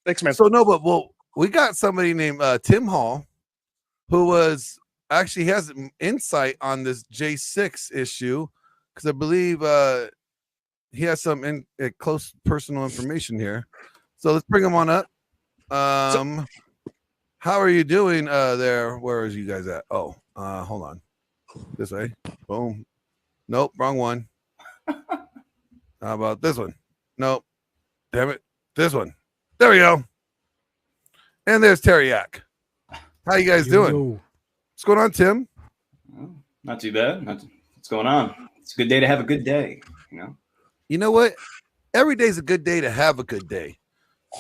Thanks, man. So no, but we got somebody named Tim Hall, who was actually has insight on this J6 issue, because I believe he has some close personal information here. So let's bring him on up. How are you doing there? Where is you guys at? Oh, hold on. This way. Boom. Nope, wrong one. How about this one? Nope. Damn it. This one. There we go. And there's Teriak. How you guys doing? What's going on, Tim? Not too bad. What's going on? It's a good day to have a good day. You know what? Every day's a good day to have a good day.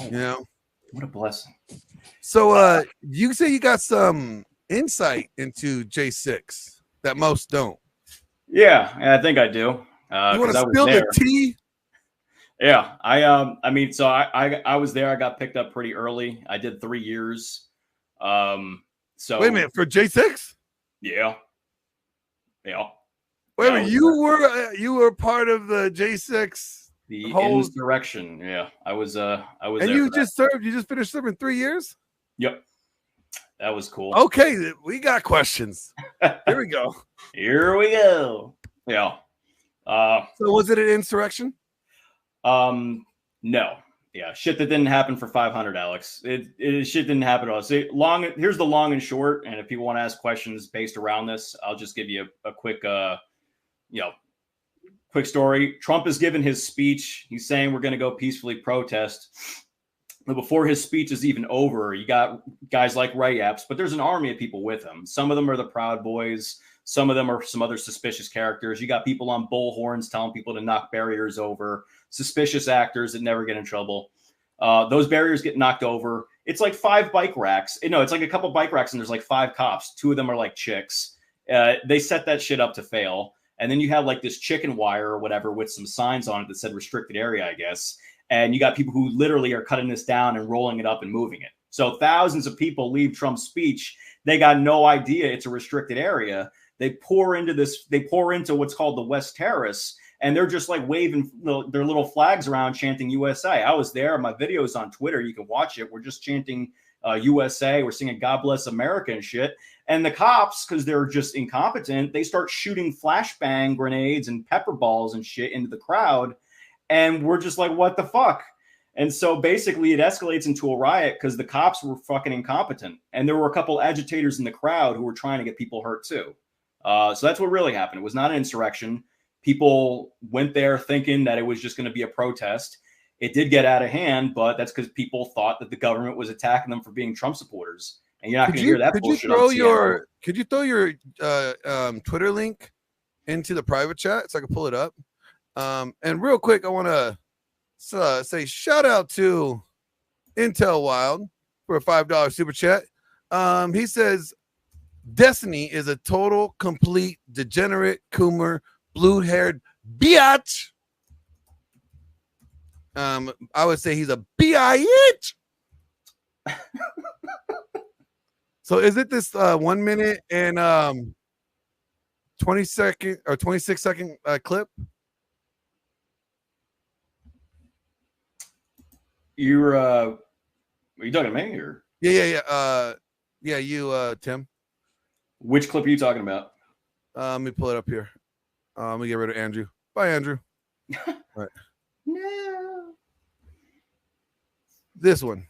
You know? What a blessing. So you say you got some insight into J6 that most don't. Yeah, I think I do. You want to spill the tea? Yeah, I mean, so I was there. I got picked up pretty early. I did 3 years. So wait a minute, for J6? Yeah. Wait a minute, you were part of the J6, the insurrection. Yeah, I was. And you just served. You just finished serving 3 years. Yep, that was cool. Okay, we got questions. Here we go. Here we go. Yeah. So was it an insurrection? No. Yeah, shit that didn't happen for 500, Alex. It shit didn't happen at all. So here's the long and short. And if people want to ask questions based around this, I'll just give you a quick, quick story. Trump has given his speech. He's saying we're going to go peacefully protest. But before his speech is even over, you got guys like Ray Epps, but there's an army of people with him. Some of them are the Proud Boys. Some of them are some other suspicious characters. You got people on bullhorns telling people to knock barriers over. Suspicious actors that never get in trouble. Those barriers get knocked over. It's like 5 bike racks. It's like a couple bike racks and there's like 5 cops. 2 of them are like chicks. They set that shit up to fail. And then you have like this chicken wire or whatever with some signs on it that said restricted area, I guess. And you got people who literally are cutting this down and rolling it up and moving it. So thousands of people leave Trump's speech. They got no idea it's a restricted area. They pour into what's called the West Terrace. And they're just like waving their little flags around, chanting USA. I was there. My video's on Twitter. You can watch it. We're just chanting USA. We're singing God Bless America and shit. And the cops, because they're just incompetent, they start shooting flashbang grenades and pepper balls and shit into the crowd. And we're just like, what the fuck? And so basically it escalates into a riot because the cops were fucking incompetent. And there were a couple agitators in the crowd who were trying to get people hurt too. So that's what really happened. It was not an insurrection. People went there thinking that it was just going to be a protest. It did get out of hand, but that's because people thought that the government was attacking them for being Trump supporters. And you're not going to hear that bullshit. Could you throw your Twitter link into the private chat so I can pull it up? And real quick, I want to say shout out to Intel Wild for a $5 super chat. He says Destiny is a total, complete, degenerate, Coomer, blue-haired biatch. I would say he's a biatch. So is it this 1 minute and 20-second or 26-second clip? Are you talking to me or? Yeah. You, Tim. Which clip are you talking about? Let me pull it up here. Let me get rid of Andrew. Bye, Andrew. All right. No. This one.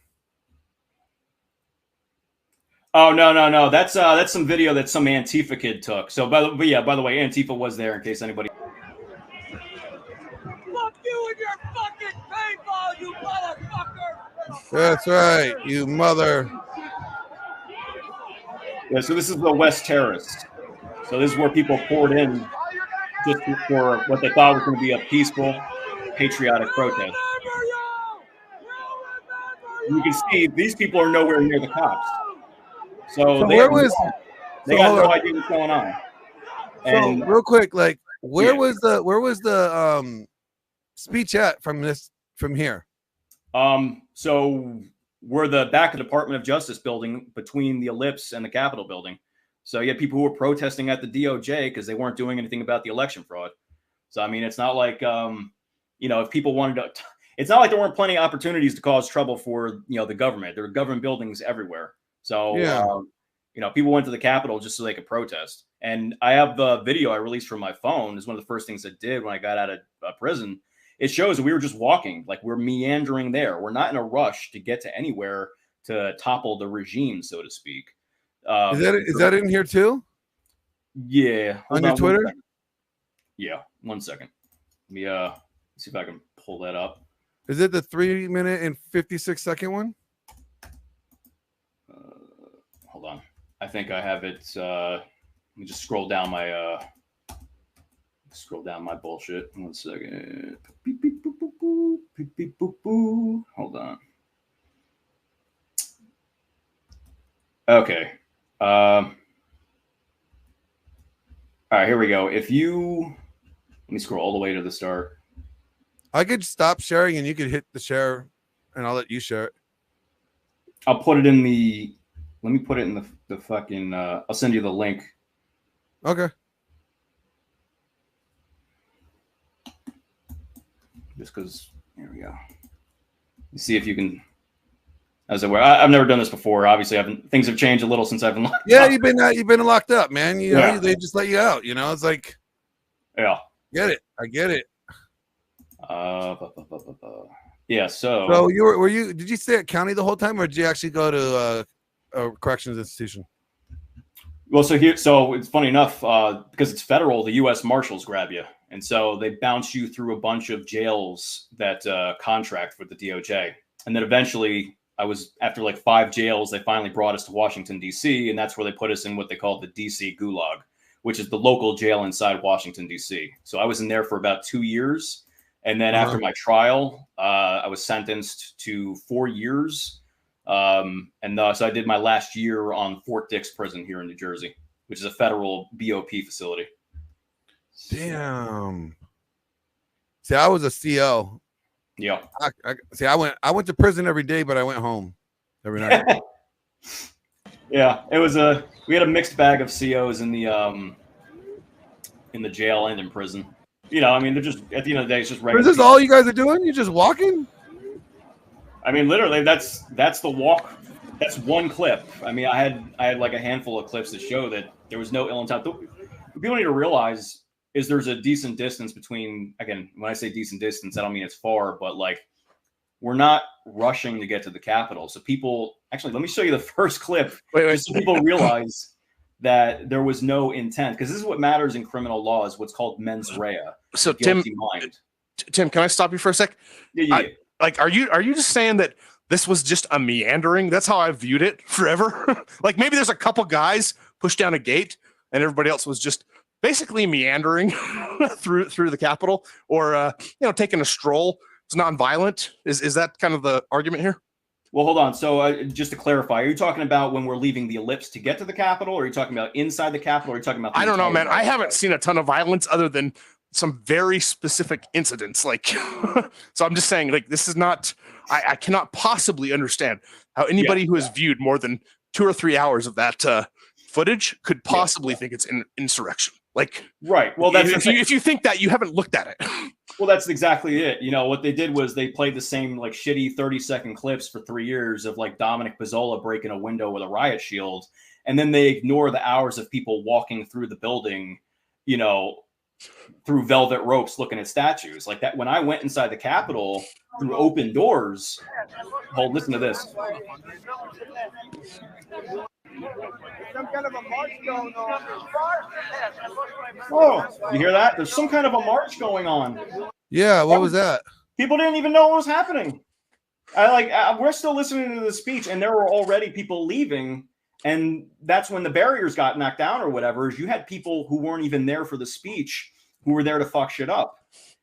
Oh no. That's some video that some Antifa kid took. So by the way, Antifa was there in case anybody. Fuck you and your fucking paintball, you motherfucker! That's right, you mother. Yeah, so this is the West Terrace. So this is where people poured in just for what they thought was going to be a peaceful, patriotic protest. You can see these people are nowhere near the cops. So they got no idea what's going on. And real quick, like where was the speech at from here? So we're the back of the Department of Justice building between the Ellipse and the Capitol building. So you had people who were protesting at the DOJ because they weren't doing anything about the election fraud. So I mean, it's not like if people wanted to, it's not like there weren't plenty of opportunities to cause trouble for, the government. There were government buildings everywhere. So, people went to the Capitol just so they could protest. And I have the video I released from my phone. Is one of the first things I did when I got out of prison. It shows that we were just walking, like we're meandering there. We're not in a rush to get to anywhere to topple the regime, so to speak. Is that in here too? Yeah. On your Twitter? Yeah. 1 second. Let me see if I can pull that up. Is it the 3 minute and 56-second one? Hold on. I think I have it. Let me just scroll down my bullshit. 1 second. Beep, beep, boop, boop, boop. Beep, beep, boop, boop. Hold on. Okay. All right, here we go. Let me scroll all the way to the start. I could stop sharing and you could hit the share and I'll let you share it. Let me put it in the fucking, I'll send you the link. Okay. Just because, here we go. See if you can, as it were. I've never done this before. Obviously, things have changed a little since I've been locked up. You've been locked up, man. They just let you out. It's like, yeah, get it. I get it. Yeah. So did you stay at county the whole time, or did you actually go to a corrections institution? Well, so it's funny enough, because it's federal, the U.S. Marshals grab you. And so they bounce you through a bunch of jails that contract with the DOJ. And then eventually, after like 5 jails, they finally brought us to Washington, D.C. And that's where they put us in what they call the D.C. Gulag, which is the local jail inside Washington, D.C. So I was in there for about 2 years. And then after my trial, I was sentenced to 4 years. So I did my last year on Fort Dix Prison here in New Jersey, which is a federal BOP facility. Damn. See, I was a CO. Yeah. I went to prison every day, but I went home every night. Yeah, we had a mixed bag of COs in the jail and in prison. They're just, at the end of the day, it's just regular. Is this all you guys are doing? You're just walking? Literally, that's the walk. That's one clip. I had like a handful of clips that show that there was no ill intent. What people need to realize is there's a decent distance between, again, when I say decent distance, I don't mean it's far, but like we're not rushing to get to the Capitol. So people, actually, let me show you the first clip. Just so people realize that there was no intent, because this is what matters in criminal law, is what's called mens rea. So Tim, can I stop you for a sec? Yeah. Are you just saying that this was just a meandering? That's how I viewed it forever. Like maybe there's a couple guys pushed down a gate and everybody else was just basically meandering through the Capitol, or taking a stroll. It's nonviolent. Is that kind of the argument here? Well, hold on. So just to clarify, are you talking about when we're leaving the ellipse to get to the Capitol, or are you talking about inside the Capitol, or are you talking about I don't know, man. I haven't seen a ton of violence other than some very specific incidents. Like, so I'm just saying, like, this is not, I cannot possibly understand how anybody who has viewed more than 2 or 3 hours of that footage could possibly think it's an insurrection. Like, right. Well, that's if you think that, you haven't looked at it. Well, that's exactly it. What they did was they played the same like shitty 30-second clips for 3 years of like Dominic Pizzola breaking a window with a riot shield. And then they ignore the hours of people walking through the building, through velvet ropes, looking at statues like that. When I went inside the Capitol through open doors, listen to this. Some kind of a march going on. Oh, you hear that? There's some kind of a march going on. Yeah, what was that? People didn't even know what was happening. We're still listening to the speech, and there were already people leaving, and that's when the barriers got knocked down or whatever. Is you had people who weren't even there for the speech who were there to fuck shit up.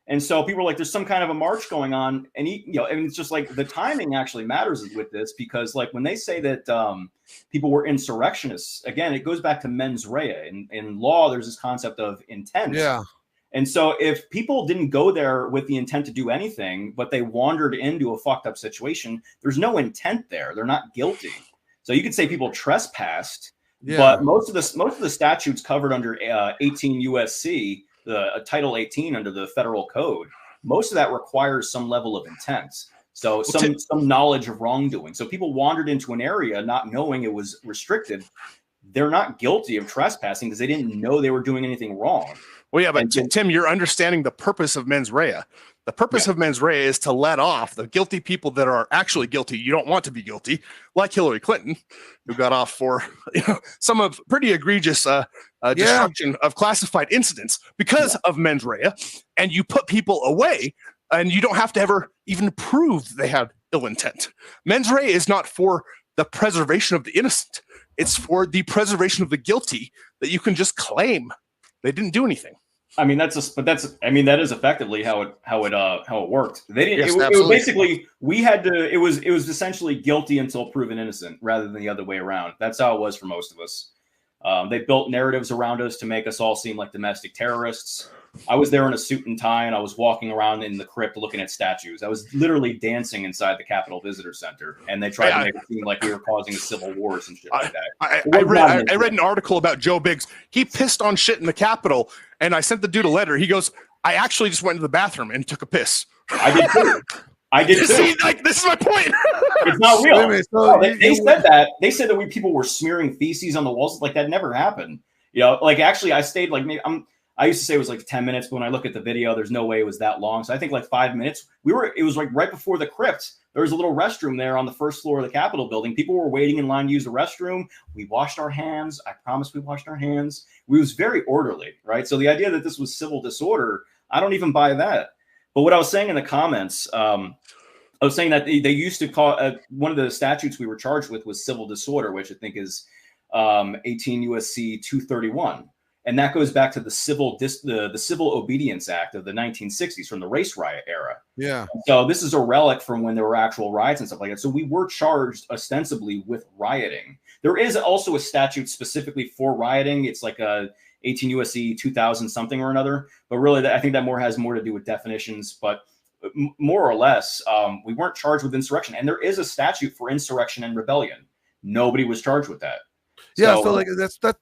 And so people were like, there's some kind of a march going on. And, it's just like the timing actually matters with this, because like when they say that people were insurrectionists, again, it goes back to mens rea. In law, there's this concept of intent. Yeah. And so if people didn't go there with the intent to do anything, but they wandered into a fucked up situation, there's no intent there. They're not guilty. So you could say people trespassed, but most of the statutes covered under 18 USC, the Title 18 under the federal code, most of that requires some level of intent. So some knowledge of wrongdoing. So people wandered into an area not knowing it was restricted. They're not guilty of trespassing because they didn't know they were doing anything wrong. Well, yeah, but Tim, you're understanding the purpose of mens rea. The purpose of mens rea is to let off the guilty people that are actually guilty. You don't want to be guilty, like Hillary Clinton, who got off for some of pretty egregious destruction of classified incidents because of mens rea. And you put people away, and you don't have to ever even prove they had ill intent. Mens rea is not for the preservation of the innocent. It's for the preservation of the guilty that you can just claim they didn't do anything. I mean, that is effectively how it worked. They didn't. Yes, it was basically we had to. It was essentially guilty until proven innocent, rather than the other way around. That's how it was for most of us. They built narratives around us to make us all seem like domestic terrorists. I was there in a suit and tie, and I was walking around in the crypt looking at statues. I was literally dancing inside the Capitol Visitor Center, and they tried to make it seem like we were causing civil wars and shit like that. I read an article about Joe Biggs. He pissed on shit in the Capitol, and I sent the dude a letter. He goes, I actually just went to the bathroom and took a piss. I did too. I did too. See, like, this is my point. It's not real. They said that. They said that people were smearing feces on the walls. Like, that never happened. You know, like, actually, I stayed like maybe I used to say it was like 10 minutes, but when I look at the video, there's no way it was that long. So I think like 5 minutes. It was like right before the crypt. There was a little restroom there on the first floor of the Capitol building. People were waiting in line to use the restroom. We washed our hands. I promise we washed our hands. We was very orderly, right? So the idea that this was civil disorder, I don't even buy that. But what I was saying in the comments, I was saying that they used to call one of the statutes we were charged with was civil disorder, which I think is 18 USC 231. And that goes back to the Civil Obedience Act of the 1960s from the race riot era. Yeah. So this is a relic from when there were actual riots and stuff like that. So we were charged ostensibly with rioting. There is also a statute specifically for rioting. It's like a 18 USC 2000 something or another. But really, I think that has more to do with definitions. But more or less, we weren't charged with insurrection. And there is a statute for insurrection and rebellion. Nobody was charged with that. Yeah, so like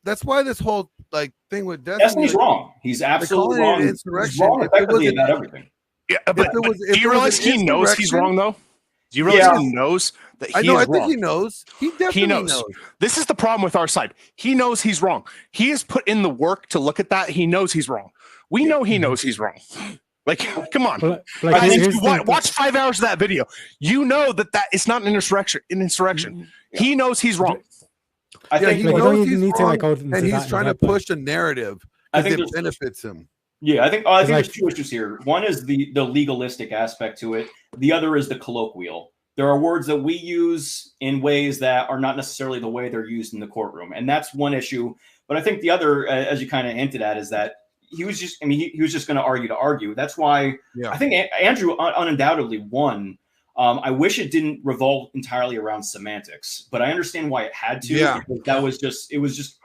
that's why this whole like thing with Destiny's wrong. He's absolutely wrong. He's wrong effectively about everything. Yeah, but do you realize he knows he's wrong though? Do you realize he knows that he is wrong? I think he knows. He definitely knows. This is the problem with our side. He knows he's wrong. He has put in the work to look at that. He knows he's wrong. We know he knows he's wrong. Like, come on. Watch 5 hours of that video. You know that it's not an insurrection. He knows he's wrong. I think he knows he's wrong, and he's trying to push a narrative because it benefits him. Yeah, I think there's two issues here. One is the legalistic aspect to it. The other is the colloquial. There are words that we use in ways that are not necessarily the way they're used in the courtroom, and that's one issue. But I think the other, as you kind of hinted at, is that he was just going to argue. That's why I think Andrew undoubtedly won. I wish it didn't revolve entirely around semantics, but I understand why it had to. Yeah. Because it was just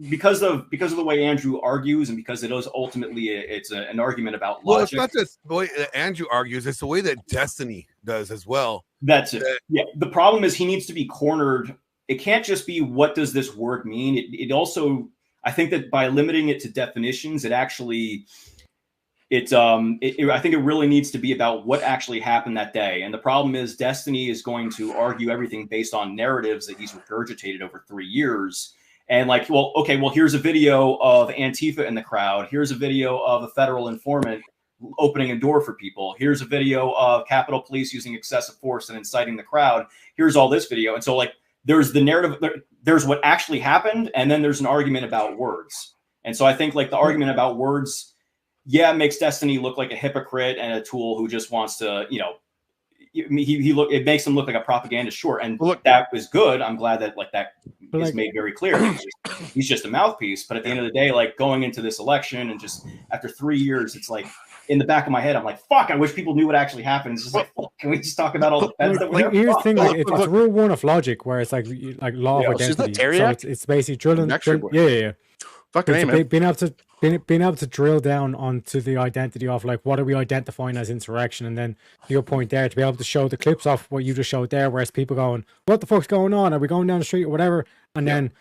because of the way Andrew argues, and because it is ultimately it's an argument about logic. Well, it's not just the way that Andrew argues; it's the way that Destiny does as well. That's it. Yeah. The problem is he needs to be cornered. It can't just be what does this word mean. It also, I think that by limiting it to definitions, it actually. I think it really needs to be about what actually happened that day. And the problem is Destiny is going to argue everything based on narratives that he's regurgitated over 3 years. And like, here's a video of Antifa in the crowd. Here's a video of a federal informant opening a door for people. Here's a video of Capitol Police using excessive force and inciting the crowd. Here's all this video. And so like, there's the narrative, there's what actually happened. And then there's an argument about words. And so I think like the argument about words, it makes Destiny look like a hypocrite and a tool who just wants to, it makes him look like a propaganda short. And that was good. I'm glad that that is made very clear. He's just a mouthpiece. But at the end of the day, like going into this election and just after 3 years, it's like in the back of my head, I'm like, fuck, I wish people knew what actually happened. It's just like, can we just talk about all the feds that were Here's the thing, it's rule one of logic where it's like law of identity. So it's basically drilling. Yeah. Fucking being able to drill down onto the identity of like what are we identifying as insurrection, and then your point there to be able to show the clips of what you just showed there, whereas people going, what the fuck's going on? Are we going down the street or whatever? And then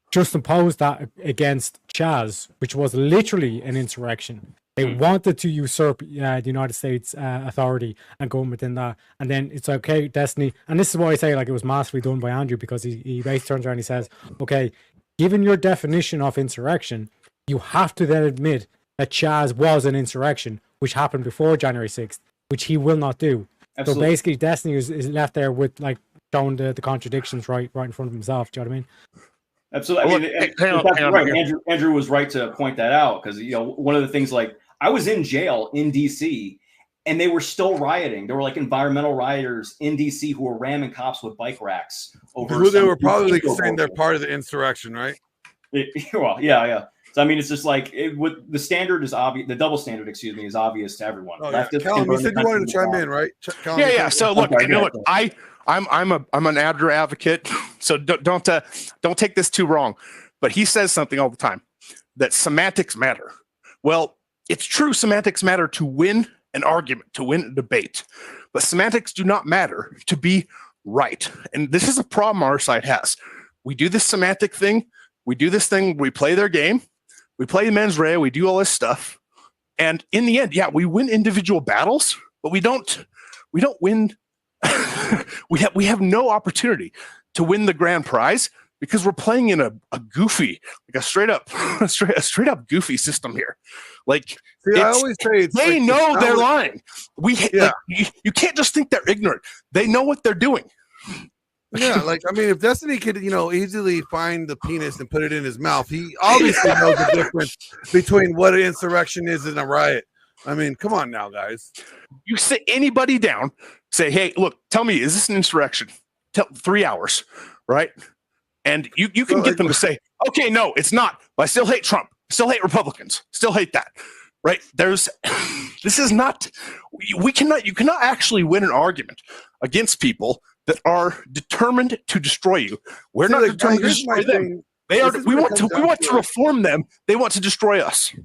just impose that against Chaz, which was literally an insurrection. They wanted to usurp the United States authority and go within that. And then it's okay, Destiny. And this is why I say like it was masterfully done by Andrew, because he basically turns around and he says, okay, given your definition of insurrection, you have to then admit that Chaz was an insurrection, which happened before January 6th, which he will not do. Absolutely. So basically, Destiny is left there with like showing the contradictions right in front of himself. Do you know what I mean? Absolutely. I mean, that's right. Andrew was right to point that out, because one of the things, like, I was in jail in DC and they were still rioting. There were like environmental rioters in DC who were ramming cops with bike racks over. Who they were probably saying they're part of the insurrection, right? Well, yeah. So I mean, it's just like the standard is obvious. The double standard, excuse me, is obvious to everyone. Oh, yeah. Callum, you said you wanted to chime in, right? Callum, yeah. So look, I'm an Andrew advocate, so don't take this too wrong. But he says something all the time, that semantics matter. Well, it's true, semantics matter to win an argument, to win a debate, but semantics do not matter to be right. And this is a problem our side has. We do this semantic thing. We do this thing. We play their game. We play mens rea. We do all this stuff. And in the end, yeah, we win individual battles, but we don't win. we have no opportunity to win the grand prize, because we're playing in a goofy, like a straight up goofy system here. Like, see, I always say they like, know they're lying. You can't just think they're ignorant. They know what they're doing. Yeah, like, I mean, if Destiny could, easily find the penis and put it in his mouth, he obviously knows the difference between what an insurrection is and a riot. I mean, come on now, guys. You sit anybody down, say, hey, look, tell me, is this an insurrection? 3 hours, right? And you can get them to say, okay, no, it's not. But I still hate Trump. Still hate Republicans. Still hate that, right? This is not. You cannot actually win an argument against people that are determined to destroy you. We're not determined to destroy them. They are. We want to reform them. They want to destroy us.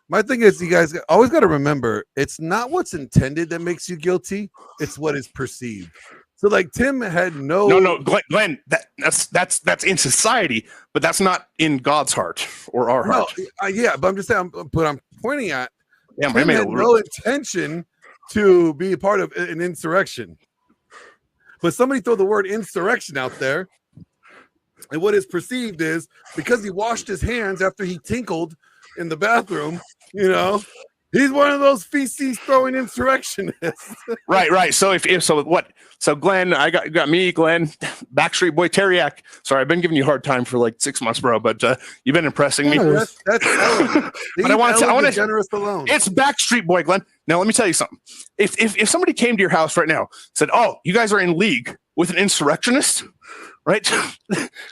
My thing is, you guys always got to remember, it's not what's intended that makes you guilty. It's what is perceived. So, like, Tim had no, Glenn. That's in society, but that's not in God's heart or our heart. Yeah, but I'm just saying. But I'm pointing at. Yeah, Tim had no intention to be a part of an insurrection. But somebody throw the word insurrection out there, and what is perceived is, because he washed his hands after he tinkled in the bathroom, he's one of those feces throwing insurrectionists. Right. So Glenn, I got me, Glenn, Backstreet Boy Teriak. Sorry, I've been giving you a hard time for like 6 months, bro, but you've been impressing me. That's but I want to generous alone. It's Backstreet Boy, Glenn. Now let me tell you something. If somebody came to your house right now, said, "Oh, you guys are in league with an insurrectionist," right?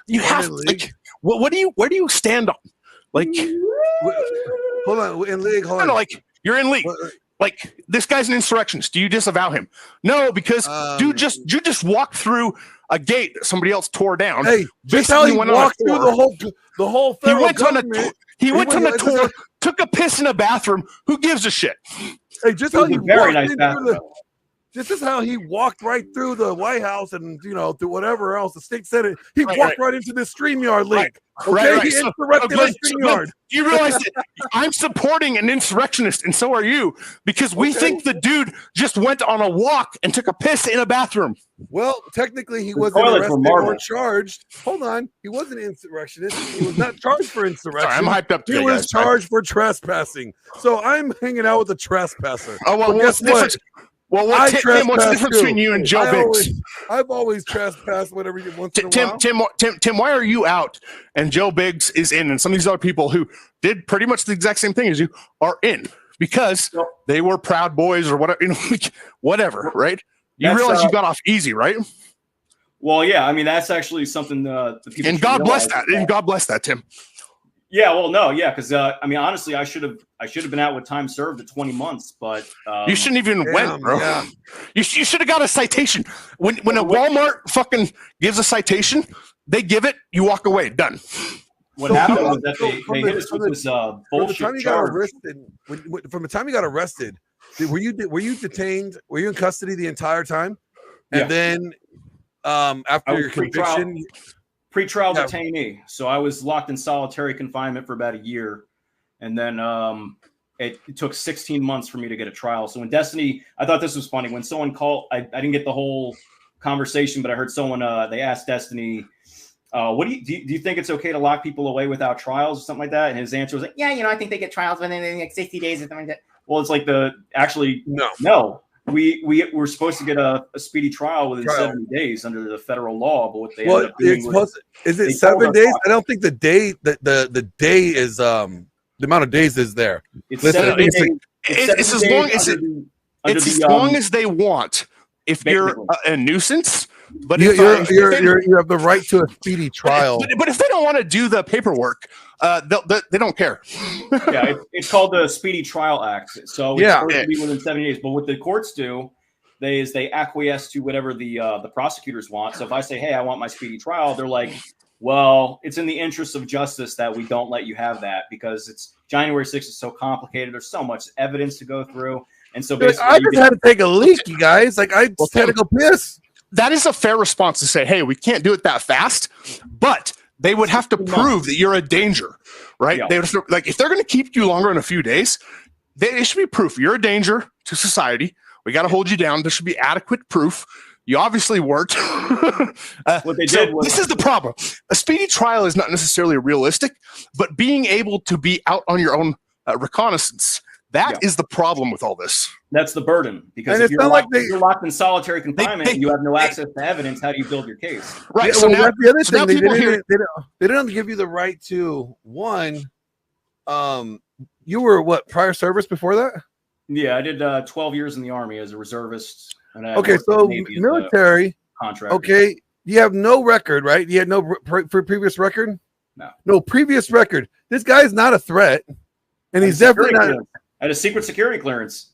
You have like, where do you stand on? Like, hold on, in league. Hold on, like you're in league. Like, this guy's an insurrectionist. Do you disavow him? No, because you just walked through a gate that somebody else tore down. Hey, just how he walked through the whole federal government. He went on a tour, took a piss in a bathroom. Who gives a shit? Hey, just how he walked through this is how he walked right through the White House and, through whatever else. The state said it. He walked right into the StreamYard link. Right. He insurrected the StreamYard. Do you realize that I'm supporting an insurrectionist, and so are you, because we think the dude just went on a walk and took a piss in a bathroom. Well, technically, he wasn't arrested or charged. Hold on. He wasn't an insurrectionist. He was not charged for insurrection. Sorry, I'm hyped up today, He was charged for trespassing. So I'm hanging out with a trespasser. Oh, well, guess what? Well, what's the difference between you and Joe Biggs? I've always trespassed whatever you want in a while. Tim, why are you out and Joe Biggs is in, and some of these other people who did pretty much the exact same thing as you are in? Because they were Proud Boys or whatever, whatever, right? You realize you got off easy, right? Well, yeah. I mean, that's actually something the people. And God bless that. And God bless that, Tim. Yeah, well, no, yeah, because I mean, honestly, I should have been out with time served at 20 months, but you shouldn't even went, bro. Yeah. You should have got a citation. When a Walmart fucking gives a citation, they give it, you walk away, done. What happened was that they hit us with this bullshit charge. From the time you got arrested, were you detained? Were you in custody the entire time? And then after your conviction. Pre-trial detainee. So I was locked in solitary confinement for about a year. And then it took 16 months for me to get a trial. So when Destiny, I thought this was funny. When someone called, I didn't get the whole conversation, but I heard someone, they asked Destiny, what do you think it's okay to lock people away without trials or something like that? And his answer was like, yeah, I think they get trials within like 60 days or something like that. Well, it's like no. We're supposed to get a speedy trial within 70 days under the federal law, but what they end up doing is it 7 days? I don't think the day the day is the amount of days is there. It's as long as they want. If you're a nuisance, but you have the right to a speedy trial. But if they don't want to do the paperwork, they don't care. Yeah, it's called the Speedy Trial Act. So it's supposed to be within 70 days. But what the courts do, they acquiesce to whatever the prosecutors want. So if I say, hey, I want my speedy trial, they're like, well, it's in the interest of justice that we don't let you have that because it's January 6th is so complicated. There's so much evidence to go through. And so basically, I just had to take a leak, you guys. Like I just had to go piss. That is a fair response to say, hey, we can't do it that fast, but they would have to prove that you're a danger, right? Yeah. They would like if they're going to keep you longer than a few days, there should be proof you're a danger to society. We got to hold you down. There should be adequate proof. You obviously weren't. What they did was, this is the problem. A speedy trial is not necessarily realistic, but being able to be out on your own reconnaissance. That is the problem with all this. That's the burden because if you're locked in solitary confinement and you have no access to evidence, how do you build your case? Right. Yeah, so now, that's the other thing. They didn't give you the right to one. You were what, prior service before that? Yeah, I did 12 years in the Army as a reservist. And okay, so military contract. Okay, you have no record, right? You had no previous record. No previous record. This guy's not a threat, and he's definitely not. I had a secret security clearance.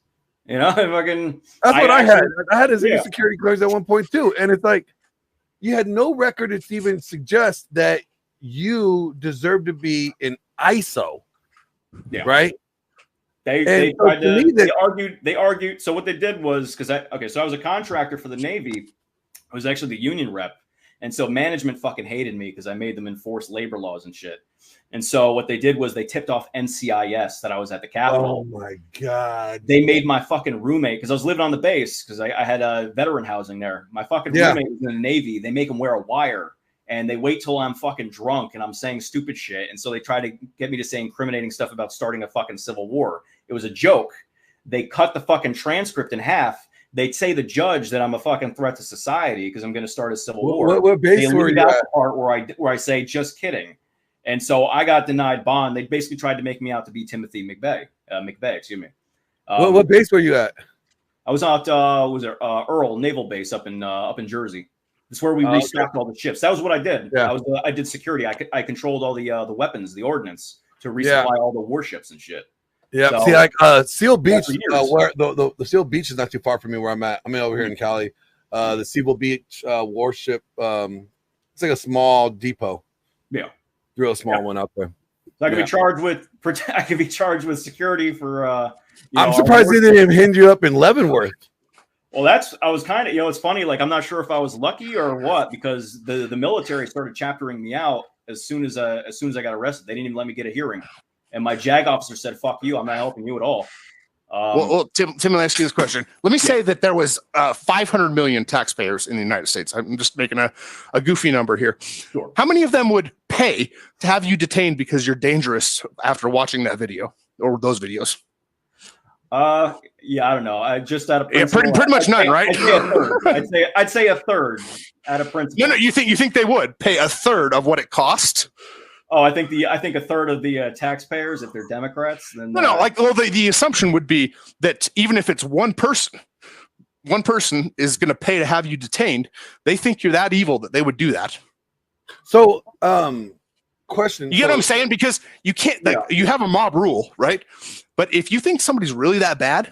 That's what I had. I had a secret security clearance at one point too, and it's like you had no record to even suggest that you deserve to be in ISO. Yeah. Right. They argued. So what they did was so I was a contractor for the Navy. I was actually the union rep. And so management fucking hated me because I made them enforce labor laws and shit. And so what they did was they tipped off NCIS that I was at the Capitol. Oh my God. They made my fucking roommate, because I was living on the base because I had a veteran housing there. My fucking roommate was in the Navy. They make him wear a wire and they wait till I'm fucking drunk and I'm saying stupid shit. And so they try to get me to say incriminating stuff about starting a fucking civil war. It was a joke. They cut the fucking transcript in half. They'd say the judge that I'm a fucking threat to society because I'm going to start a civil war. What base were you at? The part where I say just kidding, and so I got denied bond. They basically tried to make me out to be Timothy McVeigh. Excuse me. What base were you at? I was out. Earl Naval Base up in Jersey. That's where we restocked all the ships. That was what I did. Yeah. I did security. I controlled all the weapons, the ordnance to resupply all the warships and shit. Yeah, so, see, like Seal Beach, where the Seal Beach is not too far from me where I'm at. I'm over here in Cali. The Seal Beach warship, it's like a small depot. Yeah, real small one out there. So I could be charged with security for. I'm surprised they didn't even hinge you up in Leavenworth. Well, I was kind of, it's funny. Like, I'm not sure if I was lucky or what, because the military started chaptering me out as soon as I got arrested. They didn't even let me get a hearing. And my JAG officer said, fuck you, I'm not helping you at all. Well, Tim, let me ask you this question. Let me say that there was 500 million taxpayers in the United States. I'm just making a goofy number here. Sure. How many of them would pay to have you detained because you're dangerous after watching that video or those videos? Yeah, I don't know. I just out of principle, pretty much none, right? I'd say a third out of principle. No, you think they would pay a third of what it cost? Oh, I think a third of the taxpayers, if they're Democrats, then the assumption would be that even if it's one person is going to pay to have you detained. They think you're that evil that they would do that. So, question. You get what I'm saying? Because you can't. You have a mob rule, right? But if you think somebody's really that bad,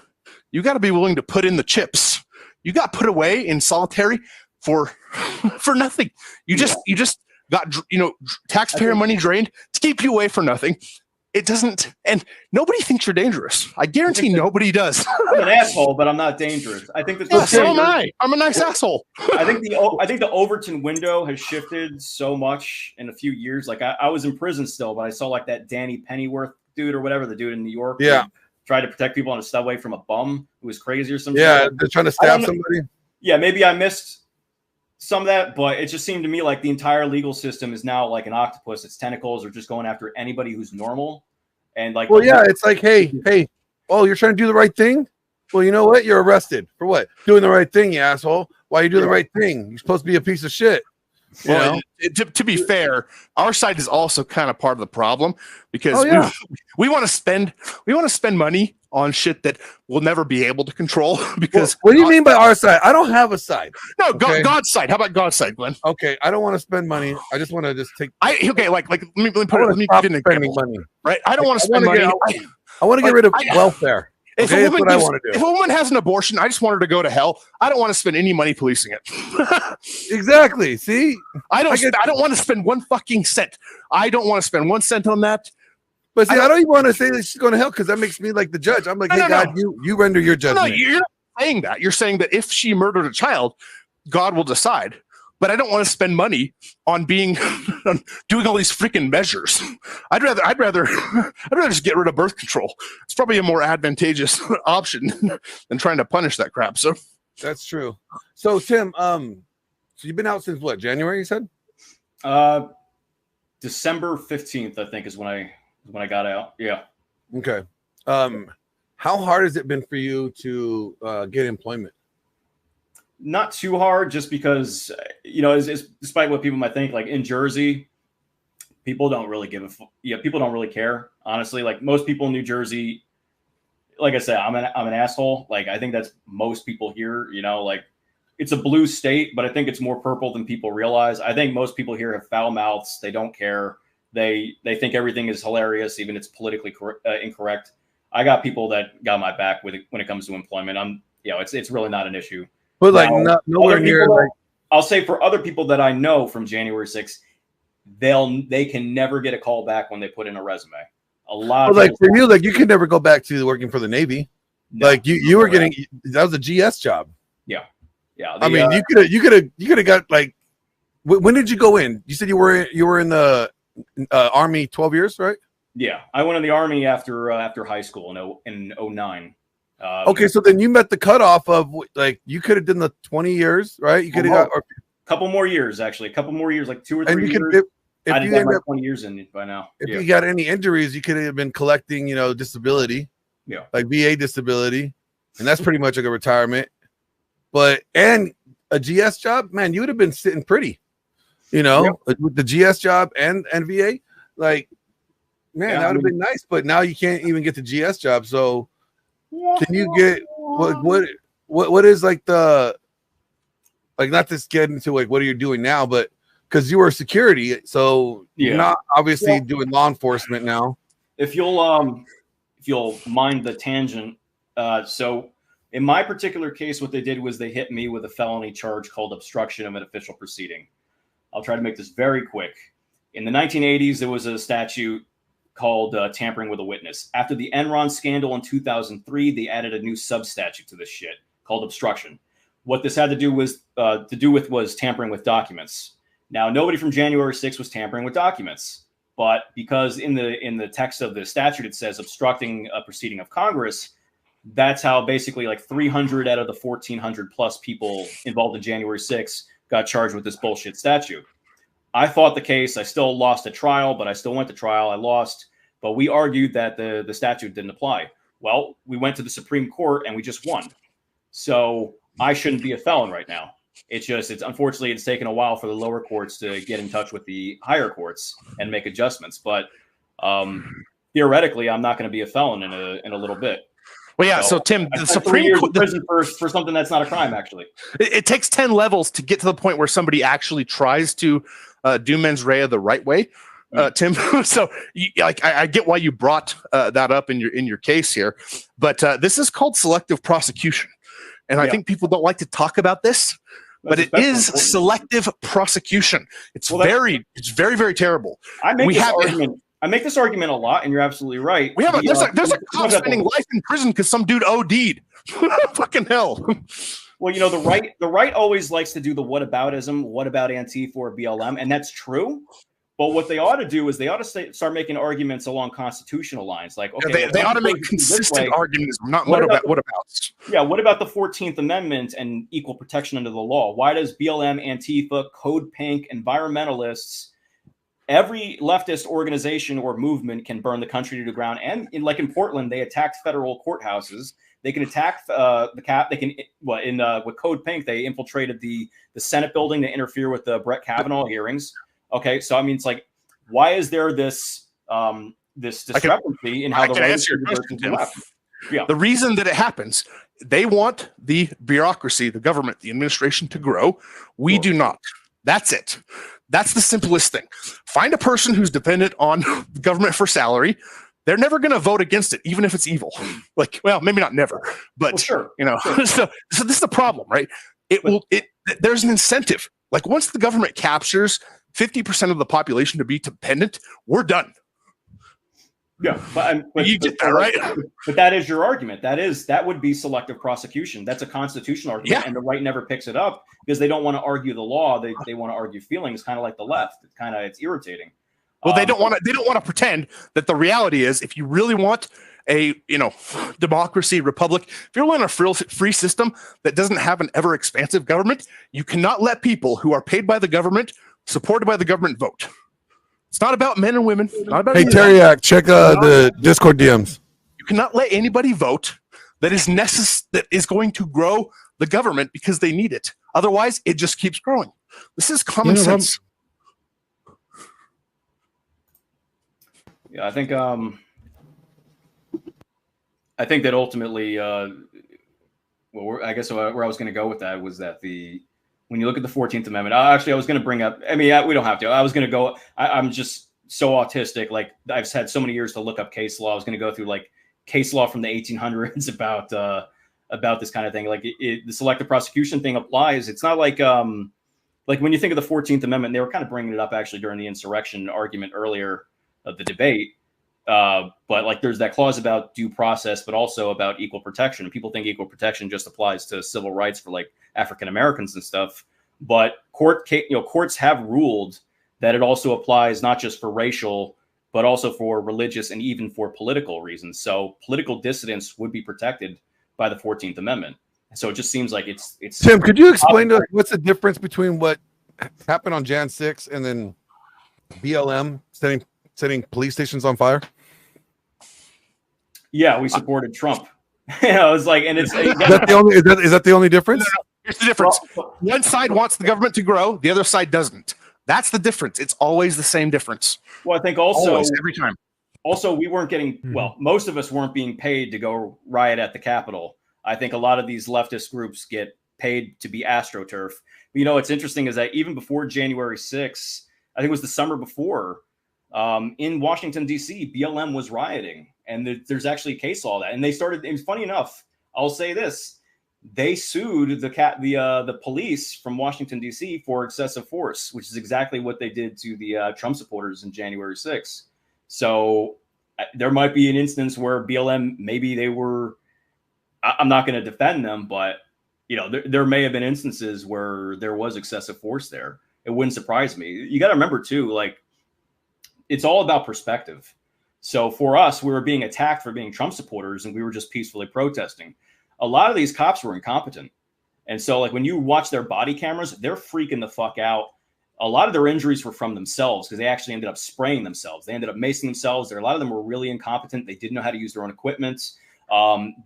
you got to be willing to put in the chips. You got put away in solitary for nothing. You just got taxpayer money drained to keep you away for nothing. It doesn't, and nobody thinks you're dangerous. I guarantee nobody does. I'm an asshole, but I'm not dangerous. I think that so am I. I'm a nice asshole. I think the Overton window has shifted so much in a few years. Like I was in prison still, but I saw like that Danny Pennyworth dude or whatever, the dude in New York. Yeah. tried to protect people on a subway from a bum who was crazy or something. Yeah, they're trying to stab somebody. Yeah, maybe I missed some of that, but it just seemed to me like the entire legal system is now like an octopus. Its tentacles are just going after anybody who's normal. And like, well, yeah, it's like, hey, oh, you're trying to do the right thing? Well, you know what? You're arrested for what? Doing the right thing, you asshole. Why are you doing the right thing? You're supposed to be a piece of shit. Well, to be fair, our side is also kind of part of the problem because we want to spend money on shit that we'll never be able to control. Because what do you mean by our side? I don't have a side. No, okay? God's side. How about God's side, Glenn? Okay, I don't want to spend money. I just want to just take. Let me give an example. Money. Right, I don't want to spend money. I want to get rid of welfare. Okay, that's what I want to do. If a woman has an abortion, I just want her to go to hell. I don't want to spend any money policing it. Exactly. See, I don't want to spend one fucking cent. I don't want to spend 1 cent on that. But see, I don't even want to say that she's going to hell because that makes me like the judge. I'm like, hey, God, you render your judgment. No, you're not saying that. You're saying that if she murdered a child, God will decide. But I don't want to spend money on doing all these freaking measures. I'd rather just get rid of birth control. It's probably a more advantageous option than trying to punish that crap. So that's true. So Tim, so you've been out since what, January? You said? December 15th, I think, is when I got out. Yeah. Okay. How hard has it been for you to get employment? Not too hard, just because, it's despite what people might think, like in Jersey, people don't really people don't really care. Honestly, like most people in New Jersey, like I said, I'm an asshole. Like I think that's most people here, like it's a blue state, but I think it's more purple than people realize. I think most people here have foul mouths. They don't care. They think everything is hilarious, even if it's politically incorrect. I got people that got my back when it comes to employment. It's really not an issue. But like nowhere near like, I'll say for other people that I know from January 6th, they can never get a call back when they put in a resume. A lot of like for you, like you could never go back to working for the Navy. No, like you were getting that was a GS job. Yeah. I mean, you could have got like when did you go in? You said you were in the Army 12 years, right? Yeah, I went in the Army after high school in 2009. Okay, so then you met the cutoff of like you could have done the 20 years, right? You could have got a couple more years, actually, like 2 or 3 years. If you end up 20 years in by now. If you got any injuries, you could have been collecting, disability, like VA disability, and that's pretty much like a retirement. But and a GS job, man, you would have been sitting pretty, with the GS job and VA, like, man, that would have been nice. But now you can't even get the GS job, so. Can you get what is like the not to get into like what are you doing now, but because you were security, so you're not obviously doing law enforcement now. If you'll mind the tangent, so in my particular case, what they did was they hit me with a felony charge called obstruction of an official proceeding. I'll try to make this very quick. In the 1980s, there was a statute called tampering with a witness. After the Enron scandal in 2003, they added a new substatute to this shit called obstruction. What this had to do with was tampering with documents. Now, nobody from January 6th was tampering with documents, but because in the text of the statute it says obstructing a proceeding of Congress, that's how basically like 300 out of the 1,400 plus people involved in January 6th got charged with this bullshit statute. I fought the case. I still lost a trial, but I still went to trial. I lost, but we argued that the statute didn't apply. Well, we went to the Supreme Court and we just won. So I shouldn't be a felon right now. It's unfortunately it's taken a while for the lower courts to get in touch with the higher courts and make adjustments. But theoretically, I'm not going to be a felon in a little bit. Well, yeah. So Tim, the Supreme Court prison for something that's not a crime. Actually, it takes 10 levels to get to the point where somebody actually tries to do mens rea the right way, Tim. So, I get why you brought that up in your case here, but this is called selective prosecution, and I think people don't like to talk about this, but it is selective prosecution. It's very, very terrible. I make this argument a lot, and you're absolutely right. There's a cop spending life in prison because some dude OD'd. Fucking hell. Well, the right always likes to do the whataboutism, what about Antifa or BLM, and that's true. But what they ought to do is they ought to start making arguments along constitutional lines. Like, okay, they ought to make consistent arguments, not what about. Yeah, what about the 14th Amendment and equal protection under the law? Why does BLM, Antifa, Code Pink, environmentalists, every leftist organization or movement can burn the country to the ground? And like in Portland, they attacked federal courthouses. They can attack the cap. They can with Code Pink, they infiltrated the Senate building to interfere with the Brett Kavanaugh hearings. Okay, so I mean, it's like, why is there this this discrepancy in how the right answer your question, Tim. Yeah. The reason that it happens, they want the bureaucracy, the government, the administration to grow. We do not. That's it. That's the simplest thing. Find a person who's dependent on government for salary. They're never going to vote against it, even if it's evil. Like, well, maybe not never, but sure. So this is the problem, right? There's an incentive. Like once the government captures 50% of the population to be dependent, we're done. Yeah, but you did that, right? But that is your argument. That would be selective prosecution. That's a constitutional argument, and the right never picks it up because they don't want to argue the law. They want to argue feelings, kind of like the left. It's irritating. Well, they don't want to pretend that the reality is, if you really want a democracy, republic, if you're in a free system that doesn't have an ever expansive government, you cannot let people who are paid by the government, supported by the government, vote. It's not about men and women. Not about Teriak, check the Discord DMs. You cannot let anybody vote that is going to grow the government because they need it. Otherwise, it just keeps growing. This is common sense. Yeah, I think that ultimately, I guess where I was going to go with that was that when you look at the 14th Amendment, I was going to bring up, we don't have to. I was going to go, I'm just so autistic. Like I've had so many years to look up case law. I was going to go through like case law from the 1800s about this kind of thing. Like the selective prosecution thing applies. It's not like when you think of the 14th Amendment, they were kind of bringing it up actually during the insurrection argument earlier of the debate. But like there's that clause about due process, but also about equal protection. And people think equal protection just applies to civil rights for like African Americans and stuff. But courts have ruled that it also applies not just for racial, but also for religious and even for political reasons. So political dissidents would be protected by the 14th Amendment. So it just seems like it's Tim, could you explain to us what's the difference between what happened on Jan 6 and then BLM setting police stations on fire? Yeah, we supported Trump. I was like, and it's is that the only difference? No. Here's the difference. One side wants the government to grow, the other side doesn't. That's the difference. It's always the same difference. Well, I think also always, every time. Also, we weren't getting most of us weren't being paid to go riot at the Capitol. I think a lot of these leftist groups get paid to be AstroTurf. What's interesting is that even before January 6th, I think it was the summer before, in Washington, D.C., BLM was rioting. And there's actually a case law that. And they started, it was funny enough, I'll say this, they sued the police from Washington, D.C. for excessive force, which is exactly what they did to the Trump supporters in January 6th. So there might be an instance where BLM, maybe they were, I'm not going to defend them, but there may have been instances where there was excessive force there. It wouldn't surprise me. You got to remember too, like it's all about perspective. So for us, we were being attacked for being Trump supporters and we were just peacefully protesting. A lot of these cops were incompetent. And so like when you watch their body cameras, they're freaking the fuck out. A lot of their injuries were from themselves because they actually ended up spraying themselves. They ended up macing themselves. A lot of them were really incompetent. They didn't know how to use their own equipment.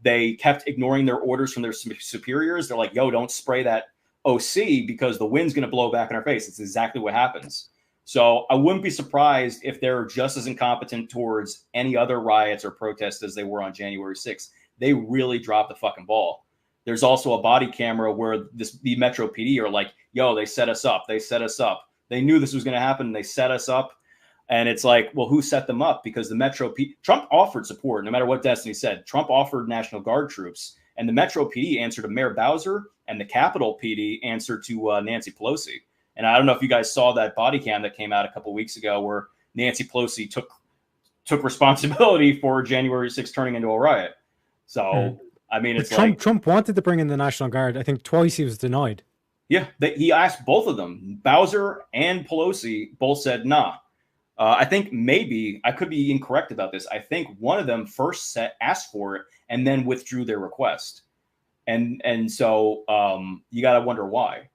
They kept ignoring their orders from their superiors. They're like, yo, don't spray that OC because the wind's going to blow back in our face. It's exactly what happens. So I wouldn't be surprised if they're just as incompetent towards any other riots or protests as they were on January 6th. They really dropped the fucking ball. There's also a body camera where the Metro PD are like, yo, they set us up. They set us up. They knew this was going to happen. They set us up. And it's like, well, who set them up? Because the Metro PD, Trump offered support, no matter what Destiny said. Trump offered National Guard troops. And the Metro PD answered to Mayor Bowser, and the Capitol PD answered to Nancy Pelosi. And I don't know if you guys saw that body cam that came out a couple of weeks ago where Nancy Pelosi took responsibility for January 6th turning into a riot. So, I mean, it's Trump wanted to bring in the National Guard. I think twice he was denied. Yeah, he asked both of them. Bowser and Pelosi both said nah. I think maybe I could be incorrect about this. I think one of them first asked for it and then withdrew their request, and so you got to wonder why.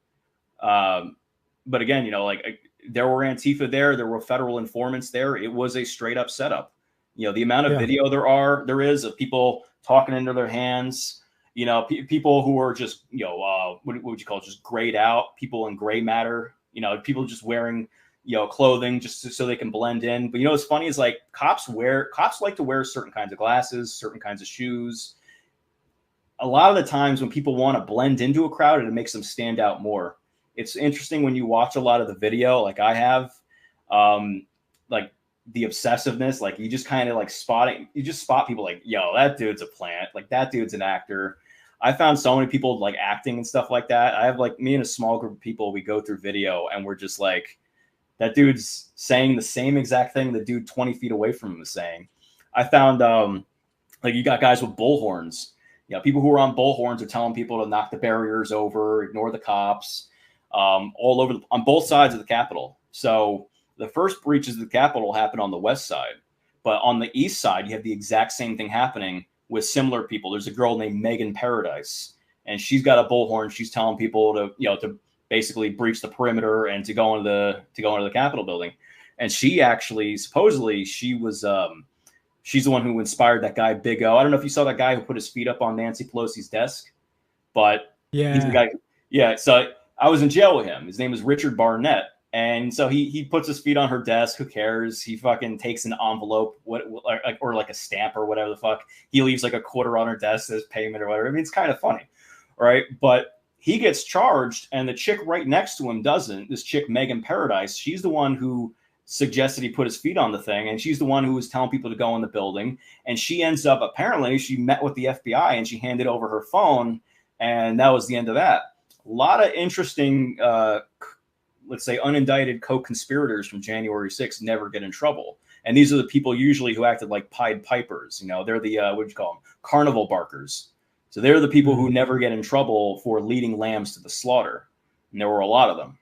But again, you know, like there were Antifa there were federal informants there. It was a straight up setup. You know, the amount of video there is of people talking into their hands. You know, people who are just, you know, what would you call it? Just grayed out, people in gray matter. You know, people just wearing, you know, clothing just so they can blend in. But you know, what's funny is like cops like to wear certain kinds of glasses, certain kinds of shoes. A lot of the times when people want to blend into a crowd, it makes them stand out more. It's interesting when you watch a lot of the video, like I have, like the obsessiveness, like you just kind of like spot people like, yo, that dude's a plant. Like that dude's an actor. I found so many people like acting and stuff like that. I have like me and a small group of people, we go through video and we're just like, that dude's saying the same exact thing the dude 20 feet away from him is saying. I found like you got guys with bullhorns. You know, people who are on bullhorns are telling people to knock the barriers over, ignore the cops, all over on both sides of the Capitol. So the first breaches of the Capitol happened on the west side, but on the east side, you have the exact same thing happening with similar people. There's a girl named Megan Paradise, and she's got a bullhorn. She's telling people to, you know, to basically breach the perimeter and to go into the Capitol building. And she actually, supposedly, she was, she's the one who inspired that guy, Big O. I don't know if you saw that guy who put his feet up on Nancy Pelosi's desk, but he's the guy. Yeah. So I was in jail with him. His name is Richard Barnett. And so he puts his feet on her desk. Who cares? He fucking takes an envelope, or like a stamp or whatever the fuck. He leaves like a quarter on her desk as payment or whatever. I mean, it's kind of funny, right? But he gets charged, and the chick right next to him doesn't. This chick, Megan Paradise, she's the one who suggested he put his feet on the thing, and she's the one who was telling people to go in the building. And she ends up, apparently, she met with the FBI and she handed over her phone, and that was the end of that. A lot of interesting, let's say, unindicted co-conspirators from January 6th never get in trouble. And these are the people usually who acted like Pied Pipers. You know, they're the, what do you call them? Carnival barkers. So they're the people who never get in trouble for leading lambs to the slaughter. And there were a lot of them.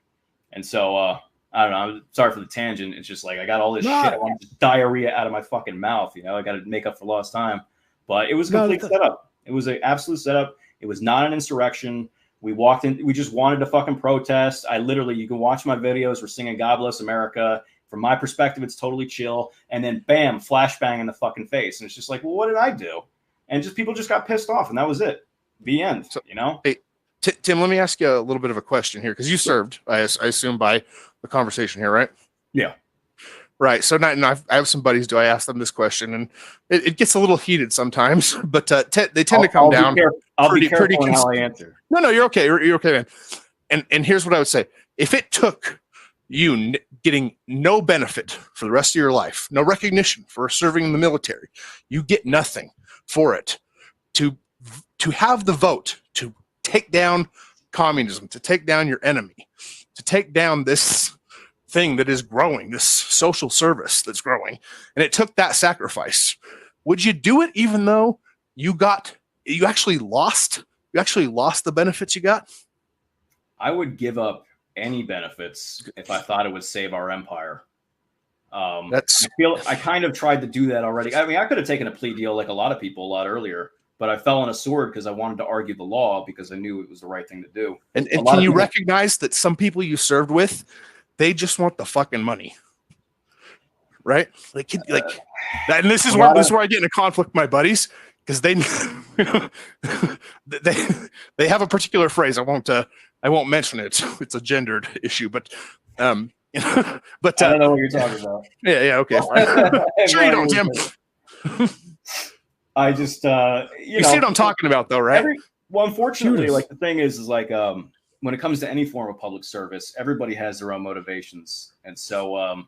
And so, I don't know. I'm sorry for the tangent. It's just like, I got all this shit. I want diarrhea out of my fucking mouth. You know, I got to make up for lost time. But it was a complete setup. It was an absolute setup. It was not an insurrection. We walked in. We just wanted to fucking protest. You can watch my videos. We're singing God Bless America. From my perspective, it's totally chill. And then bam, flashbang in the fucking face. And it's just like, well, what did I do? And just people just got pissed off, and that was it. The end, so, you know? Hey, Tim, let me ask you a little bit of a question here, because you served, I assume, by the conversation here, right? Yeah. Right. So I have some buddies. Do I ask them this question? And it gets a little heated sometimes, but they tend to come down. I'll be careful in how I answer. No, you're okay. You're okay, man. And here's what I would say. If it took you getting no benefit for the rest of your life, no recognition for serving in the military, you get nothing for it, to have the vote to take down communism, to take down your enemy, to take down this thing that is growing, this social service that's growing, and it took that sacrifice, would you do it even though you actually lost the benefits you got? I would give up any benefits if I thought it would save our empire. I kind of tried to do that already. I mean, I could have taken a plea deal like a lot of people a lot earlier, but I fell on a sword because I wanted to argue the law because I knew it was the right thing to do. And can you recognize that some people you served with, they just want the fucking money, right? Like that. And this is where I get in a conflict with my buddies, because they have a particular phrase. I won't mention it. It's a gendered issue, but but I don't know what you're talking about. Yeah, okay. Sure you don't, Tim. I just you see what I'm talking about, though, right? Unfortunately, like the thing is like when it comes to any form of public service, everybody has their own motivations, and so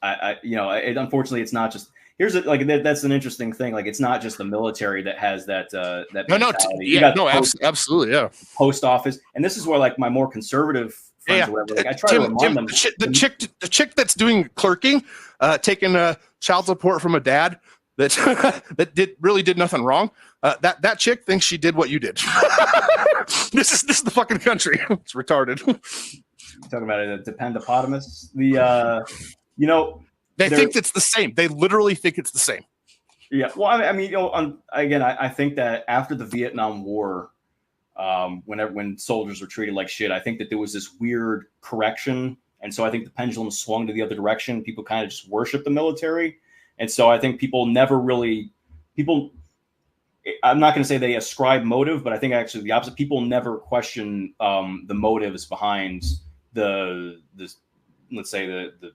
unfortunately, it's not just. That's an interesting thing. Like, it's not just the military that has that. Absolutely, yeah. Post office, and this is where like my more conservative friends, I try to remind them. The chick that's doing clerking, taking child support from a dad that really did nothing wrong. That chick thinks she did what you did. This is the fucking country. It's retarded. Talking about it, Dependopotamus. You know, They there- think it's the same. They literally think it's the same. Yeah, well, I mean, you know, again, I think that after the Vietnam War, when soldiers were treated like shit, I think that there was this weird correction, and so I think the pendulum swung to the other direction. People kind of just worship the military, and so I think people never really I'm not going to say they ascribe motive, but I think actually the opposite. People never question the motives behind the let's say the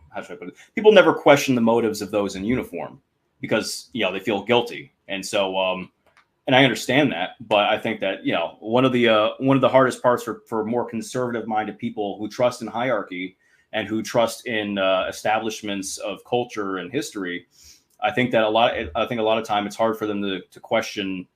how should I put it? People never question the motives of those in uniform because, you know, they feel guilty. And so, and I understand that, but I think that, you know, one of the hardest parts for more conservative minded people who trust in hierarchy and who trust in establishments of culture and history, I think a lot of time it's hard for them to question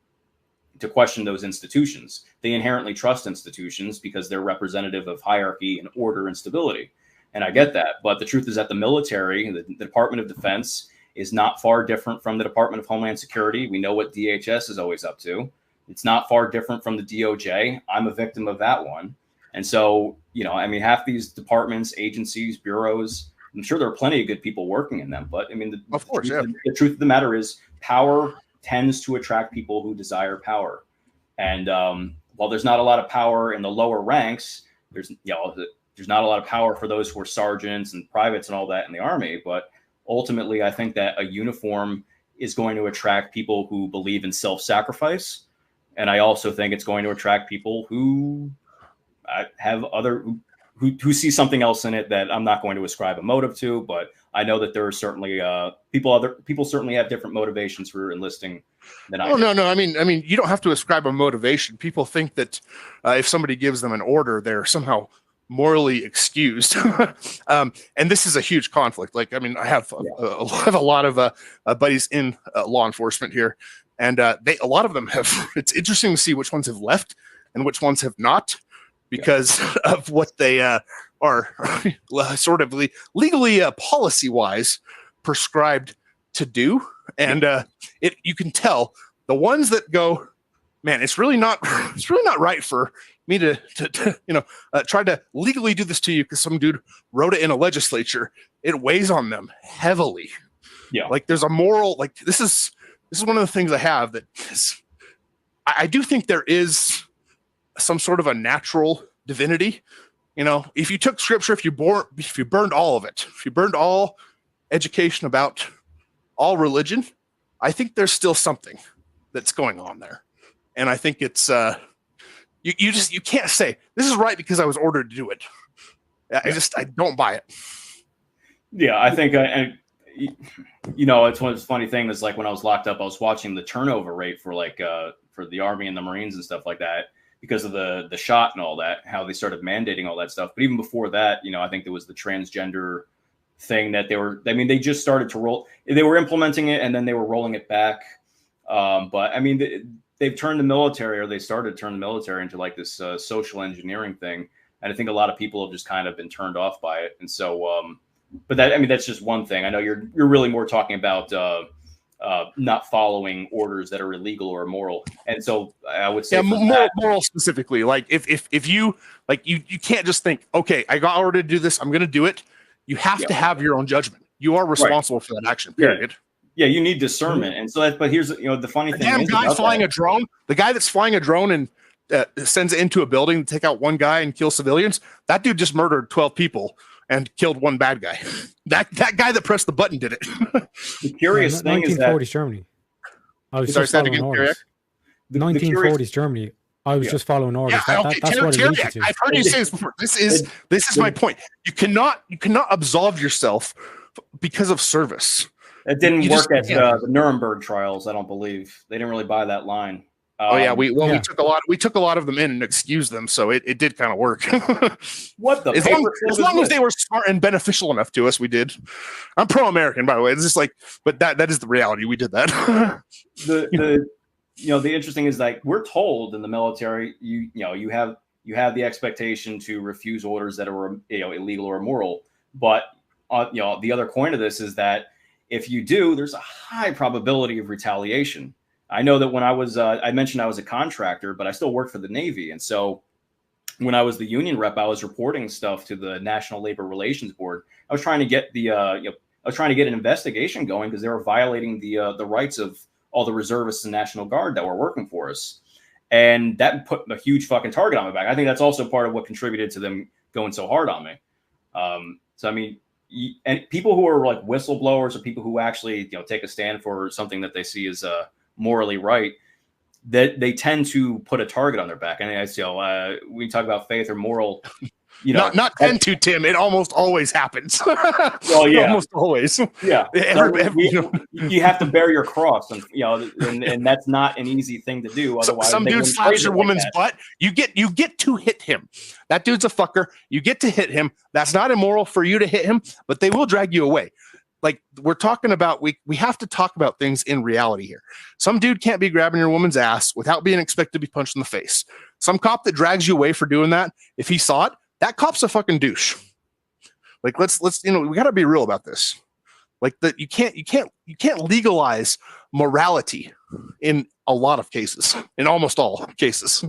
those institutions. They inherently trust institutions because they're representative of hierarchy and order and stability. And I get that. But the truth is that the military, the Department of Defense, is not far different from the Department of Homeland Security. We know what DHS is always up to. It's not far different from the DOJ. I'm a victim of that one. And so, you know, I mean, half these departments, agencies, bureaus, I'm sure there are plenty of good people working in them. But I mean, the truth of the matter is power tends to attract people who desire power. And while there's not a lot of power in the lower ranks, there's not a lot of power for those who are sergeants and privates and all that in the Army. But ultimately, I think that a uniform is going to attract people who believe in self-sacrifice. And I also think it's going to attract people who who see something else in it that I'm not going to ascribe a motive to. But I know that there are certainly people certainly have different motivations for enlisting than I do. No. I mean, you don't have to ascribe a motivation. People think that if somebody gives them an order, they're somehow morally excused. And this is a huge conflict. Like, I mean, I have a lot of buddies in law enforcement here, and a lot of them have. It's interesting to see which ones have left and which ones have not, because of what they are sort of legally, policy wise prescribed to do. And you can tell the ones that go, man, it's really not right for me to try to legally do this to you because some dude wrote it in a legislature. It weighs on them heavily. Yeah, like there's a moral, like this is one of the things I have that is, I do think there is some sort of a natural divinity. You know, if you took scripture, if you burned all of it, if you burned all education about all religion, I think there's still something that's going on there. And I think it's you can't say this is right because I was ordered to do it. I don't buy it. Yeah, I think you know, it's one of the funny things is like when I was locked up, I was watching the turnover rate for for the Army and the Marines and stuff like that because of the shot and all that, how they started mandating all that stuff. But even before that, you know, I think there was the transgender thing that they just started to roll. They were implementing it and then they were rolling it back. But I mean, they've turned the military, or they started to turn the military into like this social engineering thing. And I think a lot of people have just kind of been turned off by it. And so, but that's just one thing. I know you're really more talking about not following orders that are illegal or immoral. And so I would say moral specifically, like if you like, you can't just think, okay, I got ordered to do this, I'm going to do it. You have to have your own judgment. You are responsible for that action, period. Yeah, you need discernment. And so but here's, you know, the funny thing. Damn guy flying a drone, the guy that's flying a drone and sends it into a building to take out one guy and kill civilians, that dude just murdered 12 people and killed one bad guy. That guy that pressed the button did it. The curious thing is that 1940s Germany. I was just following orders. 1940s Germany. I was just following orders. Yeah, that's what it leads to. I've heard you say this before. This is my point. You cannot absolve yourself because of service. It didn't work at the Nuremberg trials. I don't believe they didn't really buy that line. We took a lot of them in and excused them, so it did kind of work. What the? As long as they were smart and beneficial enough to us, we did. I'm pro-American, by the way. It's just like, but that is the reality. We did that. The interesting is, like, we're told in the military, you have the expectation to refuse orders that are illegal or immoral. But the other coin of this is that if you do, there's a high probability of retaliation. I know that when I was, I mentioned I was a contractor, but I still worked for the Navy. And so when I was the union rep, I was reporting stuff to the National Labor Relations Board. I was trying to get I was trying to get an investigation going because they were violating the rights of all the reservists and National Guard that were working for us. And that put a huge fucking target on my back. I think that's also part of what contributed to them going so hard on me. So, I mean, and people who are like whistleblowers or people who actually, take a stand for something that they see as morally right, that they tend to put a target on their back. And we talk about faith or moral, not tend to, Tim. It almost always happens. Well, yeah, almost always. Yeah, you have to bear your cross, and and that's not an easy thing to do. Otherwise, some dude slaps your woman's butt. You get to hit him. That dude's a fucker. You get to hit him. That's not immoral for you to hit him, but they will drag you away. Like we're talking about, we have to talk about things in reality here. Some dude can't be grabbing your woman's ass without being expected to be punched in the face. Some cop that drags you away for doing that, if he saw it, that cop's a fucking douche. Like let's we got to be real about this. Like that you can't legalize morality in a lot of cases, in almost all cases.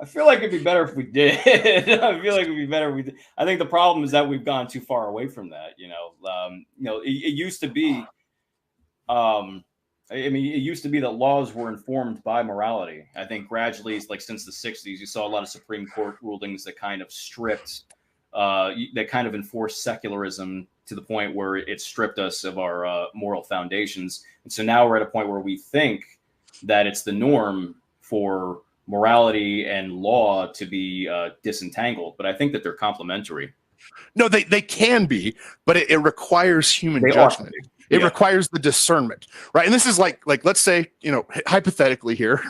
I feel like it'd be better if we did. I feel like it'd be better if we did. I think the problem is that we've gone too far away from that. It used to be. It used to be that laws were informed by morality. I think gradually, like since the 60s, you saw a lot of Supreme Court rulings that kind of stripped, that kind of enforced secularism to the point where it stripped us of our moral foundations. And so now we're at a point where we think that it's the norm for morality and law to be disentangled. But I think that they're complementary. No, they can be, but it requires human judgment. It requires the discernment, right? And this is like let's say, hypothetically here,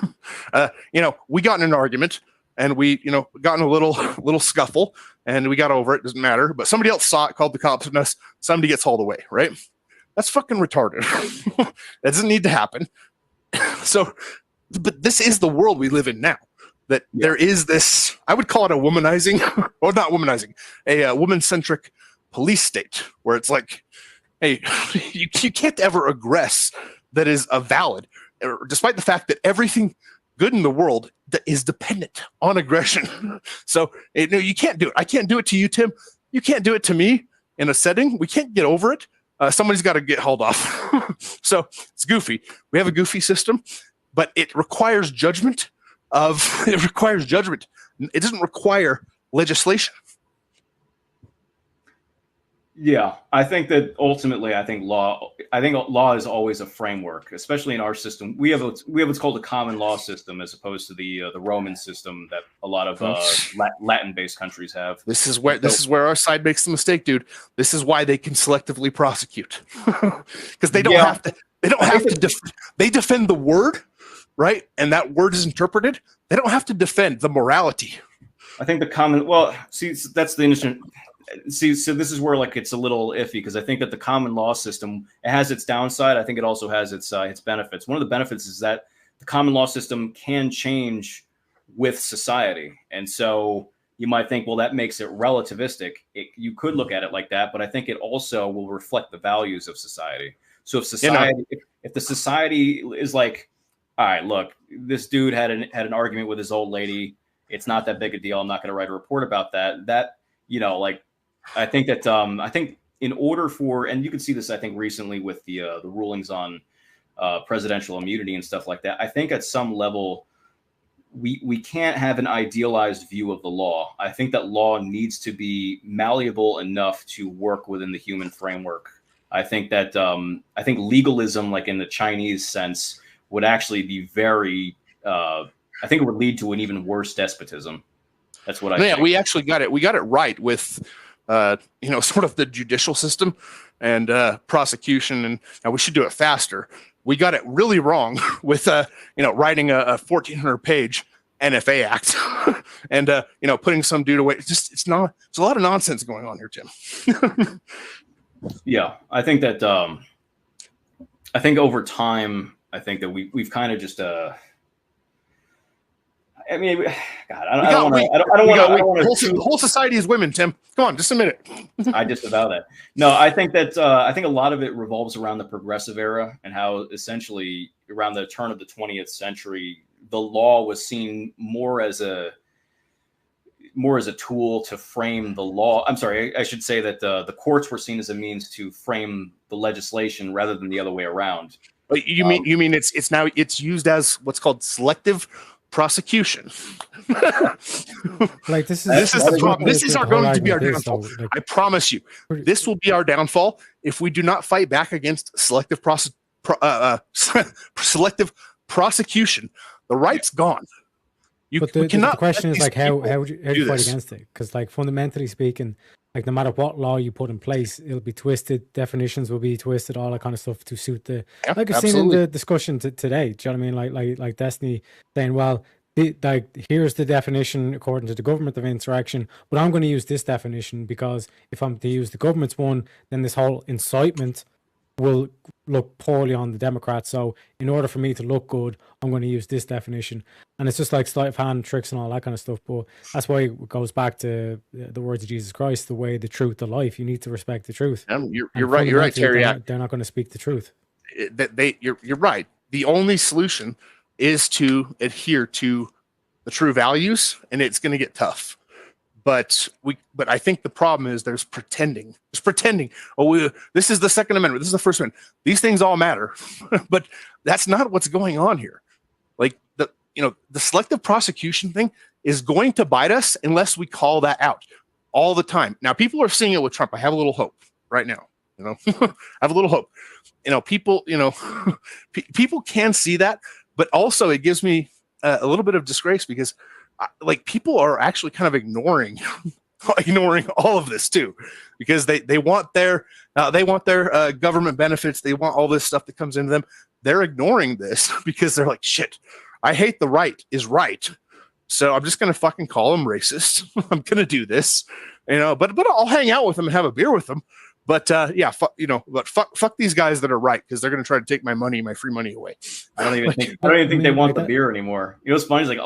we got in an argument and we, got in a little scuffle and we got over it. Doesn't matter. But somebody else saw it, called the cops on us. Somebody gets hauled away, right? That's fucking retarded. That doesn't need to happen. So, but this is the world we live in now. That there is this, I would call it a womanizing, or not womanizing, a woman-centric police state where it's like, hey, you can't ever aggress that is a valid, despite the fact that everything good in the world that is dependent on aggression. So no, you can't do it. I can't do it to you, Tim. You can't do it to me in a setting. We can't get over it. Somebody's got to get hauled off. So it's goofy. We have a goofy system, but it requires judgment. It requires judgment. It doesn't require legislation. Yeah, I think that ultimately, I think law is always a framework, especially in our system. We have what's called a common law system, as opposed to the Roman system that a lot of Latin-based countries have. This is where our side makes the mistake, dude. This is why they can selectively prosecute, because they don't have to. They don't have to. They defend the word, right? And that word is interpreted. They don't have to defend the morality. I think the common. Well, see, that's the interesting. See, so this is where like it's a little iffy, because I think that the common law system, it has its downside. I think it also has its benefits. One of the benefits is that the common law system can change with society, and so you might think, well, that makes it relativistic. You could look at it like that, but I think it also will reflect the values of society. So if society, if the society is like, all right, look, this dude had an argument with his old lady. It's not that big a deal. I'm not going to write a report about that. That, like. I think that I think in order for, and you can see this, I think recently with the rulings on presidential immunity and stuff like that. I think at some level we can't have an idealized view of the law. I think that law needs to be malleable enough to work within the human framework. I think that I think legalism, like in the Chinese sense, would actually be very. I think it would lead to an even worse despotism. That's what I think. We actually got it. We got it right with. Sort of the judicial system and prosecution, and we should do it faster. We got it really wrong with writing a 1,400-page NFA Act and putting some dude away. It's a lot of nonsense going on here, Tim. Yeah, I think that I think over time, I think that we've kind of just I mean, God, I don't want to. The whole society is women, Tim. Come on, just a minute. I disavow that. No, I think that I think a lot of it revolves around the progressive era and how essentially around the turn of the 20th century, the law was seen more as more as a tool to frame the law. I'm sorry, I should say that the courts were seen as a means to frame the legislation rather than the other way around. But you mean it's now it's used as what's called selective prosecution. Like this is the problem. This is going to be our downfall. I promise you, this will be our downfall if we do not fight back against selective selective prosecution. The right's gone. But the question is like how would you fight against it? Because like fundamentally speaking, like no matter what law you put in place, it'll be twisted. Definitions will be twisted, all that kind of stuff to suit the. Yeah, like I've seen in the discussion today. Do you know what I mean? Like Destiny saying, well, like here's the definition according to the government of insurrection, but I'm going to use this definition because if I'm to use the government's one, then this whole incitement will look poorly on the Democrats. So in order for me to look good, I'm going to use this definition. And it's just like sleight of hand tricks and all that kind of stuff. But that's why it goes back to the words of Jesus Christ, the way, the truth, the life. You need to respect the truth. You're right, Terry. They're not going to speak the truth. You're right. The only solution is to adhere to the true values, and it's going to get tough. But I think the problem is there's pretending. Oh, this is the Second Amendment. This is the First Amendment. These things all matter, but that's not what's going on here. Like the selective prosecution thing is going to bite us unless we call that out all the time. Now, people are seeing it with Trump. I have a little hope right now. I have a little hope. People. People can see that, but also it gives me a little bit of disgrace because. Like people are actually kind of ignoring all of this too, because they want their government benefits. They want all this stuff that comes into them. They're ignoring this because they're like, shit, I hate the right is right. So I'm just going to fucking call them racist. I'm going to do this, but I'll hang out with them and have a beer with them. But fuck these guys that are right, because they're going to try to take my money, my free money away. I don't even think they want the beer anymore. What's funny is like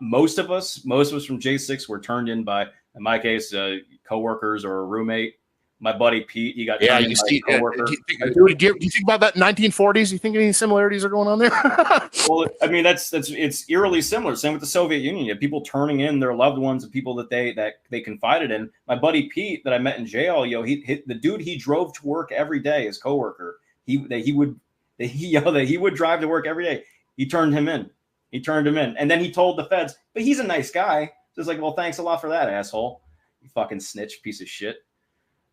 most of us from J6 were turned in by, in my case, coworkers or a roommate. My buddy Pete, he got turned in by a coworker. Do you think about that 1940s? You think any similarities are going on there? Well, I mean it's eerily similar. Same with the Soviet Union. You have people turning in their loved ones and people that they confided in. My buddy Pete that I met in jail, the dude he drove to work every day, his coworker. He would drive to work every day. He turned him in. And then he told the feds, but he's a nice guy. So it's like, well, thanks a lot for that, asshole. You fucking snitch piece of shit.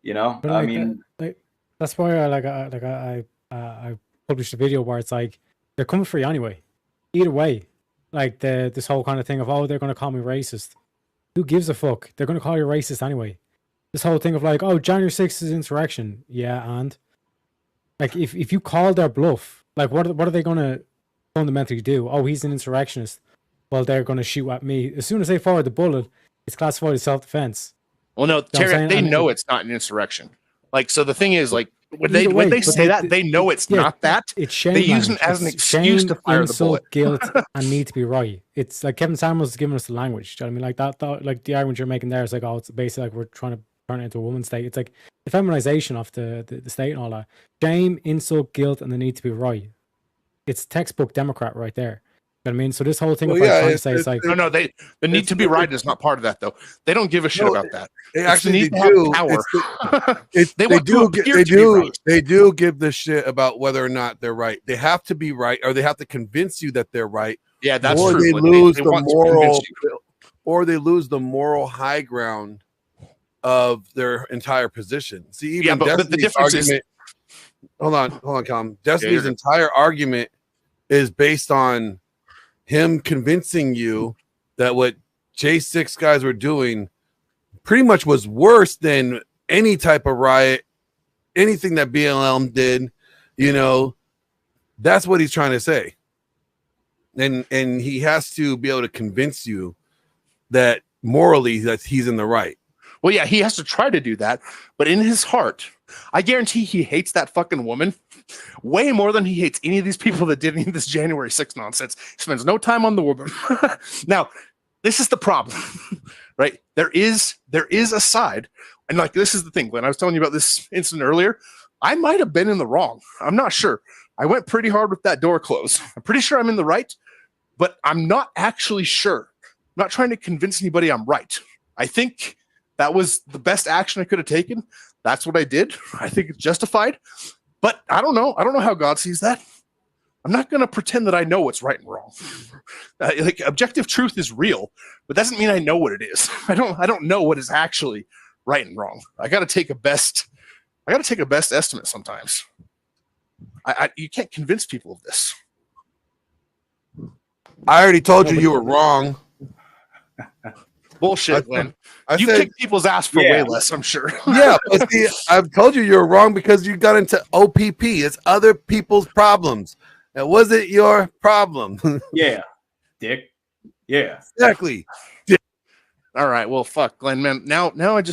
But I mean, that's why I published a video where it's like they're coming for you anyway. Either way, like this whole kind of thing of they're going to call me racist. Who gives a fuck? They're going to call you racist anyway. This whole thing of like, January 6th is insurrection. Yeah, and like if you call their bluff, like what are they going to fundamentally do? He's an insurrectionist. Well, they're going to shoot at me as soon as they fire the bullet. It's classified as self-defense. Well, no, Terry, they know it's not an insurrection. Like, so the thing is, like, when they say that, they know it's not that. It's shame. They use it as an excuse to fire the bullet. Guilt, and need to be right. It's like Kevin Samuels is giving us the language. Do you know what I mean? Like that, like the argument you're making there is like, it's basically like we're trying to turn it into a woman's state. It's like the feminization of the state and all that. Shame, insult, guilt, and the need to be right. It's textbook Democrat right there. You know what I mean? So this whole thing of trying to say it's like the need to be right is not part of that though. They don't give a shit about that. They actually do. They do give the shit about whether or not they're right. They have to be right, or they have to convince you that they're right. Yeah, that's or true. They lose the moral, or they lose the moral high ground of their entire position. See, even but the difference argument, is. Hold on, Calm. Destiny's entire argument is based on him convincing you that what J6 guys were doing pretty much was worse than any type of riot, anything that BLM did. That's what he's trying to say. And he has to be able to convince you that morally that he's in the right. Well, yeah, he has to try to do that, but in his heart, I guarantee he hates that fucking woman way more than he hates any of these people that did any of this January 6th nonsense. He spends no time on the woman. Now, this is the problem, right? There is a side, and like this is the thing. When I was telling you about this incident earlier, I might have been in the wrong. I'm not sure. I went pretty hard with that door closed. I'm pretty sure I'm in the right, but I'm not actually sure. I'm not trying to convince anybody I'm right. I think that was the best action I could have taken. That's what I did. I think it's justified. But I don't know. I don't know how God sees that. I'm not going to pretend that I know what's right and wrong. Like objective truth is real, but doesn't mean I know what it is. I don't know what is actually right and wrong. I got to take a best estimate sometimes. You can't convince people of this. I already told you were wrong. Bullshit, Glenn. You said, kick people's ass for way less, I'm sure. Yeah, but see, I've told you were wrong because you got into OPP. It's other people's problems. It wasn't your problem. Yeah, dick. Yeah, exactly. All right. Well, fuck, Glenn, man. Now I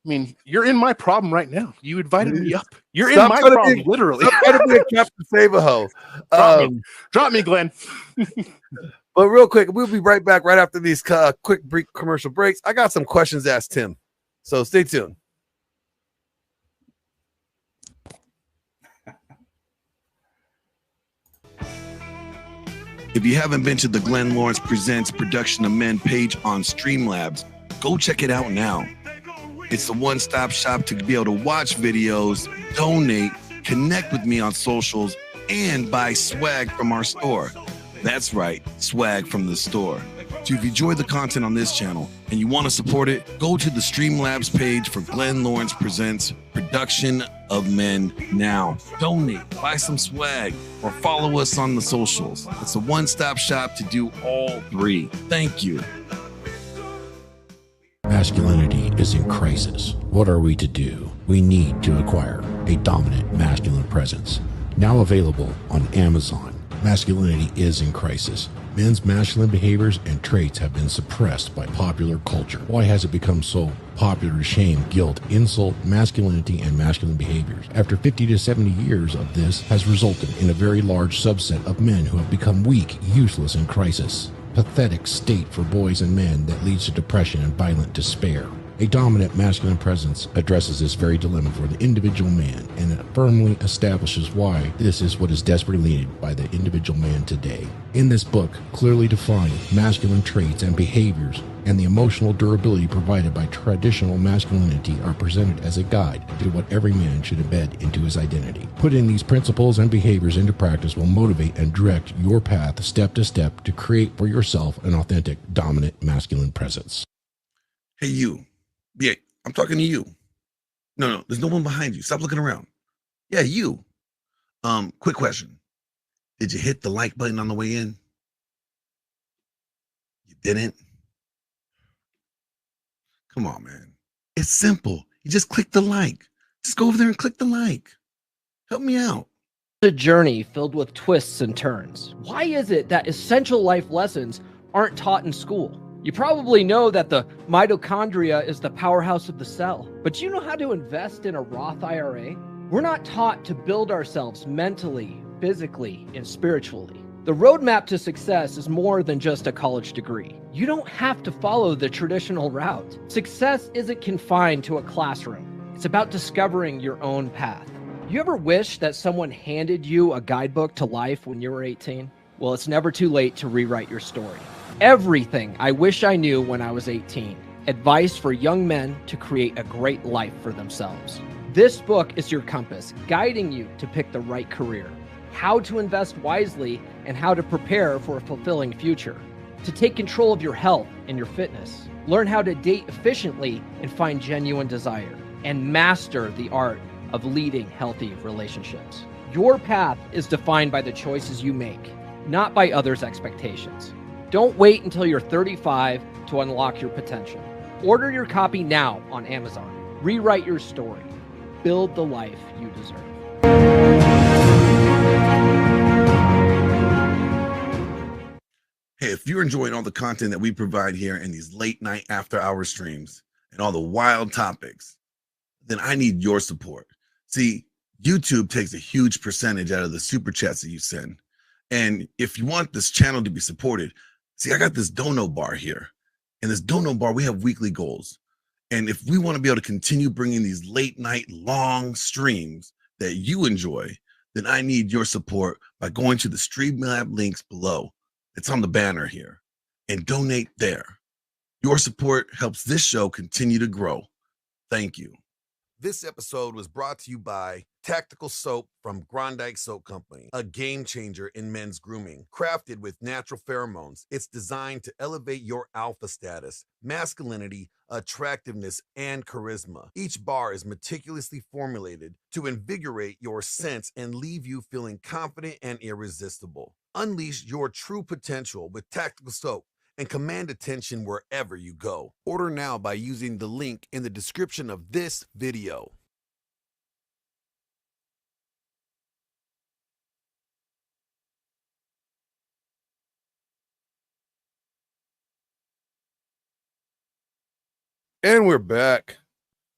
mean, you're in my problem right now. You invited me up. You're in my problem, literally. Stop trying to be a Captain Save-A-Ho. Drop me, Glenn. But real quick, we'll be right back right after these quick brief commercial breaks. I got some questions to ask Tim, so stay tuned. If you haven't been to the Glenn Lawrence Presents Production of Men page on Streamlabs, go check it out now. It's the one-stop shop to be able to watch videos, donate, connect with me on socials, and buy swag from our store. That's right, swag from the store. So if you enjoy the content on this channel and you want to support it, go to the Streamlabs page for Glenn Lawrence Presents Production of Men now. Donate, buy some swag, or follow us on the socials. It's a one-stop shop to do all three. Thank you. Masculinity is in crisis. What are we to do? We need to acquire a dominant masculine presence. Now available on Amazon. Masculinity is in crisis. Men's masculine behaviors and traits have been suppressed by popular culture. Why has it become so popular to shame, guilt, insult, masculinity, and masculine behaviors? After 50 to 70 years of this has resulted in a very large subset of men who have become weak, useless, and crisis. Pathetic state for boys and men that leads to depression and violent despair. A dominant masculine presence addresses this very dilemma for the individual man, and it firmly establishes why this is what is desperately needed by the individual man today. In this book, clearly defined masculine traits and behaviors and the emotional durability provided by traditional masculinity are presented as a guide to what every man should embed into his identity. Putting these principles and behaviors into practice will motivate and direct your path step to step to create for yourself an authentic, dominant masculine presence. Hey, you. Yeah, I'm talking to you. No, there's no one behind you. Stop looking around. Yeah, you. Quick question. Did you hit the like button on the way in? You didn't? Come on, man. It's simple. You just click the like. Just go over there and click the like. Help me out. A journey filled with twists and turns. Why is it that essential life lessons aren't taught in school? You probably know that the mitochondria is the powerhouse of the cell, but do you know how to invest in a Roth IRA? We're not taught to build ourselves mentally, physically, and spiritually. The roadmap to success is more than just a college degree. You don't have to follow the traditional route. Success isn't confined to a classroom. It's about discovering your own path. You ever wish that someone handed you a guidebook to life when you were 18? Well, it's never too late to rewrite your story. Everything I wish I knew when I was 18. Advice for young men to create a great life for themselves. This book is your compass, guiding you to pick the right career, how to invest wisely, and how to prepare for a fulfilling future. To take control of your health and your fitness. Learn how to date efficiently and find genuine desire. And master the art of leading healthy relationships. Your path is defined by the choices you make, not by others' expectations. Don't wait until you're 35 to unlock your potential. Order your copy now on Amazon. Rewrite your story. Build the life you deserve. Hey, if you're enjoying all the content that we provide here in these late night after hour streams and all the wild topics, then I need your support. See, YouTube takes a huge percentage out of the super chats that you send. And if you want this channel to be supported, see, I got this dono bar here. In this dono bar, we have weekly goals. And if we want to be able to continue bringing these late night long streams that you enjoy, then I need your support by going to the Streamlab links below. It's on the banner here, and donate there. Your support helps this show continue to grow. Thank you. This episode was brought to you by Tactical Soap from Grondike Soap Company, a game changer in men's grooming. Crafted with natural pheromones, it's designed to elevate your alpha status, masculinity, attractiveness, and charisma. Each bar is meticulously formulated to invigorate your sense and leave you feeling confident and irresistible. Unleash your true potential with Tactical Soap and command attention wherever you go. Order now by using the link in the description of this video. And we're back.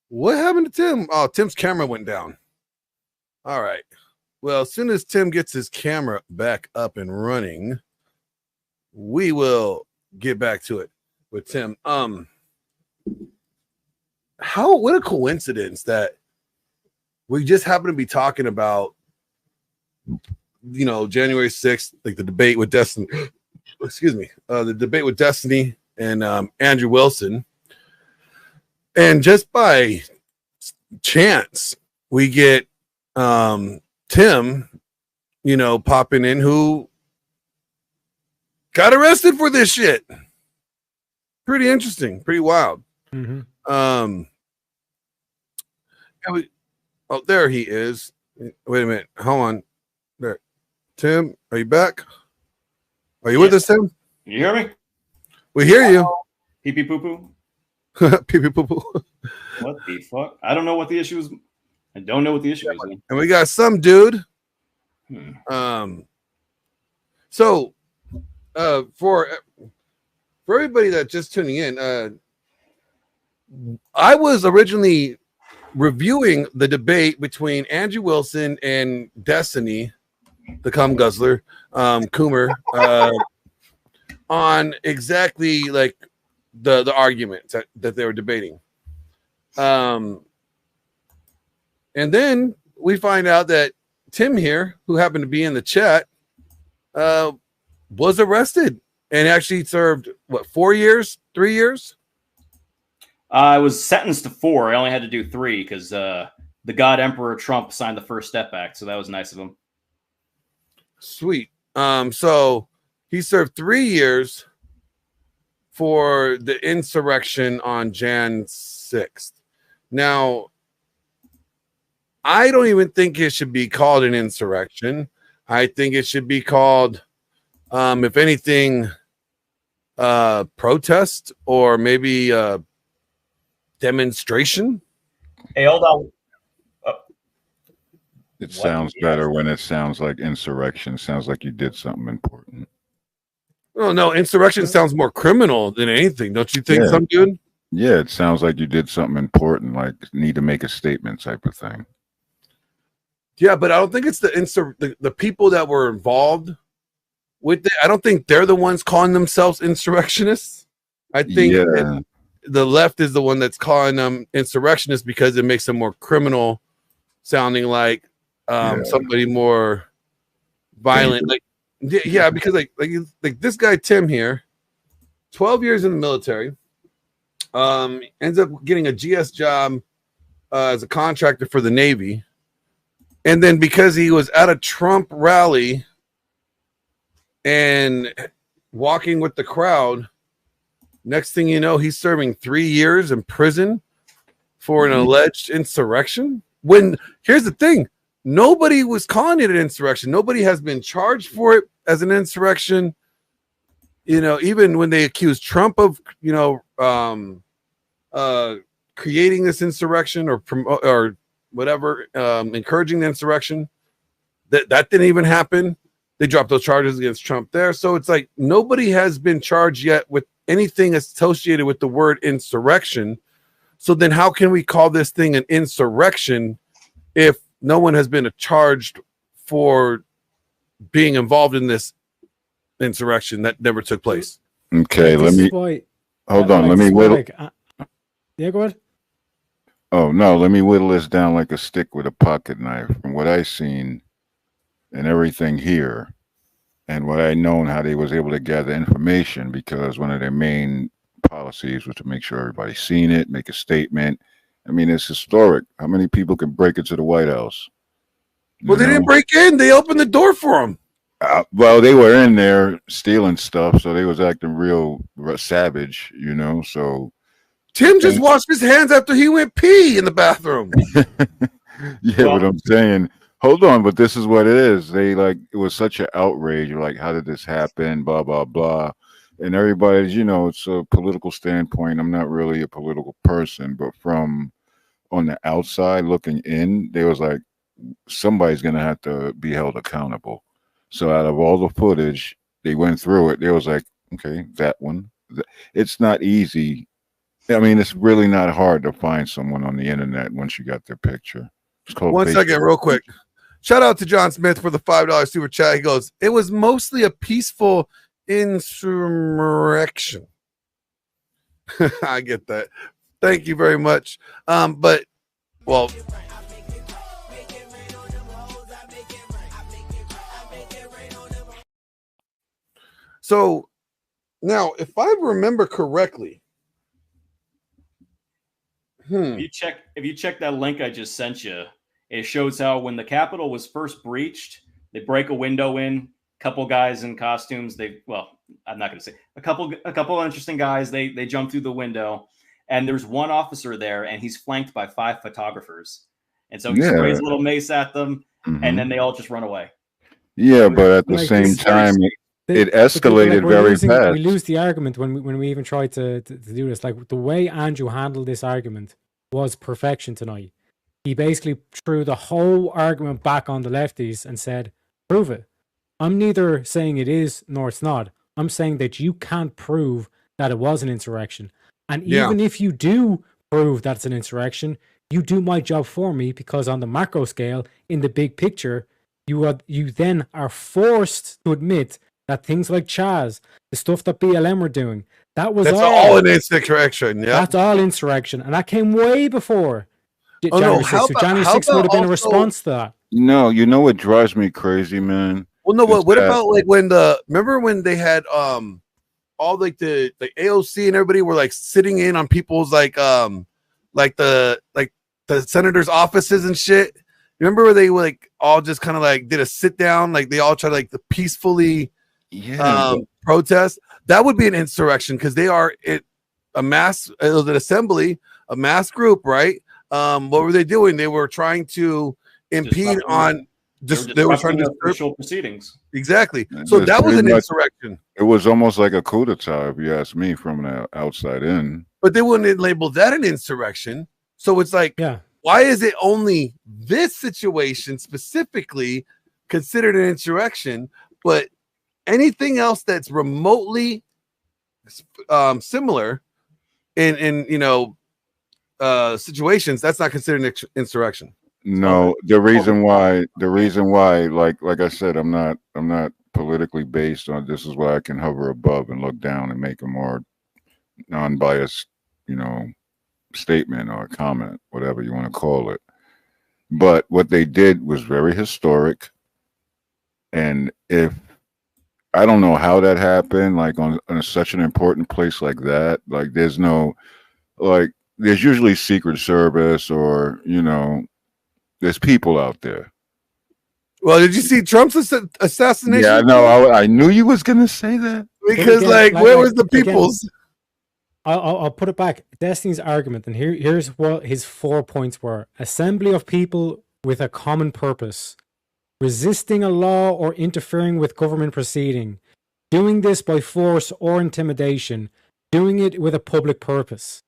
What happened to Tim? Oh, Tim's camera went down. All right. Well, as soon as Tim gets his camera back up and running, we will get back to it with Tim. What a coincidence that we just happen to be talking about, January 6th, like the debate with Destiny. Excuse me, the debate with Destiny and Andrew Wilson. And just by chance, we get Tim, popping in, who got arrested for this shit. Pretty interesting, pretty wild. Mm-hmm. There he is. Wait a minute. Hold on. There. Tim, are you back? Are you with us, Tim? You hear me? We hear you. Pee pee poo poo. Pee pee poo poo. What the fuck? I don't know what the issue is. I don't know what the issue is. And we got some dude. So for everybody that's just tuning in, I was originally reviewing the debate between Andrew Wilson and Destiny, the cum guzzler, Coomer, on exactly like the arguments that they were debating. And then we find out that Tim here, who happened to be in the chat, was arrested and actually served 4 years, 3 years? I was sentenced to 4. I only had to do 3 because the God Emperor Trump signed the First Step Act, so that was nice of him. Sweet. So he served 3 years for the insurrection on Jan 6th. Now, I don't even think it should be called an insurrection. I think it should be called, if anything, protest or maybe demonstration. Hey, hold on. It sounds better when it sounds like insurrection. Sounds like you did something important. Oh, no, insurrection sounds more criminal than anything. Don't you think, Yeah. some dude? Yeah, it sounds like you did something important, like need to make a statement type of thing. Yeah, but I don't think it's the people that were involved with it. I don't think they're the ones calling themselves insurrectionists. I think the left is the one that's calling them insurrectionists because it makes them more criminal sounding, like somebody more violent. Like, yeah, because like this guy Tim here, 12 years in the military, ends up getting a GS job as a contractor for the Navy. And then because he was at a Trump rally and walking with the crowd, next thing you know, he's serving 3 years in prison for an alleged insurrection. When here's the thing, nobody was calling it an insurrection. Nobody has been charged for it as an insurrection. Even when they accused Trump of, creating this insurrection or whatever, encouraging the insurrection, that didn't even happen. They dropped those charges against Trump there. So it's like nobody has been charged yet with anything associated with the word insurrection. So then how can we call this thing an insurrection if no one has been charged for being involved in this insurrection that never took place? Okay, let me hold on. Let me whittle. Yeah, go ahead. Oh no, let me whittle this down like a stick with a pocket knife. From what I've seen and everything here, and what I known how they was able to gather information, because one of their main policies was to make sure everybody's seen it, make a statement. I mean, it's historic. How many people can break into the White House? Well, they didn't break in. They opened the door for them. Well, they were in there stealing stuff, so they was acting real savage, you know. So Tim just washed his hands after he went pee in the bathroom. Yeah, but I'm saying, hold on, but this is what it is. They like it was such an outrage. You're like, how did this happen? Blah blah blah. And everybody's, you know, it's a political standpoint. I'm not really a political person, but from on the outside looking in, they was like, somebody's gonna have to be held accountable. So out of all the footage, they went through it. They was like, okay, that one. It's not easy. I mean, it's really not hard to find someone on the internet once you got their picture. It's called 1 second, real quick. Shout out to John Smith for the $5 super chat. He goes, it was mostly a peaceful insurrection. I get that. Thank you very much. But, well, so now, if I remember correctly, if you check that link I just sent you, it shows how when the Capitol was first breached, they break a window in, a couple guys in costumes. I'm not going to say a couple interesting guys. They jump through the window, and there's one officer there, and he's flanked by 5 photographers, and so he sprays a little mace at them, and then they all just run away. Yeah, but at the same time, it escalated very fast. We lose the argument when we even try to do this. Like the way Andrew handled this argument was perfection tonight. He basically threw the whole argument back on the lefties and said, prove it. I'm neither saying it is nor it's not. I'm saying that you can't prove that it was an insurrection. And even if you do prove that it's an insurrection, you do my job for me, because on the macro scale, in the big picture, you then are forced to admit that things like Chaz, the stuff that BLM were doing, that's all an insurrection. Yeah, that's all insurrection, and that came way before January 6th. So January 6th would have been a response to that. No, you know what drives me crazy, man? Well, no, what about like remember when they had all like the AOC and everybody were like sitting in on people's like the senators' offices and shit? Remember where they were like all just kind of like did a sit down, like they all tried to like the peacefully protest? That would be an insurrection, because they are a mass, it was an assembly, a mass group, right? What were they doing? They were trying to impede on they were trying to official proceedings. Exactly. So that was an insurrection. It was almost like a coup d'etat, if you ask me, from the outside in. But they wouldn't label that an insurrection. So it's like, why is it only this situation specifically considered an insurrection, but anything else that's remotely similar in situations, that's not considered an insurrection? No, the reason why, like I said, I'm not politically based on. This is why I can hover above and look down and make a more non-biased, statement or comment, whatever you want to call it. But what they did was very historic, and if I don't know how that happened, like on such an important place like that, like there's usually Secret Service or there's people out there. Well, did you see Trump's assassination? Yeah, no, I knew you was gonna say that, because where was the people's? I'll put it back. Destiny's argument, and here's what his 4 points were: assembly of people with a common purpose, resisting a law or interfering with government proceeding, doing this by force or intimidation, doing it with a public purpose.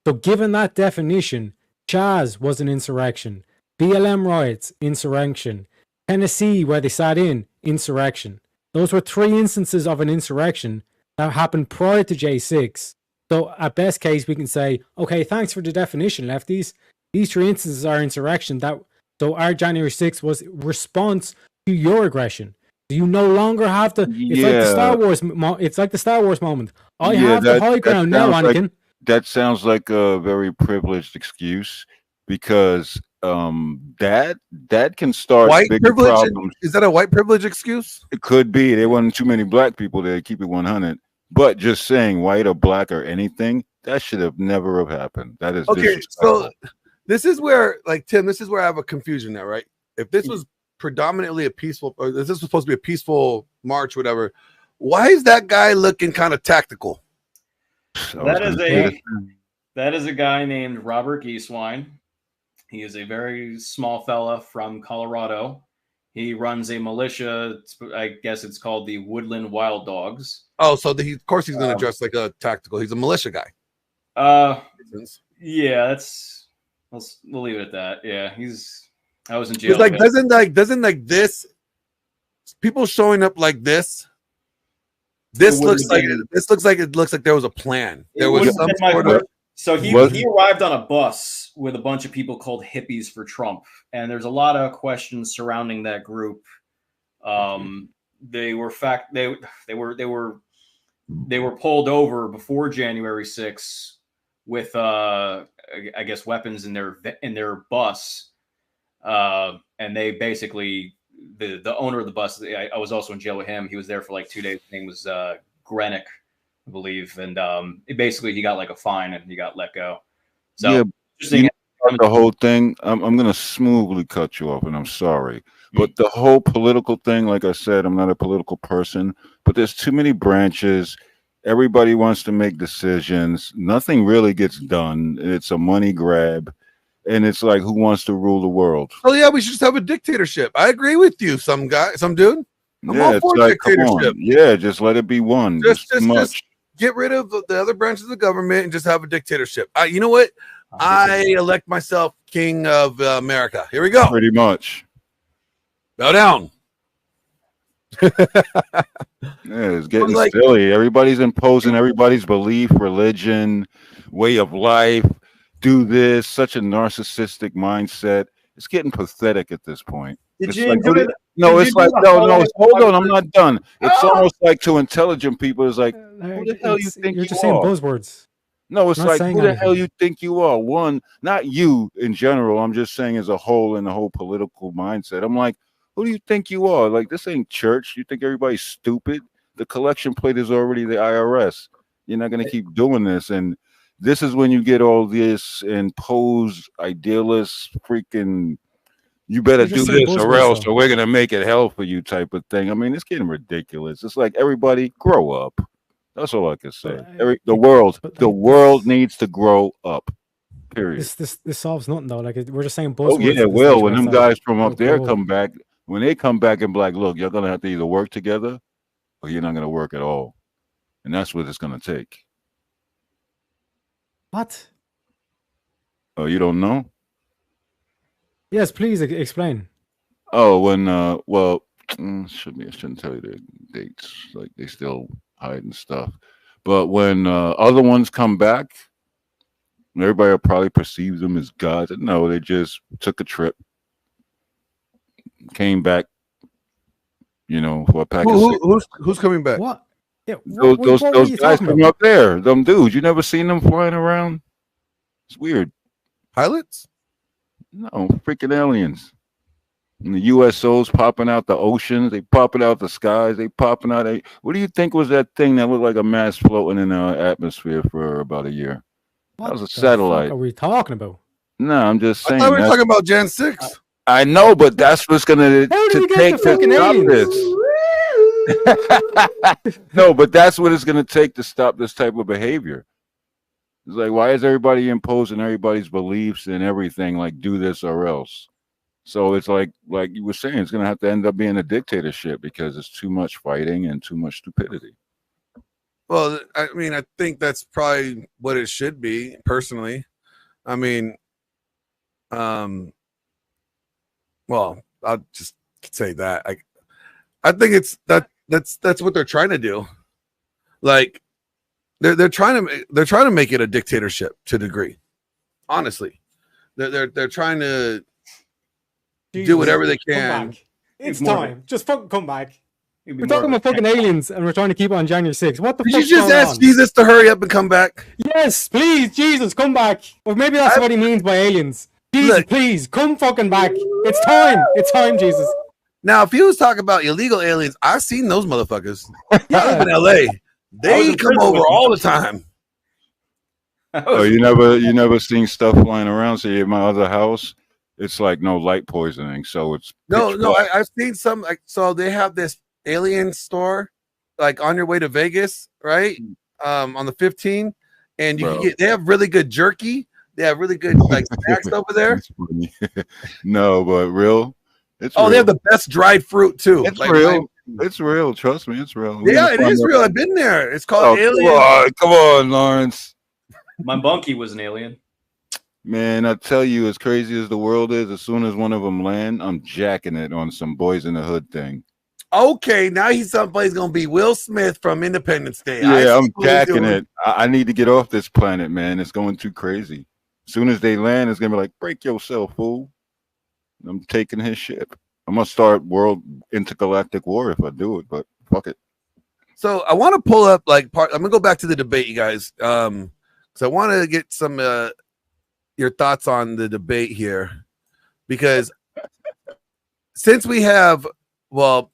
So given that definition, Chaz was an insurrection. BLM riots, insurrection. Tennessee, where they sat in, insurrection. Those were 3 instances of an insurrection that happened prior to J6. So at best case, we can say, okay, thanks for the definition, lefties. These 3 instances are insurrection. So our January 6th was response to your aggression. So you no longer have to. It's like the Star Wars. It's like the Star Wars moment. I have the high ground now, Anakin. That sounds like a very privileged excuse, because that can start white bigger privilege. Problems. Is that a white privilege excuse? It could be. There wasn't too many black people there. Keep it 100. But just saying white or black or anything, that should have never have happened. That is Okay, disrespectful. so this is where, like, Tim, this is where I have a confusion now, right? If this was predominantly a peaceful, or this was supposed to be a peaceful march, whatever, why is that guy looking kind of tactical? That is a guy named Robert Gieswein. He is a very small fella from Colorado. He runs a militia. I guess it's called the Woodland Wild Dogs. Oh, so of course he's going to dress like a tactical. He's a militia guy. Yeah, we'll leave it at that. Yeah, I was in jail. Like doesn't this people showing up like this? This looks like there was a plan. There was some sort of. So he arrived on a bus with a bunch of people called Hippies for Trump, and there's a lot of questions surrounding that group. They were pulled over before January 6th with I guess weapons in their bus, and they basically the owner of the bus. I was also in jail with him. He was there for like 2 days. His name was Grenick, I believe, and basically he got like a fine and he got let go. So yeah, the whole thing. I'm gonna smoothly cut you off, and I'm sorry, but the whole political thing, like I said, I'm not a political person, but there's too many branches. Everybody wants to make decisions. Nothing really gets done. It's a money grab, and it's like, who wants to rule the world? Oh yeah, we should just have a dictatorship. I agree with you, some dude. I'm all for dictatorship. Yeah, just let it be one. Just get rid of the other branches of the government and just have a dictatorship. You know what? I elect myself king of America. Here we go. Pretty much. Bow down. Yeah, it's getting silly. Everybody's imposing everybody's belief, religion, way of life. Do this. Such a narcissistic mindset. It's getting pathetic at this point. Hold on, I'm not done. It's almost like to intelligent people. It's like, who the hell you think you're just you saying are? buzzwords. No, it's like, who the hell you think you are? One, not you in general. I'm just saying as a whole, in the whole political mindset. I'm like, who do you think you are? Like, this ain't church. You think everybody's stupid? The collection plate is already the IRS. You're not going to keep doing this. And this is when you get all this imposed, idealist, freaking, you better do this or else, or we're going to make it hell for you type of thing. I mean, it's getting ridiculous. It's like, everybody grow up. That's all I can say. The world needs to grow up. Period. This solves nothing though. Like we're just saying. Oh yeah, it will. When them guys from up there come back, when they come back and be like, look, you're gonna have to either work together, or you're not gonna work at all, and that's what it's gonna take. What? Oh, you don't know? Yes, please explain. Oh, when I shouldn't tell you the dates. Like they still hiding stuff. But when other ones come back, everybody will probably perceive them as gods. No, they just took a trip, came back, for a pack of who's coming back? What? Yeah, those guys from up there, them dudes. You never seen them flying around? It's weird. Pilots? No, freaking aliens. And the USOs popping out the oceans, they popping out the skies, they popping out. What do you think was that thing that looked like a mass floating in our atmosphere for about a year? That was a satellite. What are we talking about? No, I'm just saying. I thought we were talking about Jan 6. I know, but that's what's gonna take to stop this. No, but that's what it's gonna take to stop this type of behavior. It's like, why is everybody imposing everybody's beliefs and everything? Like, do this or else. So it's like you were saying, it's going to have to end up being a dictatorship because it's too much fighting and too much stupidity. Well, I mean, I think that's probably what it should be, personally. I mean, well, I'll just say that. I think it's that's what they're trying to do. Like, they're trying to make it a dictatorship to a degree. Honestly, they're trying to do whatever they can. It's time. Just fucking come back. We're talking about fucking aliens, and we're trying to keep it on January 6th. What the fuck? Did you just ask Jesus to hurry up and come back? Yes, please, Jesus, come back. Or maybe that's what he means by aliens. Jesus, please, come fucking back. It's time. It's time, Jesus. Now, if he was talking about illegal aliens, I've seen those motherfuckers. I live in LA. They come over all the time. Oh, you never seen stuff flying around. So in my other house, it's like no light poisoning. So it's No. pitch black. I've seen some. Like, so they have this alien store, like on your way to Vegas, right? On the 15, and you can get. They have really good jerky. They have really good like snacks over there. It's funny. No, but real. It's Oh, real. they have the best dried fruit too. It's Like, real. It's real. Trust me, it's real. Yeah, it is real. I've been there. It's called Alien. Come on, Lawrence. My bunkie was an alien. Man, I tell you, as crazy as the world is, as soon as one of them land, I'm jacking it on some Boys in the Hood thing. Okay, now he's somebody's gonna be Will Smith from Independence Day. Yeah, I'm jacking it. I need to get off this planet, man. It's going too crazy. As soon as they land, it's gonna be like, break yourself, fool. I'm taking his ship. I'm gonna start world intergalactic war if I do it, but fuck it. So I want to pull up like part. I'm gonna go back to the debate, you guys, because I want to get some your thoughts on the debate here, because since we have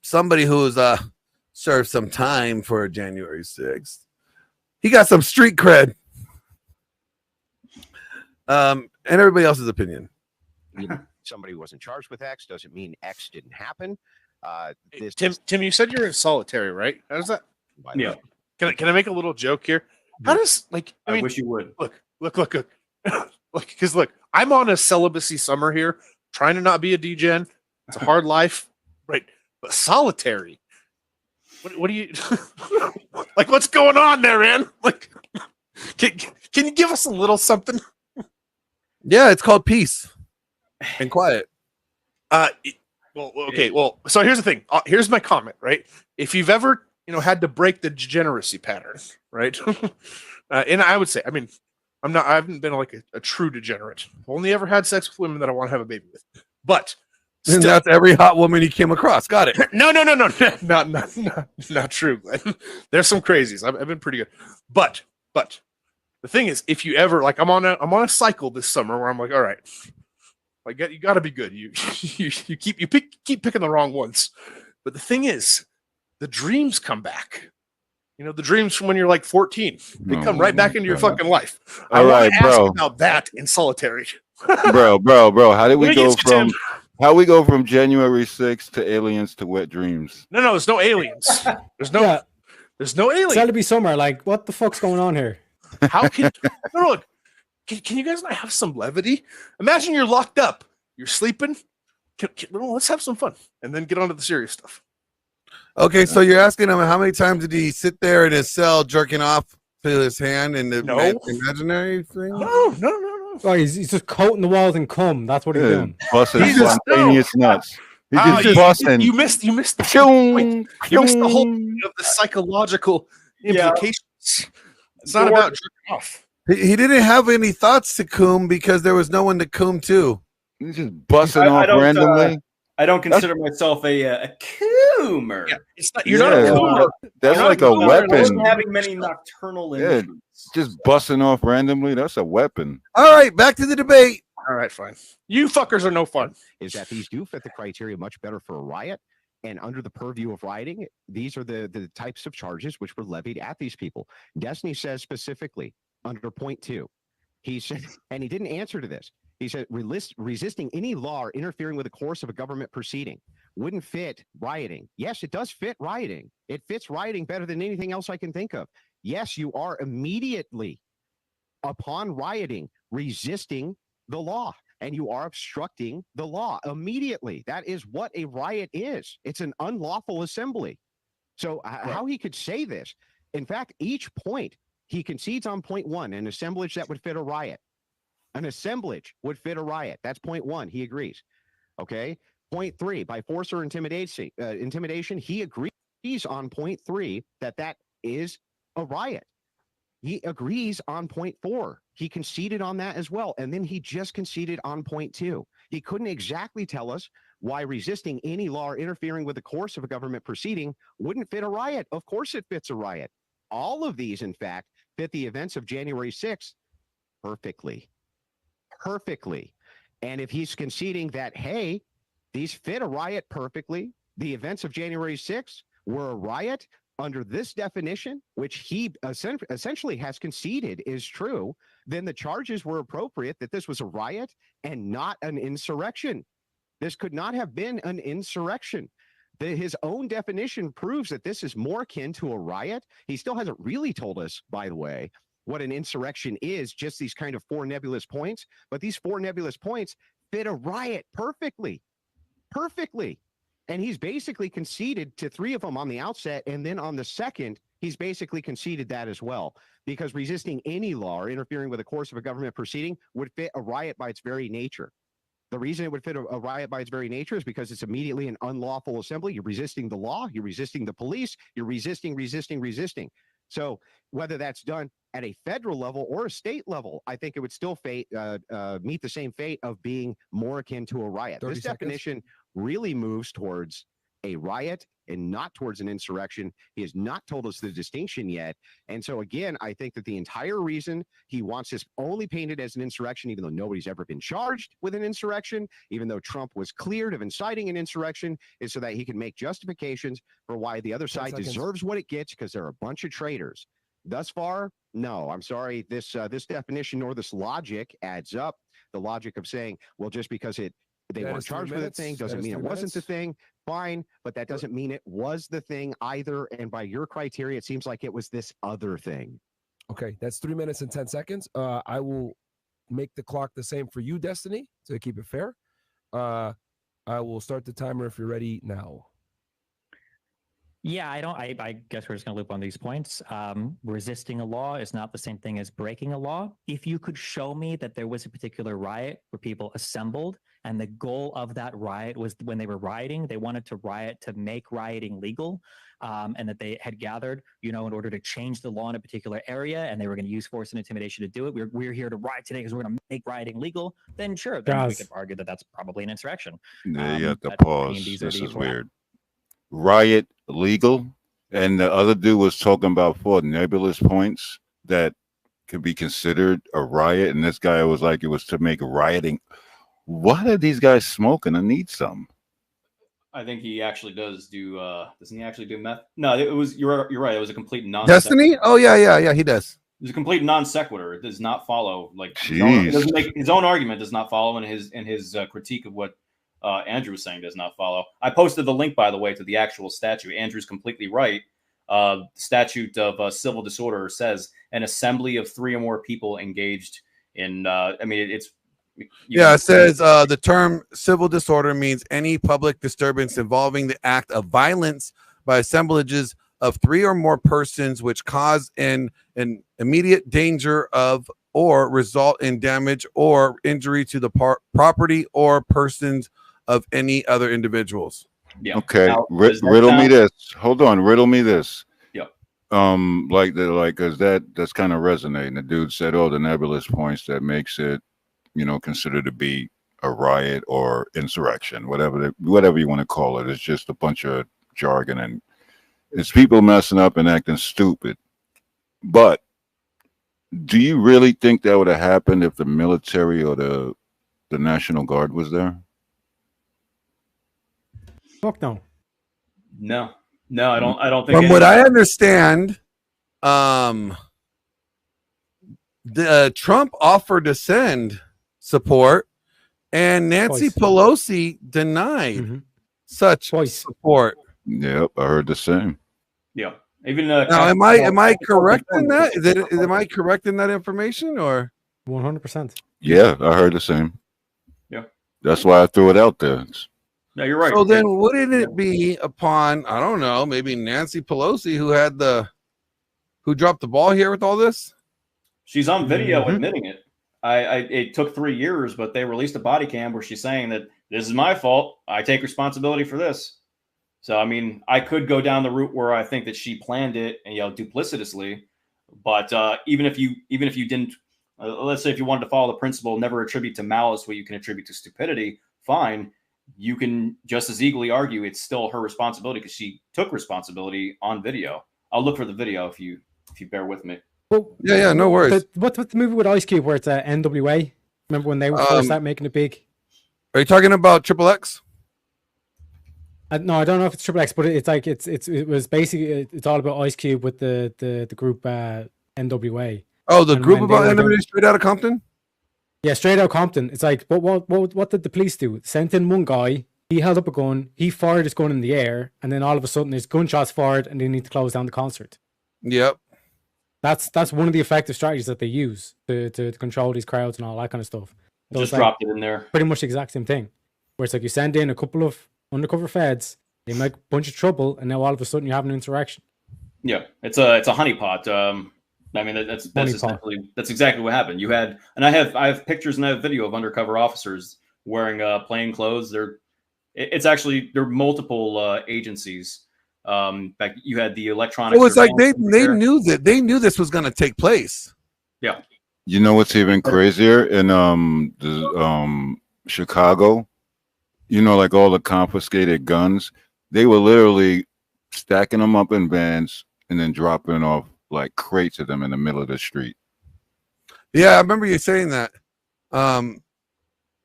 somebody who's served some time for January 6th, he got some street cred, and everybody else's opinion. Somebody who wasn't charged with X doesn't mean X didn't happen. Tim, you said you're in solitary, right? How does that? Yeah. Can I make a little joke here? How does I wish you would. Look. Because look, I'm on a celibacy summer here, trying to not be a degen. It's a hard life, right? But solitary. What do you like? What's going on there, man? Like, can you give us a little something? Yeah, it's called peace and quiet. Well, so here's the thing. Here's my comment, right? If you've ever, had to break the degeneracy pattern, right? And I would say, I mean, I haven't been like a true degenerate. I've only ever had sex with women that I want to have a baby with. But and that's every hot woman you came across. Got it. No, not true. There's some crazies. I've been pretty good. But the thing is, if you ever like, I'm on a cycle this summer where I'm like, all right, like you got to be good. You keep picking the wrong ones. But the thing is, the dreams come back. The dreams from when you're like 14. They come right back into your fucking life. I want to ask about that in solitary. bro. How did we go from January 6th to aliens to wet dreams? No, there's no aliens. There's no aliens. It's got to be somewhere. Like, what the fuck's going on here? How can look? Can you guys not have some levity? Imagine you're locked up. You're sleeping. Let's have some fun and then get on to the serious stuff. Okay, so you're asking him how many times did he sit there in his cell jerking off to his hand in the imaginary thing? No. Oh, he's just coating the walls and cum. That's what he's doing. Busting spontaneous nuts. He's just busting. You missed the point. You missed the whole point of the psychological implications. It's not about jerking off. He didn't have any thoughts to cum because there was no one to cum to. He's just busting off randomly. I don't consider myself a coomer. Yeah, it's not. You're not a coomer. That's like a weapon. I wasn't having many nocturnal images. Just busting off randomly. That's a weapon. All right, back to the debate. All right, fine. You fuckers are no fun. Is that these do fit the criteria much better for a riot? And under the purview of rioting, these are the types of charges which were levied at these people. Destiny says specifically under point 2, he said, and he didn't answer to this. He said, resisting any law or interfering with the course of a government proceeding wouldn't fit rioting. Yes, it does fit rioting. It fits rioting better than anything else I can think of. Yes, you are immediately, upon rioting, resisting the law, and you are obstructing the law immediately. That is what a riot is. It's an unlawful assembly. So how he could say this, in fact, each point, he concedes on point 1, an assemblage that would fit a riot. An assemblage would fit a riot. That's point 1. He agrees. Okay. Point 3, by force or intimidation, he agrees on point 3 that is a riot. He agrees on point 4. He conceded on that as well. And then he just conceded on point 2. He couldn't exactly tell us why resisting any law or interfering with the course of a government proceeding wouldn't fit a riot. Of course it fits a riot. All of these, in fact, fit the events of January 6th perfectly. And if he's conceding that, hey, these fit a riot perfectly, the events of January 6th were a riot, under this definition, which he essentially has conceded is true, then the charges were appropriate that this was a riot and not an insurrection. This could not have been an insurrection. His own definition proves that this is more akin to a riot. He still hasn't really told us, by the way, what an insurrection is, just these kind of 4 nebulous points. But these 4 nebulous points fit a riot perfectly. Perfectly. And he's basically conceded to 3 of them on the outset. And then on the second, he's basically conceded that as well. Because resisting any law or interfering with the course of a government proceeding would fit a riot by its very nature. The reason it would fit a riot by its very nature is because it's immediately an unlawful assembly. You're resisting the law. You're resisting the police. You're resisting. So whether that's done at a federal level or a state level, I think it would still meet the same fate of being more akin to a riot. This definition really moves towards a riot and not towards an insurrection. He has not told us the distinction yet. And so again, I think that the entire reason he wants this only painted as an insurrection, even though nobody's ever been charged with an insurrection, even though Trump was cleared of inciting an insurrection, is so that he can make justifications for why the other side deserves what it gets, because they're a bunch of traitors. Thus far, no, I'm sorry. This definition or this logic adds up. The logic of saying, well, just because they weren't charged with a thing doesn't mean it wasn't the thing. Fine, but that doesn't mean it was the thing either. And by your criteria, it seems like it was this other thing. Okay, that's 3 minutes and 10 seconds. I will make the clock the same for you, Destiny, to keep it fair. I will start the timer if you're ready now. Yeah, I guess we're just going to loop on these points. Resisting a law is not the same thing as breaking a law. If you could show me that there was a particular riot where people assembled and the goal of that riot was when they were rioting, they wanted to riot to make rioting legal, and that they had gathered, in order to change the law in a particular area, and they were going to use force and intimidation to do it. We're here to riot today because we're going to make rioting legal. Then sure, then we could argue that that's probably an insurrection. Yeah, you have to pause. This is weird. Riot legal, and the other dude was talking about 4 nebulous points that could be considered a riot, and this guy was like it was to make rioting. What are these guys smoking? I need some. I think he actually does do. Doesn't he actually do meth? No, it was. You're right. It was a complete non. Destiny? Oh yeah. He does. It's a complete non sequitur. It does not follow. Like his own argument does not follow, and his critique of what Andrew was saying does not follow. I posted the link, by the way, to the actual statute. Andrew's completely right. Statute of civil disorder says an assembly of 3 or more people engaged in. It says the term civil disorder means any public disturbance involving the act of violence by assemblages of 3 or more persons which cause an immediate danger of or result in damage or injury to the property or persons of any other individuals. Yeah. Okay. Riddle me this. Hold on. Riddle me this. Yeah. Because that's kind of resonating. The dude said, "Oh, the nebulous points that makes it, considered to be a riot or insurrection, whatever you want to call it. It's just a bunch of jargon, and it's people messing up and acting stupid." But do you really think that would have happened if the military or the National Guard was there? Fuck no. No, I don't think. From what I understand, Trump offered to send support, and Nancy Pelosi denied such support. Yep, I heard the same. Yeah. Even now, am I correct in that? Am I correct in that information, or 100%? Yeah, I heard the same. Yeah, that's why I threw it out there. No, you're right. So then, wouldn't it be upon, I don't know, maybe Nancy Pelosi who dropped the ball here with all this? She's on video admitting it. It took 3 years, but they released a body cam where she's saying that this is my fault. I take responsibility for this. So, I mean, I could go down the route where I think that she planned it and, duplicitously. But even if you didn't, let's say if you wanted to follow the principle, never attribute to malice what you can attribute to stupidity, fine. You can just as easily argue it's still her responsibility because she took responsibility on video. I'll look for the video if you bear with me. Well, yeah, no worries. What's the movie with Ice Cube where it's NWA? Remember when they were first out making it big? Are you talking about Triple X? No, I don't know if it's Triple X, but it's like it was basically it's all about Ice Cube with the group NWA. Oh, the And group when they about were NWA going- straight out of Compton. Yeah, straight out Compton. It's like, but what did the police do? Sent in one guy. He held up a gun. He fired his gun in the air, and then all of a sudden, there's gunshots fired, and they need to close down the concert. Yep. That's one of the effective strategies that they use to control these crowds and all that kind of stuff. So Just it's like dropped it in there. pretty much the exact same thing. Where it's like you send in a couple of undercover feds, they make a bunch of trouble, and now all of a sudden you have an insurrection. Yeah, it's a honeypot. I mean, that's exactly what happened. You had, and I have pictures and I have video of undercover officers wearing plain clothes. They're multiple agencies. In fact, you had the electronic. So it's like they knew this was going to take place. Yeah. You know what's even crazier in Chicago? You know, like all the confiscated guns, they were literally stacking them up in vans and then dropping off like crates of them in the middle of the street. Yeah, I remember you saying that.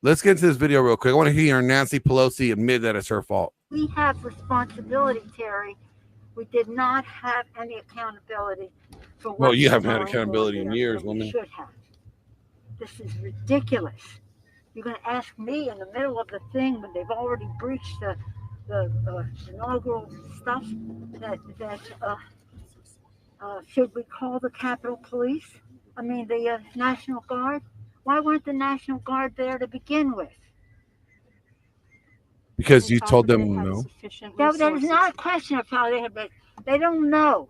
Let's get into this video real quick. I want to hear Nancy Pelosi admit that it's her fault. We have responsibility, Terry. We did not have any accountability for what Well, you was haven't had going accountability on in there, years, but woman. we should have. This is ridiculous. You're going to ask me in the middle of the thing when they've already breached the inaugural stuff that should we call the Capitol Police? I mean, the National Guard? Why weren't the National Guard there to begin with? Because you told them no. That is not a question of how they have been. They don't know.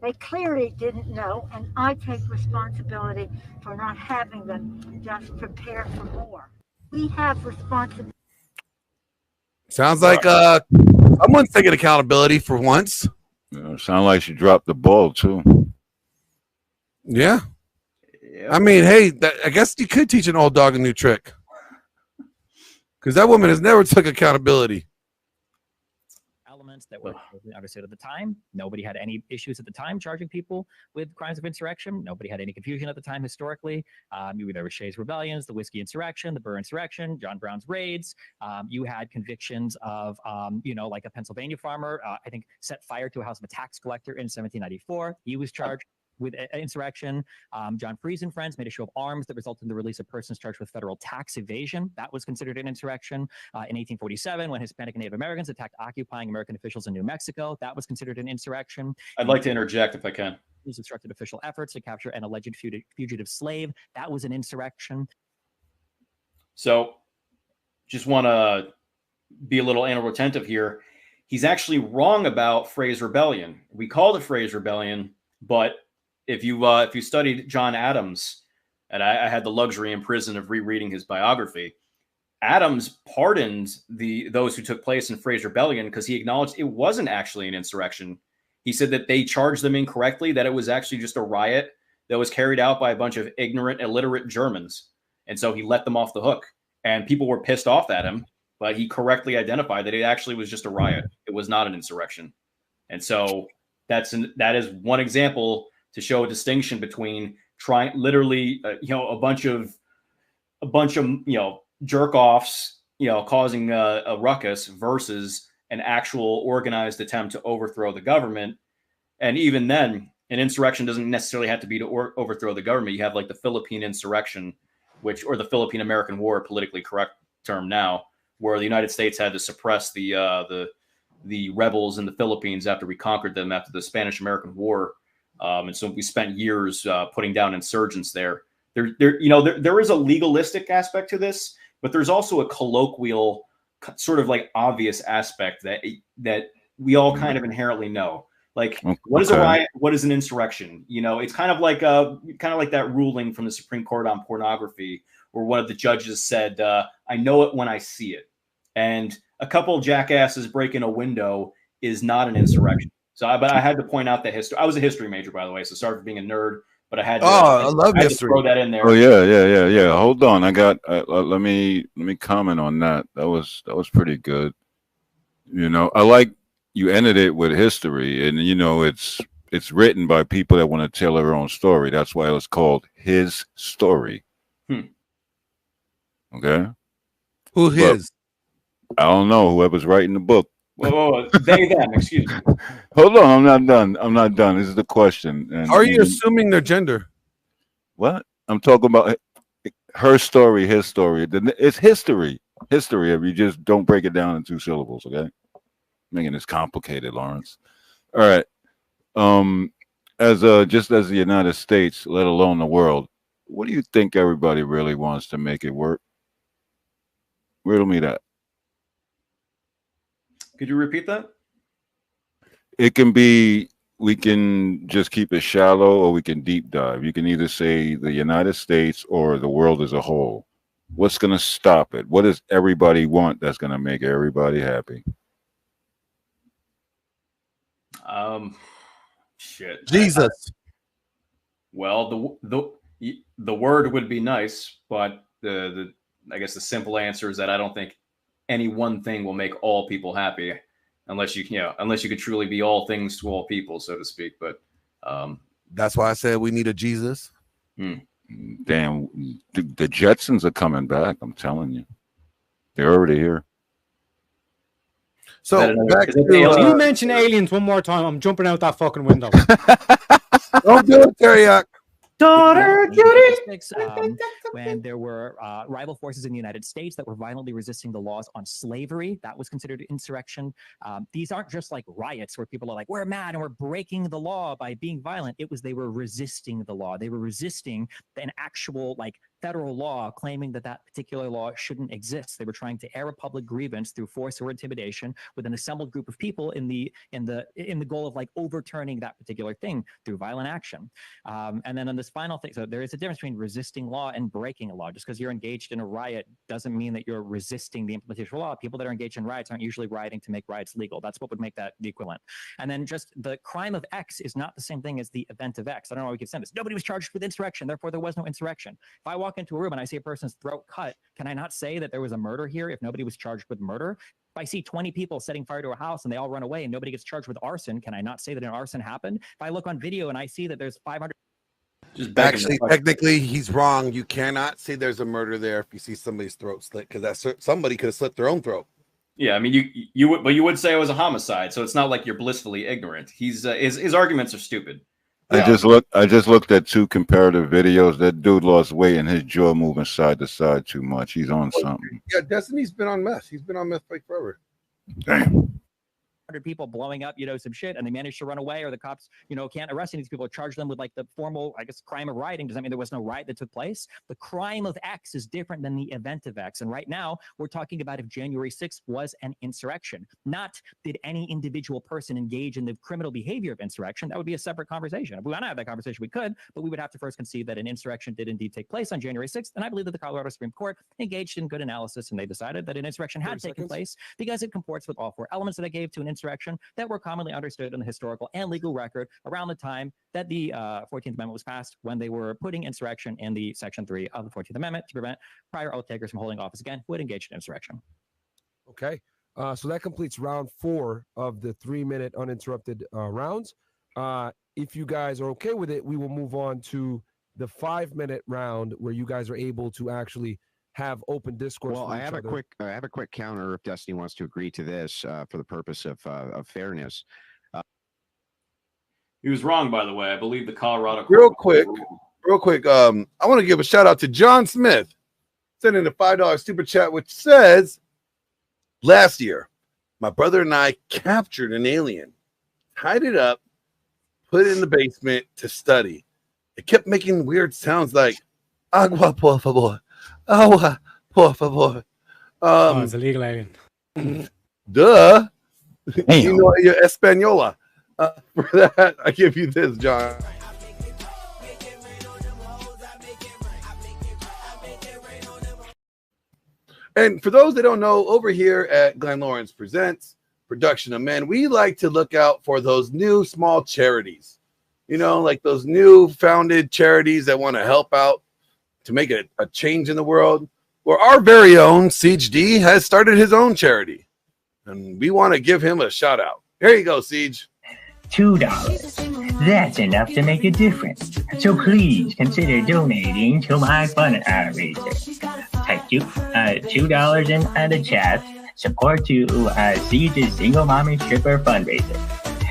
They clearly didn't know, and I take responsibility for not having them just prepare for more. We have responsibility. Sounds like someone's taking accountability for once. Sound like she dropped the ball too. Yeah. I mean, hey, I guess you could teach an old dog a new trick. Because that woman has never took accountability. Elements that were understood at the time. Nobody had any issues at the time charging people with crimes of insurrection. Nobody had any confusion at the time historically. There was Shays Rebellions, the Whiskey Insurrection, the Burr Insurrection, John Brown's raids. You had convictions of, like a Pennsylvania farmer, I think, set fire to a house of a tax collector in 1794. He was charged with insurrection. John Freese and friends made a show of arms that resulted in the release of persons charged with federal tax evasion. That was considered an insurrection. In 1847, when Hispanic and Native Americans attacked occupying American officials in New Mexico, that was considered an insurrection. I'd like to interject if I can. These obstructed official efforts to capture an alleged fugitive slave. That was an insurrection. So just want to be a little anal retentive here. He's actually wrong about Frey's Rebellion. We called it Frey's Rebellion, but if you studied John Adams, and I had the luxury in prison of rereading his biography, Adams pardoned those who took place in Frey's Rebellion because he acknowledged it wasn't actually an insurrection. He said that they charged them incorrectly, that it was actually just a riot that was carried out by a bunch of ignorant, illiterate Germans. And so he let them off the hook. And people were pissed off at him, but he correctly identified that it actually was just a riot. It was not an insurrection. And so that is one example to show a distinction between trying literally, a bunch of jerk offs, causing a ruckus versus an actual organized attempt to overthrow the government. And even then, an insurrection doesn't necessarily have to be to overthrow the government. You have like the Philippine insurrection, or the Philippine American War, politically correct term now, where the United States had to suppress the rebels in the Philippines after we conquered them after the Spanish American War. And so we spent years putting down insurgents there. There is a legalistic aspect to this, but there's also a colloquial, sort of like obvious aspect that we all kind of inherently know. Like, what is a riot? What is an insurrection? It's kind of like that ruling from the Supreme Court on pornography, where one of the judges said, "I know it when I see it," and a couple jackasses breaking a window is not an insurrection. But I had to point out that history. I was a history major, by the way, so sorry for being a nerd, but I had to. I love history. Throw that in there. Oh yeah. Hold on, I got. Let me comment on that. That was pretty good. I like you ended it with history, and it's written by people that want to tell their own story. That's why it was called His Story. Okay. Who his? But I don't know. Whoever's writing the book, Whoa, they, them, excuse me. Hold on, I'm not done. I'm not done. This is the question. And, Are you assuming their gender? What? I'm talking about her story, his story. It's history. History if you just don't break it down in 2 syllables, okay? Making this complicated, Lawrence. All right. As just as the United States, let alone the world, what do you think everybody really wants to make it work? Riddle me that. Could you repeat that? It can be, we can just keep it shallow or we can deep dive. You can either say the United States or the world as a whole. What's going to stop it? What does everybody want that's going to make everybody happy? Shit. Jesus. Well, the word would be nice, but the I guess the simple answer is that I don't think any one thing will make all people happy, unless you could truly be all things to all people, so to speak. But that's why I said we need a Jesus. Damn, the Jetsons are coming back. I'm telling you, they're already here. So back to, if you mention aliens one more time, I'm jumping out that fucking window. Don't do it, Teriyaki. Daughter when there were rival forces in the United States that were violently resisting the laws on slavery, that was considered insurrection. These aren't just like riots where people are like, we're mad and we're breaking the law by being violent. It was they were resisting the law. They were resisting an actual like federal law claiming that that particular law shouldn't exist. They were trying to air a public grievance through force or intimidation with an assembled group of people in the goal of like overturning that particular thing through violent action. And then on this final thing, so there is a difference between resisting law and breaking a law. Just because you're engaged in a riot doesn't mean that you're resisting the implementation of law. People that are engaged in riots aren't usually rioting to make riots legal. That's what would make that the equivalent. And then just the crime of X is not the same thing as the event of X. I don't know how we could send this. Nobody was charged with insurrection, therefore there was no insurrection. If I walk into a room and I see a person's throat cut, can I not say that there was a murder here if nobody was charged with murder? If I see 20 people setting fire to a house and they all run away and nobody gets charged with arson, can I not say that an arson happened? If I look on video and I see that there's 500... Actually, technically, he's wrong. You cannot say there's a murder there if you see somebody's throat slit, because that somebody could have slit their own throat. Yeah, I mean, you would say it was a homicide, so it's not like you're blissfully ignorant. His arguments are stupid. I just looked at 2 comparative videos. That dude lost weight and his jaw moving side to side too much. He's on something. Yeah, Destiny's been on meth. He's been on meth like forever. Damn. People blowing up, some shit, and they managed to run away, or the cops, can't arrest these people or charge them with like the formal, I guess, crime of rioting. Does that mean there was no riot that took place? The crime of X is different than the event of X. And right now we're talking about if January 6th was an insurrection, not did any individual person engage in the criminal behavior of insurrection. That would be a separate conversation. If we want to have that conversation, we could, but we would have to first concede that an insurrection did indeed take place on January 6th. And I believe that the Colorado Supreme Court engaged in good analysis, and they decided that an insurrection had taken place because it comports with all 4 elements that I gave to an insurrection that were commonly understood in the historical and legal record around the time that the 14th Amendment was passed, when they were putting insurrection in the Section 3 of the 14th Amendment to prevent prior oath takers from holding office again who had engaged in insurrection. Okay, so that completes round 4 of the 3-minute uninterrupted rounds. If you guys are okay with it, we will move on to the 5-minute round where you guys are able to actually have open discourse. Well, I have a quick counter if Destiny wants to agree to this for the purpose of fairness. He was wrong, by the way. I believe the Colorado. Real quick. I want to give a shout out to John Smith, sending a $5 super chat, which says, last year, my brother and I captured an alien, tied it up, put it in the basement to study. It kept making weird sounds like agua por favor. Agua por favor. It's a legal alien. Duh. You know your Española. For that, I give you this, John. And for those that don't know, over here at Glenn Lawrence Presents Production of Men, we like to look out for those new small charities. Like those new founded charities that want to help out to make a change in the world. Where our very own Siege D has started his own charity. And we want to give him a shout out. Here you go, Siege. $2. That's enough to make a difference. So please consider donating to my fundraiser. Type $2 in the chat support to Siege's Single Mommy Stripper fundraiser.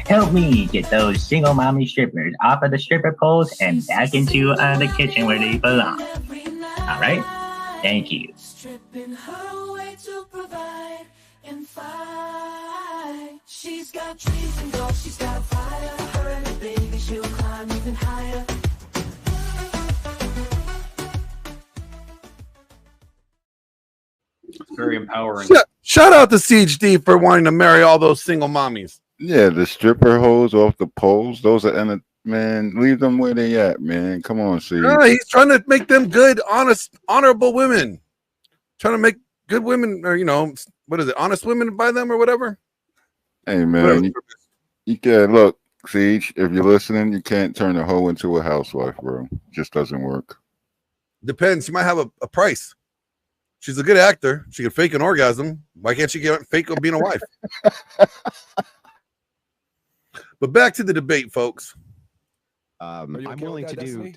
Help me get those single mommy strippers off of the stripper poles and back into the kitchen where they belong. All right? Thank you. Stripping her way to provide and fight. She's got dreams and goals, she's got fire. Her and the baby, she'll climb even higher. Very empowering. Shout out to Siege D for wanting to marry all those single mommies. Yeah, the stripper hoes off the poles. Those are man. Leave them where they at, man. Come on, see. No, he's trying to make them good, honest, honorable women. Trying to make good women, or what is it? Honest women by them or whatever. Hey, man, you can't look, Siege. If you're listening, you can't turn a hoe into a housewife, bro. Just doesn't work. Depends. She might have a price. She's a good actor. She can fake an orgasm. Why can't she get fake being a wife? But back to the debate, folks. I'm willing to do.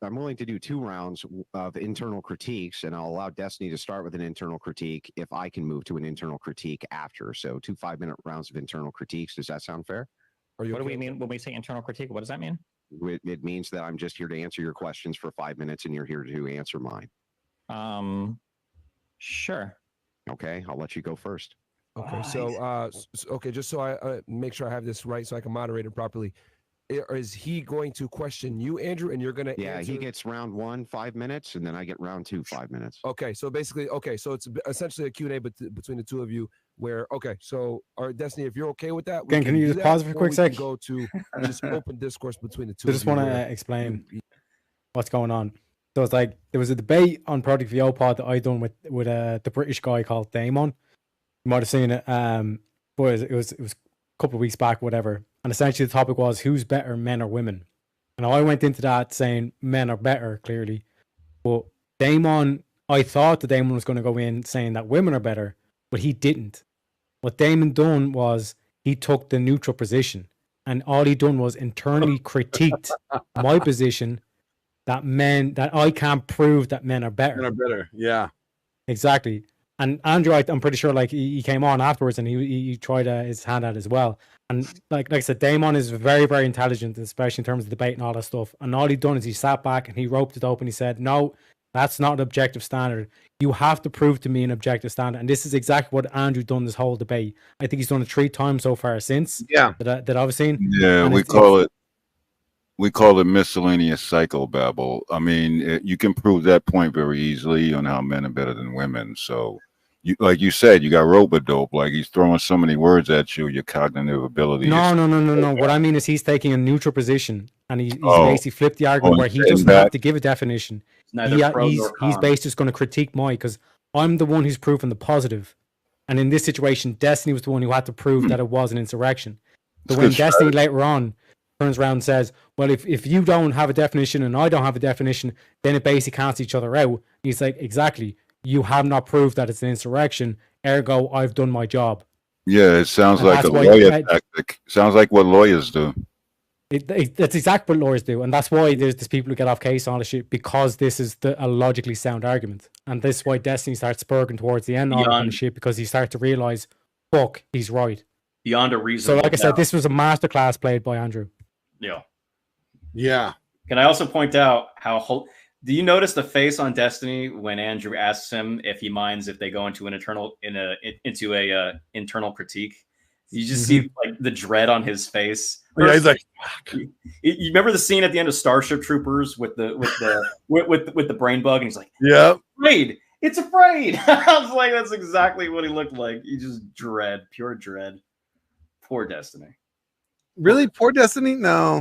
I'm willing to do 2 rounds of internal critiques, and I'll allow Destiny to start with an internal critique if I can move to an internal critique after. So 2 5-minute rounds of internal critiques. Does that sound fair? What do we mean when we say internal critique? What does that mean? It means that I'm just here to answer your questions for 5 minutes, and you're here to answer mine. Sure. Okay, I'll let you go first. Okay, so okay, just so I make sure I have this right, so I can moderate it properly. Is he going to question you, Andrew, and you're going to answer? He gets round 1 5 minutes, and then I get round 2 5 minutes. Okay, so basically, so it's essentially a Q&A between the two of you. Where so our Destiny, if you're okay with that, Again, can you just pause for a quick sec? Go to just open discourse between the two. I just want to explain what's going on. So it's like there was a debate on Project VO Pod that I done with the British guy called Damon. You might have seen it. But it was a couple of weeks back, whatever. And essentially the topic was who's better, men or women. And I went into that saying men are better, clearly. But Damon, I thought that Damon was going to go in saying that women are better, but he didn't. What Damon done was he took the neutral position, and all he done was internally critiqued my position that I can't prove that men are better. Men are better, yeah. Exactly. And Andrew, I'm pretty sure he came on afterwards and he tried his hand at it as well. And like I said, Damon is very, very intelligent, especially in terms of debate and all that stuff. And all he done is he sat back and he roped it up and he said, no, that's not an objective standard. You have to prove to me an objective standard. And this is exactly what Andrew done this whole debate. I think he's done it 3 times so far since. Yeah. That I've seen. Yeah, and we call it miscellaneous psychobabble. I mean, you can prove that point very easily on how men are better than women. So, like you said, you got rope-a-dope. Like he's throwing so many words at you, your cognitive ability. No. What I mean is he's taking a neutral position, and he's basically flipped the argument where he doesn't have to give a definition. He's basically just going to critique mine because I'm the one who's proven the positive, and in this situation, Destiny was the one who had to prove that it was an insurrection. But when Destiny later on turns around and says, well, if you don't have a definition and I don't have a definition, then it basically cancels each other out. He's like, exactly. You have not proved that it's an insurrection. Ergo, I've done my job. Yeah, it sounds like a lawyer tactic. Sounds like what lawyers do. That's exactly what lawyers do. And that's why there's people who get off case on all this shit, because this is a logically sound argument. And this is why Destiny starts spurging towards the end of all that kind of shit, because he starts to realize, fuck, he's right. Beyond a reason. So like I said, this was a masterclass played by Andrew. Yeah. Can I also point out how do you notice the face on Destiny when Andrew asks him if he minds if they go into an internal critique? You just see like the dread on his face. Yeah, he's like, you remember the scene at the end of Starship Troopers with the brain bug, and he's like, yeah, afraid. It's afraid. I was like, that's exactly what he looked like. He just dread, pure dread. Poor Destiny. Really? Poor Destiny? No.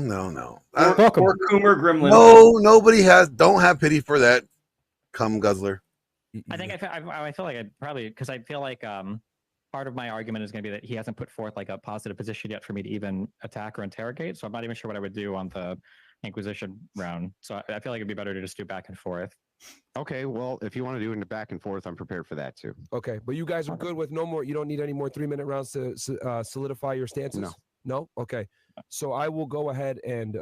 Poor Coomer Gremlin. No, nobody don't have pity for that cum guzzler. I think I feel like I probably, because I feel like part of my argument is going to be that he hasn't put forth like a positive position yet for me to even attack or interrogate. So I'm not even sure what I would do on the Inquisition round. So I feel like it'd be better to just do back and forth. Okay, well, if you want to do it back and forth, I'm prepared for that too. Okay, but you guys are good with no more. You don't need any more 3-minute rounds to solidify your stances. No. Okay, so I will go ahead and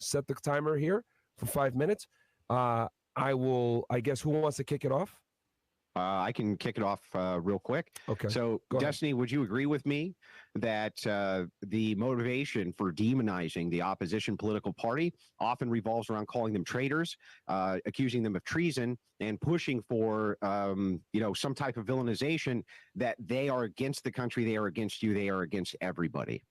set the timer here for 5 minutes. I guess who wants to kick it off? I can kick it off real quick. Okay. So, Go ahead. Destiny, would you agree with me that the motivation for demonizing the opposition political party often revolves around calling them traitors, accusing them of treason, and pushing for some type of villainization that they are against the country, they are against you, they are against everybody?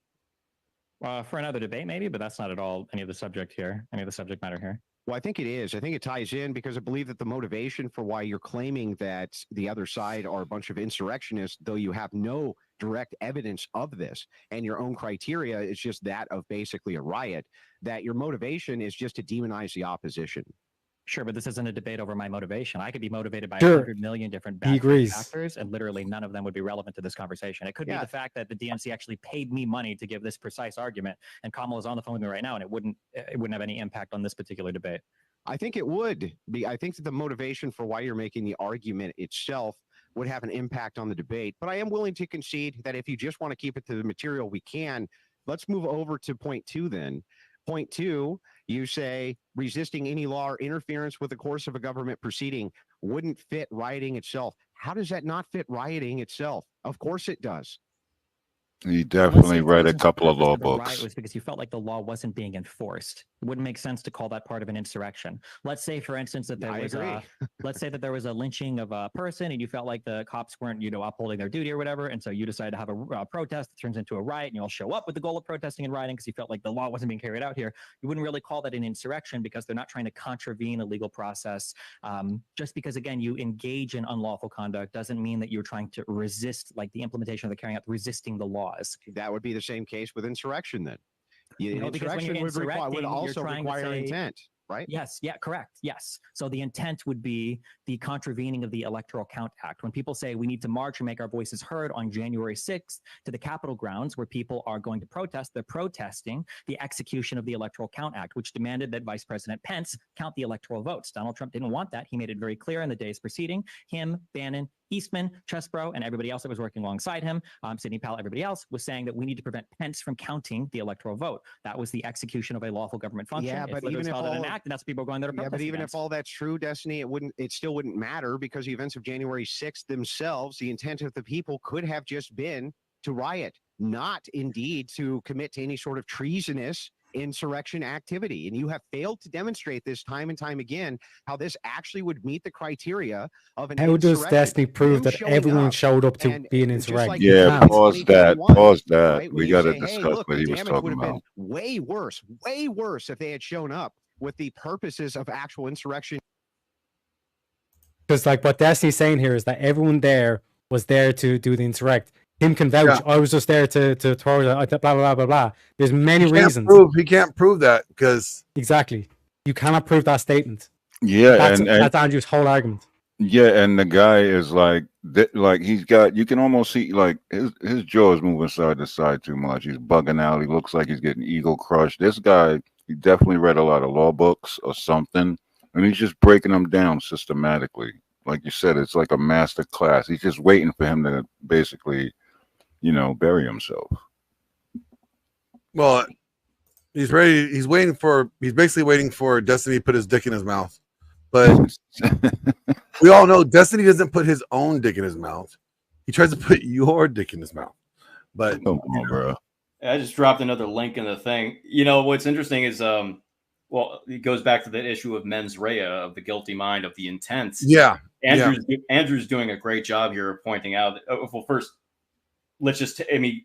For another debate, maybe, but that's not at all any of the subject matter here. Well, I think it is. I think it ties in because I believe that the motivation for why you're claiming that the other side are a bunch of insurrectionists, though you have no direct evidence of this, and your own criteria is just that of basically a riot, that your motivation is just to demonize the opposition. Sure, but this isn't a debate over my motivation. I could be motivated by Sure. 100 million different He agrees. factors, and literally none of them would be relevant to this conversation. It could be the fact that the DNC actually paid me money to give this precise argument, and Kamala's on the phone with me right now, and it wouldn't have any impact on this particular debate. I think it would be. I think that the motivation for why you're making the argument itself would have an impact on the debate. But I am willing to concede that if you just want to keep it to the material, we can. Let's move over to point 2 then. Point 2, you say resisting any law or interference with the course of a government proceeding wouldn't fit rioting itself. How does that not fit rioting itself? Of course it does. He definitely read a couple of law books. Riot was because you felt like the law wasn't being enforced. It wouldn't make sense to call that part of an insurrection. Let's say, for instance, that there was let's say that there was a lynching of a person, and you felt like the cops weren't, upholding their duty or whatever, and so you decided to have a protest that turns into a riot, and you all show up with the goal of protesting and rioting because you felt like the law wasn't being carried out here. You wouldn't really call that an insurrection because they're not trying to contravene a legal process. Just because, again, you engage in unlawful conduct doesn't mean that you're trying to resist, like the implementation of the carrying out, resisting the laws. That would be the same case with insurrection then. No, because when you're Insurrection would also you're trying to require say- intent, right? Yes. Yeah, correct. Yes. So the intent would be the contravening of the Electoral Count Act. When people say we need to march and make our voices heard on January 6th to the Capitol grounds where people are going to protest, they're protesting the execution of the Electoral Count Act, which demanded that Vice President Pence count the electoral votes. Donald Trump didn't want that. He made it very clear in the days preceding. Him, Bannon, Eastman, Chesbrough, and everybody else that was working alongside him, Sidney Powell, everybody else, was saying that we need to prevent Pence from counting the electoral vote. That was the execution of a lawful government function. Yeah, It's but literally even if called all an act, and that's what people are going there to Yeah, protest but even against. if all that's true, Destiny, it still wouldn't matter because the events of January 6th themselves, the intent of the people could have just been to riot, not indeed to commit to any sort of treasonous insurrection activity. And you have failed to demonstrate this time and time again how this actually would meet the criteria of an How does insurrection. Destiny prove You that showing everyone up showed up to and be an just insurrection? like You Yeah, can't. pause that. 2021, Pause that. right? When We you got to say, hey, discuss look, what the he was damage talking would have about. been way worse if they had shown up with the purposes of actual insurrection. Because like what Destiny's saying here is that everyone there was there to do the insurrect. Tim can vouch. I was just there to throw blah blah blah blah blah. There's many reasons. He can't prove that because exactly you cannot prove that statement. Yeah, that's Andrew's whole argument. Yeah, and the guy is like he's got, you can almost see like his jaw is moving side to side too much. He's bugging out. He looks like he's getting ego crushed. This guy, he definitely read a lot of law books or something, and he's just breaking them down systematically. Like you said, it's like a master class. He's just waiting for him to basically, bury himself. well, he's ready. He's basically waiting for Destiny to put his dick in his mouth. But we all know Destiny doesn't put his own dick in his mouth. He tries to put your dick in his mouth. But come on, bro. I just dropped another link in the thing. What's interesting is, it goes back to the issue of mens rea, of the guilty mind, of the intent. Yeah. Andrew's doing a great job here pointing out. Well, first,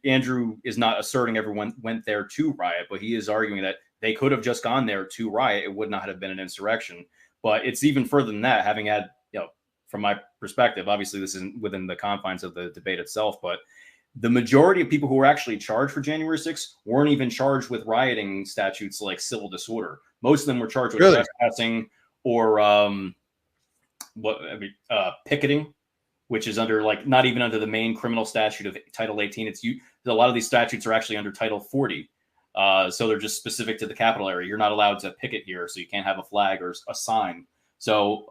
Andrew is not asserting everyone went there to riot, but he is arguing that they could have just gone there to riot. It would not have been an insurrection. But it's even further than that, having had, from my perspective, obviously this isn't within the confines of the debate itself, but the majority of people who were actually charged for January 6th weren't even charged with rioting statutes like civil disorder. Most of them were charged with trespassing or picketing, which is under not even under the main criminal statute of Title 18. A lot of these statutes are actually under Title 40. So they're just specific to the capital area. You're not allowed to picket here, so you can't have a flag or a sign. So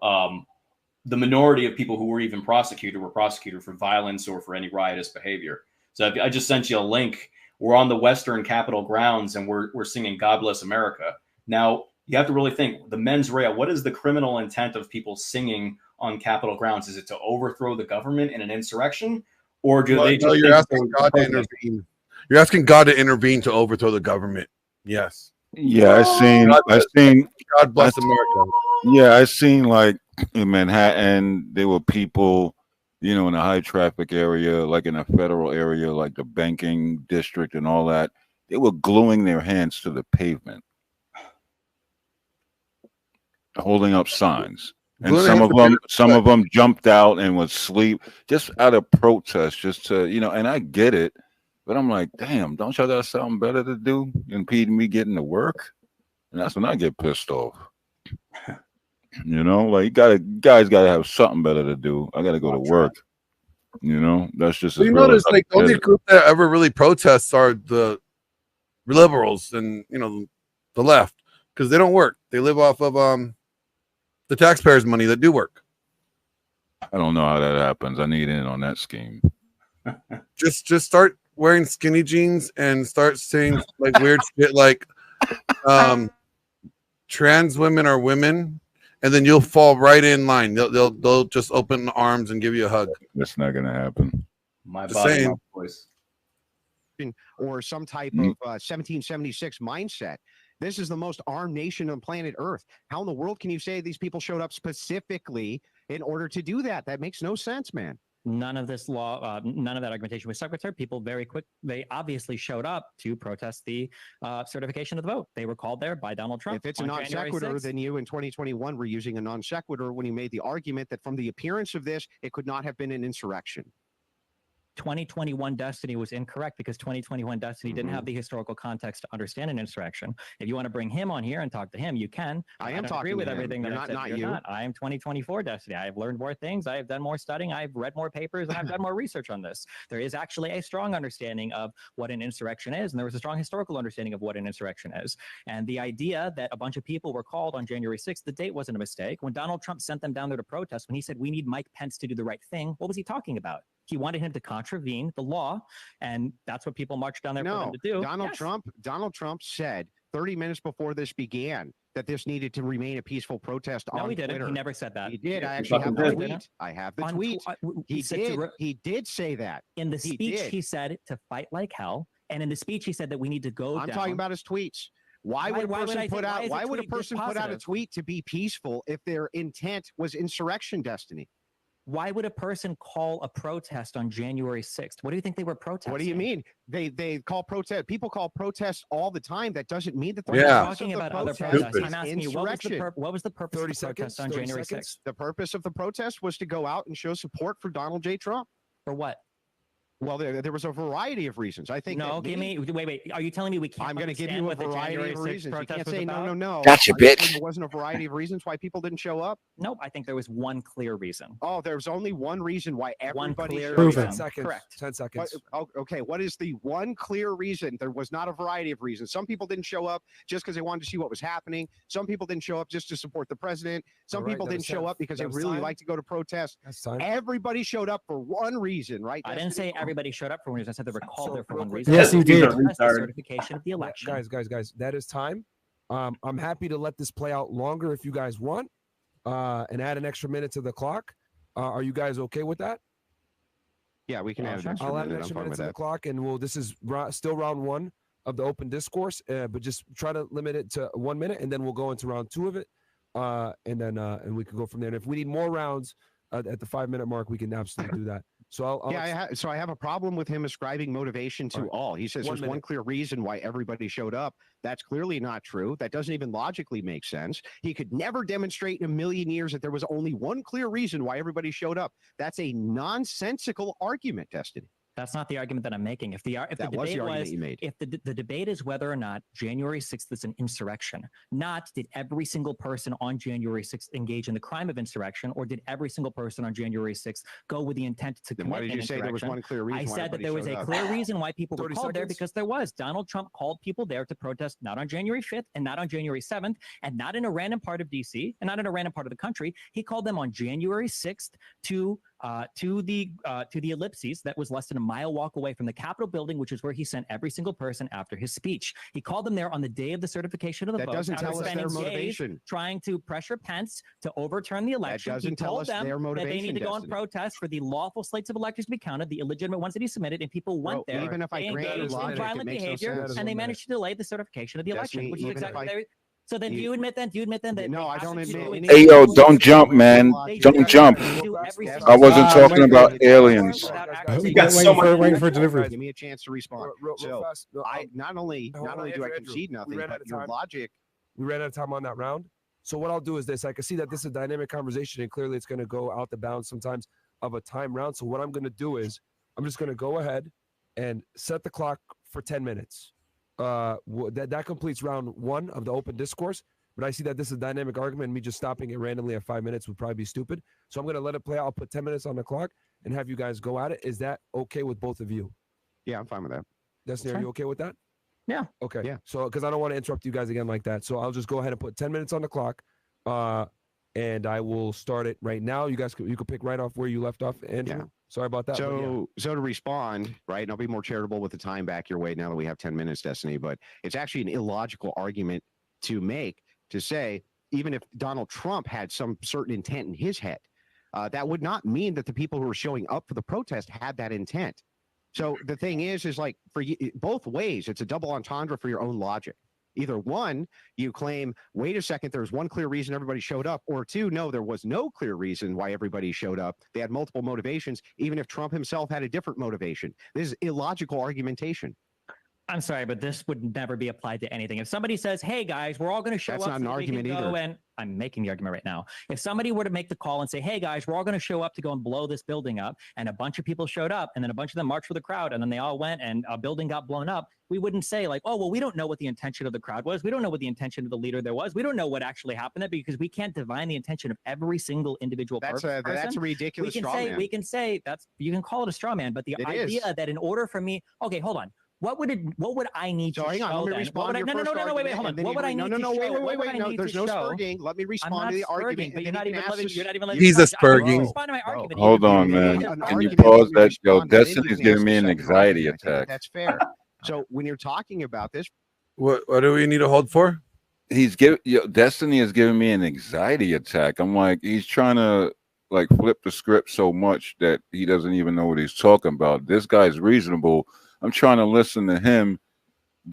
the minority of people who were even prosecuted were prosecuted for violence or for any riotous behavior. So I just sent you a link. We're on the Western Capitol grounds, and we're singing "God Bless America." Now, you have to really think the mens rea. What is the criminal intent of people singing on Capitol grounds? Is it to overthrow the government in an insurrection, or do Well, they no, just you're think asking that God to they're- intervene. You're asking God to intervene to overthrow the government. Yes. Yeah, I seen. God bless America. Yeah, I seen like in Manhattan, there were people, you know, in a high traffic area, like in a federal area, like the banking district and all that. They were gluing their hands to the pavement, holding up signs. And Gluing some their of hands them, some of them jumped out and would sleep just out of protest, just to, you know. And I get it, but I'm like, damn, don't y'all got something better to do, impeding me getting to work? And that's when I get pissed off. You know, like guys gotta have something better to do. I gotta go to work. You know, that's just. So as you real as notice, I like, the get only it. group that ever really protests are the liberals and, you know, the left, because they don't work. They live off of the taxpayers' money that do work. I don't know how that happens. I need in on that scheme. Just start wearing skinny jeans and start saying like weird shit like trans women are women, and then you'll fall right in line. They'll just open arms and give you a hug. That's not gonna happen. My Just body, saying. my voice. Or some type Mm. of 1776 mindset. This is the most armed nation on planet Earth. How in the world can you say these people showed up specifically in order to do that? That makes no sense, man. None of this law, none of that argumentation was stuck with her. People they obviously showed up to protest the certification of the vote. They were called there by Donald Trump. If it's a on non January sequitur, 6th. then you in 2021 were using a non sequitur when you made the argument that from the appearance of this, it could not have been an insurrection. 2021 Destiny was incorrect because 2021 Destiny didn't have the historical context to understand an insurrection. If you want to bring him on here and talk to him, you can. I am don't agree talking with to him. everything that You're I said. not You're you. not. I am 2024 Destiny. I have learned more things. I have done more studying. I've read more papers, and I've done more research on this. There is actually a strong understanding of what an insurrection is, and there was a strong historical understanding of what an insurrection is. And the idea that a bunch of people were called on January 6th, the date wasn't a mistake. When Donald Trump sent them down there to protest, when he said we need Mike Pence to do the right thing, what was he talking about? He wanted him to contravene the law, and that's what people marched down there for No, them to do. Donald Yes. Trump said 30 minutes before this began that this needed to remain a peaceful protest No, on he didn't. Twitter. He never said that. He did. I He actually have fucking the did. tweet. I have the On tweet. he said to re- He did say that. In the He speech, did. he said to fight like hell, and in the speech, he said that we need to go. I'm down. talking about his tweets. Why would a why would person I put think- why out? is a Why would a tweet this person put out a positive? tweet to be peaceful if their intent was insurrection, Destiny? Why would a person call a protest on January 6th? What do you think they were protesting? What do you mean? They call protest. People call protests all the time. That doesn't mean that the We're not Yeah. purpose talking of the about other protest protests. is I'm asking you, what was the, insurrection. what was the purpose of 30 the protest seconds, on 30 January seconds. 6th? The purpose of the protest was to go out and show support for Donald J. Trump. For what? Well, there was a variety of reasons. I think. No, that give me. Wait. Are you telling me we can't? I'm going to give understand you a what the variety January of 6th reasons. You protest can't was say about? no. Gotcha, Are you saying bitch. There wasn't a variety of reasons why people didn't show up. Nope. I think there was one clear reason. Oh, there's only one reason why One everybody clear showed reason. up. 10 seconds. Correct. 10 What, seconds. okay, what is the one clear reason? There was not a variety of reasons. Some people didn't show up just because they wanted to see what was happening. Some people didn't show up just to support the president. Some All right, people that didn't was show time. up because That they was really time. like to go to protest. That's time. Everybody showed up for one reason, right? I didn't Destiny? say everybody showed up for one reason. I said they were called So, there for real one quick- reason. Yes, you He's a did. That's the retard. certification of the election. Guys, that is time. I'm happy to let this play out longer if you guys want, and add an extra minute to the clock. Are you guys okay with that? Yeah, we can Yeah, add sure. an extra I'll add an minute. I'm extra fine minute with to the that. clock, and this is still round one of the open discourse, but just try to limit it to 1 minute, and then we'll go into round two of it, and then and we can go from there. And if we need more rounds at the 5 minute mark, we can absolutely do that. So I'll Yeah, so I have a problem with him ascribing motivation to All right. all. He says 1 there's one minute. clear reason why everybody showed up. That's clearly not true. That doesn't even logically make sense. He could never demonstrate in a million years that there was only one clear reason why everybody showed up. That's a nonsensical argument, Destiny. That's not the argument that I'm making. If the That was the debate argument was, you made. if the debate is whether or not January 6th is an insurrection, not did every single person on January 6th engage in the crime of insurrection, or did every single person on January 6th go with the intent to Then commit why did an you say there was insurrection? one clear reason? I why said that everybody there was showed a up? clear reason why people were 30 called there, seconds. because there was. Donald Trump called people there to protest not on January 5th and not on January 7th and not in a random part of DC and not in a random part of the country. He called them on January 6th to to the ellipses that was less than a mile walk away from the Capitol building, which is where he sent every single person after his speech. He called them there on the day of the certification of the That vote. doesn't after tell us spending their days motivation. trying to pressure Pence to overturn the election. doesn't He tell told us them their that they motivation, need to go and Destiny. protest for the lawful slates of electors to be counted, the illegitimate ones that he submitted, and people went Bro, there. even if I they grant your engaged in logic, it violent makes no behavior, sense. and they managed to delay the certification of the election, Destiny, which is even if exactly. I- So then, do you admit then? That No, they I have don't to admit do any- Hey, yo, don't jump, They man. do Don't have jump. to do every I single wasn't thing. talking about aliens. Without Wait, actually wait, doing waiting for delivery. Give me a chance to respond. Real So fast. No, I not only hold on, do I Andrew, concede we nothing, ran out but of your time. logic. We ran out of time on that round. So what I'll do is this. I can see that this is a dynamic conversation, and clearly it's going to go out the bounds sometimes of a time round. So what I'm going to do is I'm just going to go ahead and set the clock for 10 minutes. That completes round 1 of the open discourse. But I see that this is a dynamic argument, and me just stopping it randomly at 5 minutes would probably be stupid. So I'm going to let it play. I'll put 10 minutes on the clock and have you guys go at it. Is that okay with both of you? Yeah, I'm fine with that. Destiny, are Sure. you okay with that? Yeah. Okay. Yeah. So, because I don't want to interrupt you guys again like that. So I'll just go ahead and put 10 minutes on the clock, and I will start it right now. You guys, you can pick right off where you left off, Andrew. Yeah. Sorry about that. but yeah. So to respond, right, and I'll be more charitable with the time back your way now that we have 10 minutes, Destiny, but it's actually an illogical argument to make to say, even if Donald Trump had some certain intent in his head, that would not mean that the people who were showing up for the protest had that intent. So the thing is like for you, both ways, it's a double entendre for your own logic. Either one, you claim, wait a second, there's one clear reason everybody showed up, or two, no, there was no clear reason why everybody showed up. They had multiple motivations, even if Trump himself had a different motivation. This is illogical argumentation. I'm sorry, but this would never be applied to anything. If somebody says, "Hey guys, we're all going to show That's up," not an so that we can argument go either. and I'm making the argument right now. If somebody were to make the call and say, "Hey guys, we're all going to show up to go and blow this building up," and a bunch of people showed up, and then a bunch of them marched for the crowd, and then they all went, and a building got blown up, we wouldn't say like, "Oh, well, we don't know what the intention of the crowd was. We don't know what the intention of the leader there was. We don't know what actually happened there," because we can't divine the intention of every single individual That's person. a ridiculous We can straw say man. we can say that's you can call it a straw man, but the It idea is. that in order for me, okay, hold on. What would I need So to hang show on, let me then? respond to your No, first wait, argument, hold on. and then What you would I bring- need no, to no, show? wait, What would wait, I no, need there's to no show? spurging. Let me I'm respond not to the spurging, argument. but and you're then not you even can letting ask you're not even He's a letting me spurging. respond to my argument. Hold either. on, You're man. not an Can you argument, pause let me that? Yo, respond, and then you Destiny's can giving ask me a an second anxiety argument. I think attack. that's fair. So when you're talking about this, What do we need to hold for? Destiny is giving me an anxiety attack. I'm like, he's trying to like flip the script so much that he doesn't even know what he's talking about. This guy's reasonable. I'm trying to listen to him.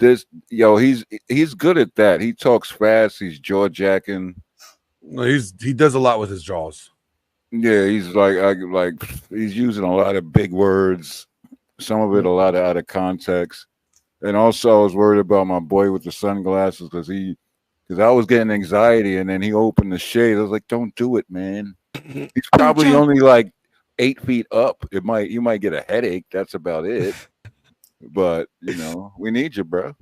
He's good at that. He talks fast. He's jaw jacking. No, he does a lot with his jaws. Yeah, he's like he's using a lot of big words. Some of it a lot out of context. And also, I was worried about my boy with the sunglasses because I was getting anxiety, and then he opened the shade. I was like, "Don't do it, man." He's probably only like 8 feet up. You might get a headache. That's about it. But we need you, bro.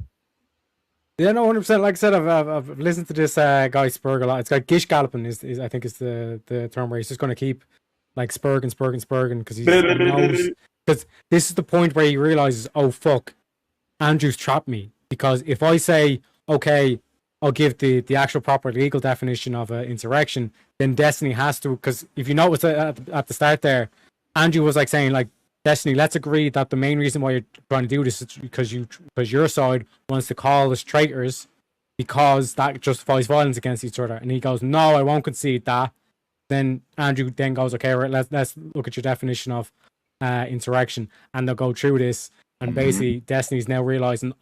Yeah, no, 100%. Like I said, I've listened to this guy Spurg a lot. It's got Gish Gallopin is I think is the term where he's just going to keep like Spurging because he knows, because this is the point where he realizes, oh fuck, Andrew's trapped me, because if I say, okay, I'll give the actual proper legal definition of insurrection, then Destiny has to, because if you notice at the start there, Andrew was like saying like, Destiny, let's agree that the main reason why you're trying to do this is because your side wants to call us traitors because that justifies violence against each other. And he goes, no, I won't concede that. Then Andrew then goes, okay, right, let's look at your definition of insurrection, and they'll go through this. And basically, Destiny's now realizing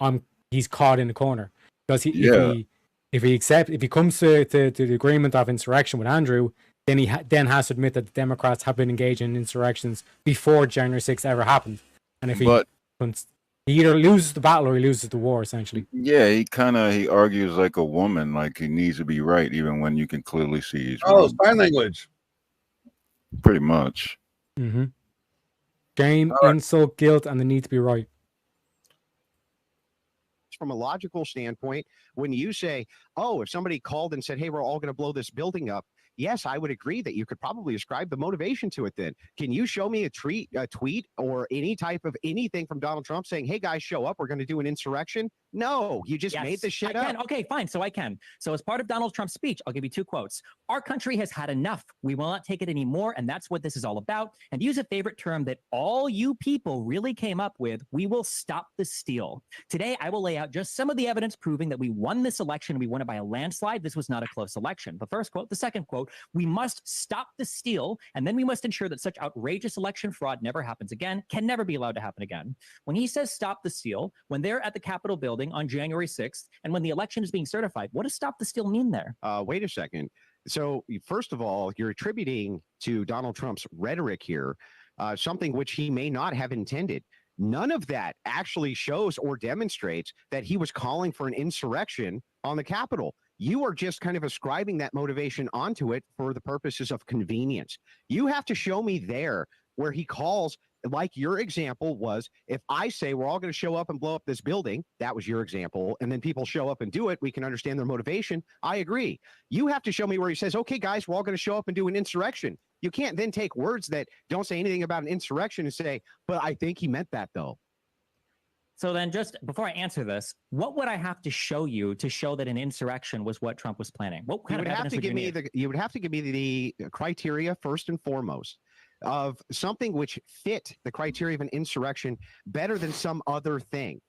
he's caught in the corner, because if he comes to the agreement of insurrection with Andrew, then he has to admit that the Democrats have been engaged in insurrections before January 6th ever happened. And if he either loses the battle or he loses the war, essentially. Yeah, he argues like a woman, like he needs to be right, even when you can clearly see he's wrong. Sign language. Pretty much. Mm-hmm. Shame, insult, guilt, and the need to be right. from a logical standpoint, when you say, oh, if somebody called and said, hey, we're all going to blow this building up, yes, I would agree that you could probably ascribe the motivation to it then. Can you show me a tweet or any type of anything from Donald Trump saying, hey, guys, show up, we're going to do an insurrection? No, you just made Yes, the shit I up. can. Okay, fine. So I can. So as part of Donald Trump's speech, I'll give you 2 quotes. Our country has had enough. We will not take it anymore. And that's what this is all about. And to use a favorite term that all you people really came up with, we will stop the steal. Today, I will lay out just some of the evidence proving that we won this election. We won it by a landslide. This was not a close election. The first quote. The second quote, we must stop the steal. And then we must ensure that such outrageous election fraud never happens again, can never be allowed to happen again. When he says stop the steal, when they're at the Capitol building on January 6th, and when the election is being certified, what does stop the steal mean there? Wait a second. So first of all, you're attributing to Donald Trump's rhetoric here something which he may not have intended. None of that actually shows or demonstrates that he was calling for an insurrection on the Capitol. You are just kind of ascribing that motivation onto it for the purposes of convenience. You have to show me there where he calls, like your example was, if I say we're all going to show up and blow up this building, that was your example, and then people show up and do it, we can understand their motivation. I agree. You have to show me where he says, okay, guys, we're all going to show up and do an insurrection. You can't then take words that don't say anything about an insurrection and say, but I think he meant that, though. So then just before I answer this, what would I have to show you to show that an insurrection was what Trump was planning? What kind of evidence would you need? You would have to give me the criteria first and foremost of something which fit the criteria of an insurrection better than some other thing.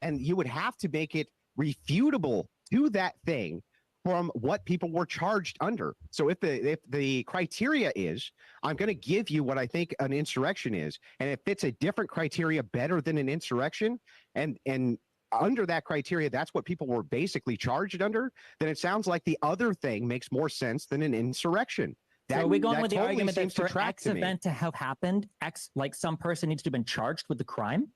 And you would have to make it refutable to that thing from what people were charged under. So if the criteria is, I'm going to give you what I think an insurrection is, and it fits a different criteria better than an insurrection, and under that criteria, that's what people were basically charged under, then it sounds like the other thing makes more sense than an insurrection. So are we going with the totally argument that seems to for track X to me. event to have happened, X, like some person needs to have been charged with the crime?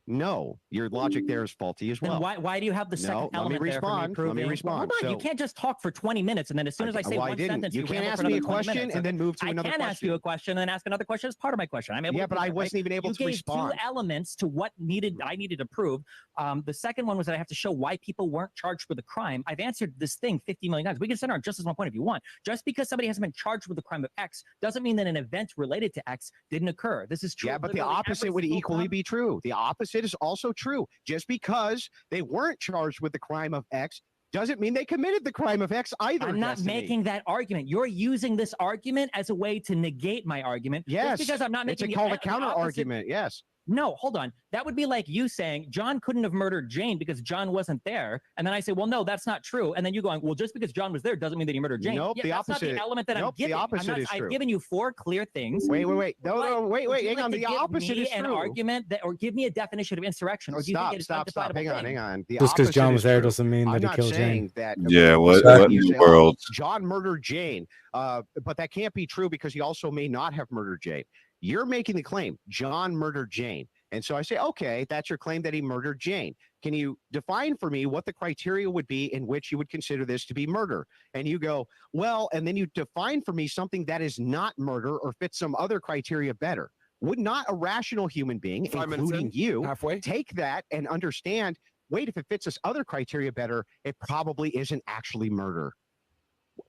No, your logic there is faulty as well. Then why do you have the second No, let me element there for me respond. proving? Let me respond. Hold on, you So- can't just talk for 20 minutes and then as soon as I say Well, I one didn't. sentence, You can't ramble ask for me a another 20 question minutes. and then move to another I can ask you a question and then ask another question as part of my question. I'm able Yeah, to but do I that, wasn't right? even able You to gave respond. 2 elements to what I needed to prove. The second one was that I have to show why people weren't charged with a crime. I've answered this thing 50 million times. We can center on just as one point if you want. Just because somebody hasn't been charged with the crime of X doesn't mean that an event related to X didn't occur. This is true. Yeah, but the literally opposite every would single equally time. be true. The opposite is also true. Just because they weren't charged with the crime of X doesn't mean they committed the crime of X either. I'm not Destiny. making that argument. You're using this argument as a way to negate my argument. Yes, Just because I'm not making it's called a the counter opposite- argument. Yes. No, hold on. That would be like you saying John couldn't have murdered Jane because John wasn't there. And then I say, well, no, that's not true. And then you going, well, just because John was there doesn't mean that he murdered Jane. Nope, Yeah, the that's not opposite. the element that I'm Nope, the giving. opposite is I've true. given you 4 clear things. Wait. No, wait. Would you Hang like on. to The give opposite me is an true. argument that, or give me a definition of insurrection, or do you think it is Stop. undefinable thing? Hang on. The Just because opposite John is was there true. doesn't mean I'm that he not killed saying Jane. that. Yeah, what you in the say, world? John murdered Jane, but that can't be true because he also may not have murdered Jane. You're making the claim John murdered Jane. And so I say, okay, that's your claim that he murdered Jane. Can you define for me what the criteria would be in which you would consider this to be murder? And you go, well, and then you define for me something that is not murder or fits some other criteria better. Would not a rational human being, 5 minutes including in, you, halfway. take that and understand, wait, if it fits this other criteria better, it probably isn't actually murder.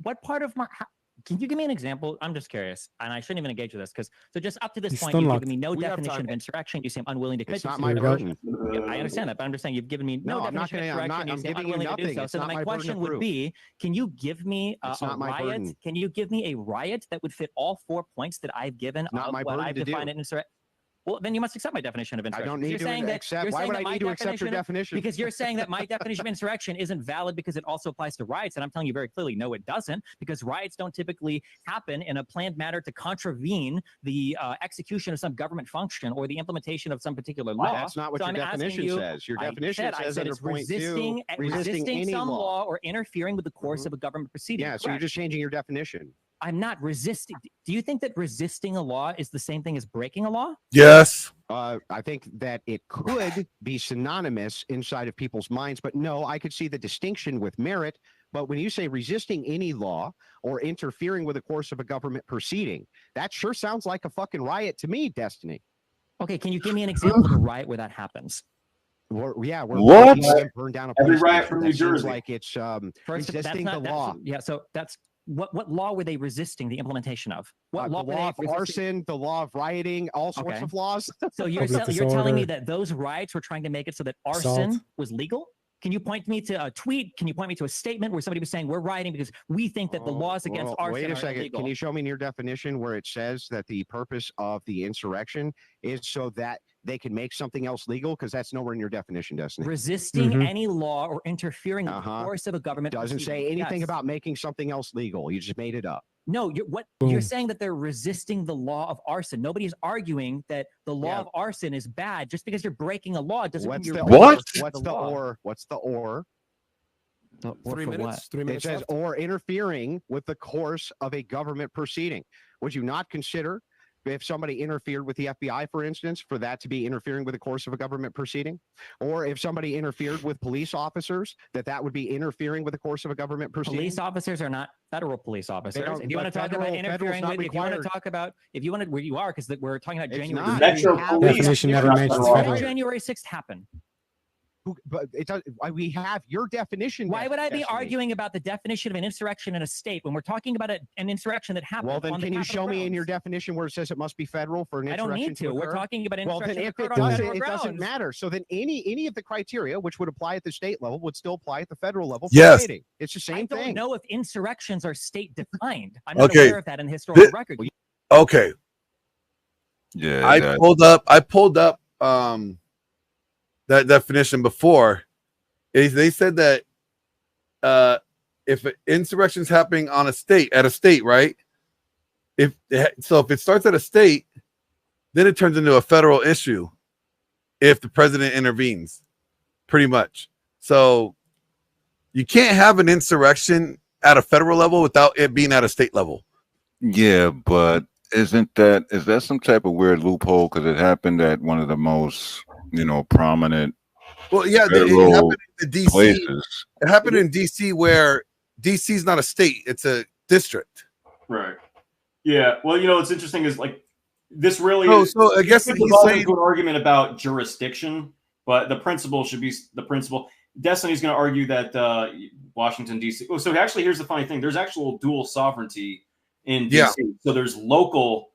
What part of my... Can you give me an example? I'm just curious, and I shouldn't even engage with this because so just up to this He's point, you've stunlocked. given me no We have definition time. of insurrection. You seem unwilling to commit. It's not to my it. burden. Yeah, I understand that, but I'm just saying you've given me no, No, I'm not definition of gonna- I'm insurrection. not- You I'm seem giving you unwilling to do nothing. so. It's So not then my my burden question of would proof. be: can you give me It's a not my riot? burden. Can you give me a riot that would fit all 4 points that I've given not of my what burden I've to do. defined an insurrection? Well, then you must accept my definition of I insurrection. don't You're need to saying that- accept. you're Why saying would that I my need to accept your of- definition? Because you're saying that my definition of insurrection isn't valid because it also applies to riots, and I'm telling you very clearly, no, it doesn't. Because riots don't typically happen in a planned manner to contravene the execution of some government function or the implementation of some particular law. That's not what So your I'm asking definition you- says. Your I definition said says under it's point two, resisting any some law. law or interfering with the course of a government proceeding. Yeah, so you're Correct. just changing your definition. I'm not resisting. Do you think that resisting a law is the same thing as breaking a law? Yes. I think that it could be synonymous inside of people's minds, but no, I could see the distinction with merit. But when you say resisting any law or interfering with the course of a government proceeding, that sure sounds like a fucking riot to me, Destiny. Okay, can you give me an example of a riot where that happens? Where What? burn down a Every police riot station. from That New seems Jersey. like it's First, that's resisting not, the law. yeah, so that's what law were they resisting the implementation of? What The law were law they of resisting? arson, the law of rioting, all sorts Okay. of laws. So you're Public you're telling me disorder. that those riots were trying to make it so that Assault. arson was legal? Can you point me to a tweet? Can you point me to a statement where somebody was saying we're rioting because we think that the laws against Well, arson wait a are second. illegal? Can you show me in your definition where it says that the purpose of the insurrection is so that they can make something else legal? Because that's nowhere in your definition, Destiny. Resisting Mhm. any law or interfering with the Uh-huh. course of a government Doesn't say proceeding. anything Yes. about making something else legal. You just made it up. No, you're Boom. you're saying that they're resisting the law of arson. Nobody's arguing that the law Yeah. of arson is bad. Just because you're breaking a law doesn't What's mean the you're What? resisting What's the law. or? What's the or? Or 3 for minutes. what? 3 It minutes. says left. or interfering with the course of a government proceeding. Would you not consider if somebody interfered with the FBI, for instance, for that to be interfering with the course of a government proceeding? Or if somebody interfered with police officers, that would be interfering with the course of a government proceeding? Police officers are not federal police officers. don't- If you but want to talk about federal's interfering not with, if you want to required. talk about, if you want to, where you are, because we're talking about It's January. not. That's your We have- police. Definition never Not mentions federal. When federal. did January 6th happen? But it does, we have your definition. Why would I be Destiny. arguing about the definition of an insurrection in a state when we're talking about an insurrection that happened? Well, then on the can you Capitol show me in your grounds? definition where it says it must be federal for an I don't insurrection need to. We're occur? talking about an Well, then insurrection if that it occurred on doesn't, federal it doesn't grounds. matter. So then any of the criteria which would apply at the state level would still apply at the federal level. For Yes. rating. It's the I same don't thing. know if insurrections are state defined. I'm not Okay. aware of that in the historical record. Okay. Yeah, I that- pulled up that definition before. They said that if insurrection's happening on at a state, right? If it starts at a state, then it turns into a federal issue if the president intervenes, pretty much. So you can't have an insurrection at a federal level without it being at a state level. Yeah, but is that some type of weird loophole? Because it happened at one of the most, prominent Well, yeah, it federal happened in DC. places. It happened in DC where DC is not a state; it's a district. Right. Yeah. Well, what's interesting is like this really. Oh, is, so I guess it he's devolves saying- into an argument about jurisdiction, but the principle should be the principle. Destiny's going to argue that Washington D.C. Oh, so actually, here's the funny thing: there's actual dual sovereignty in D.C. Yeah. So there's local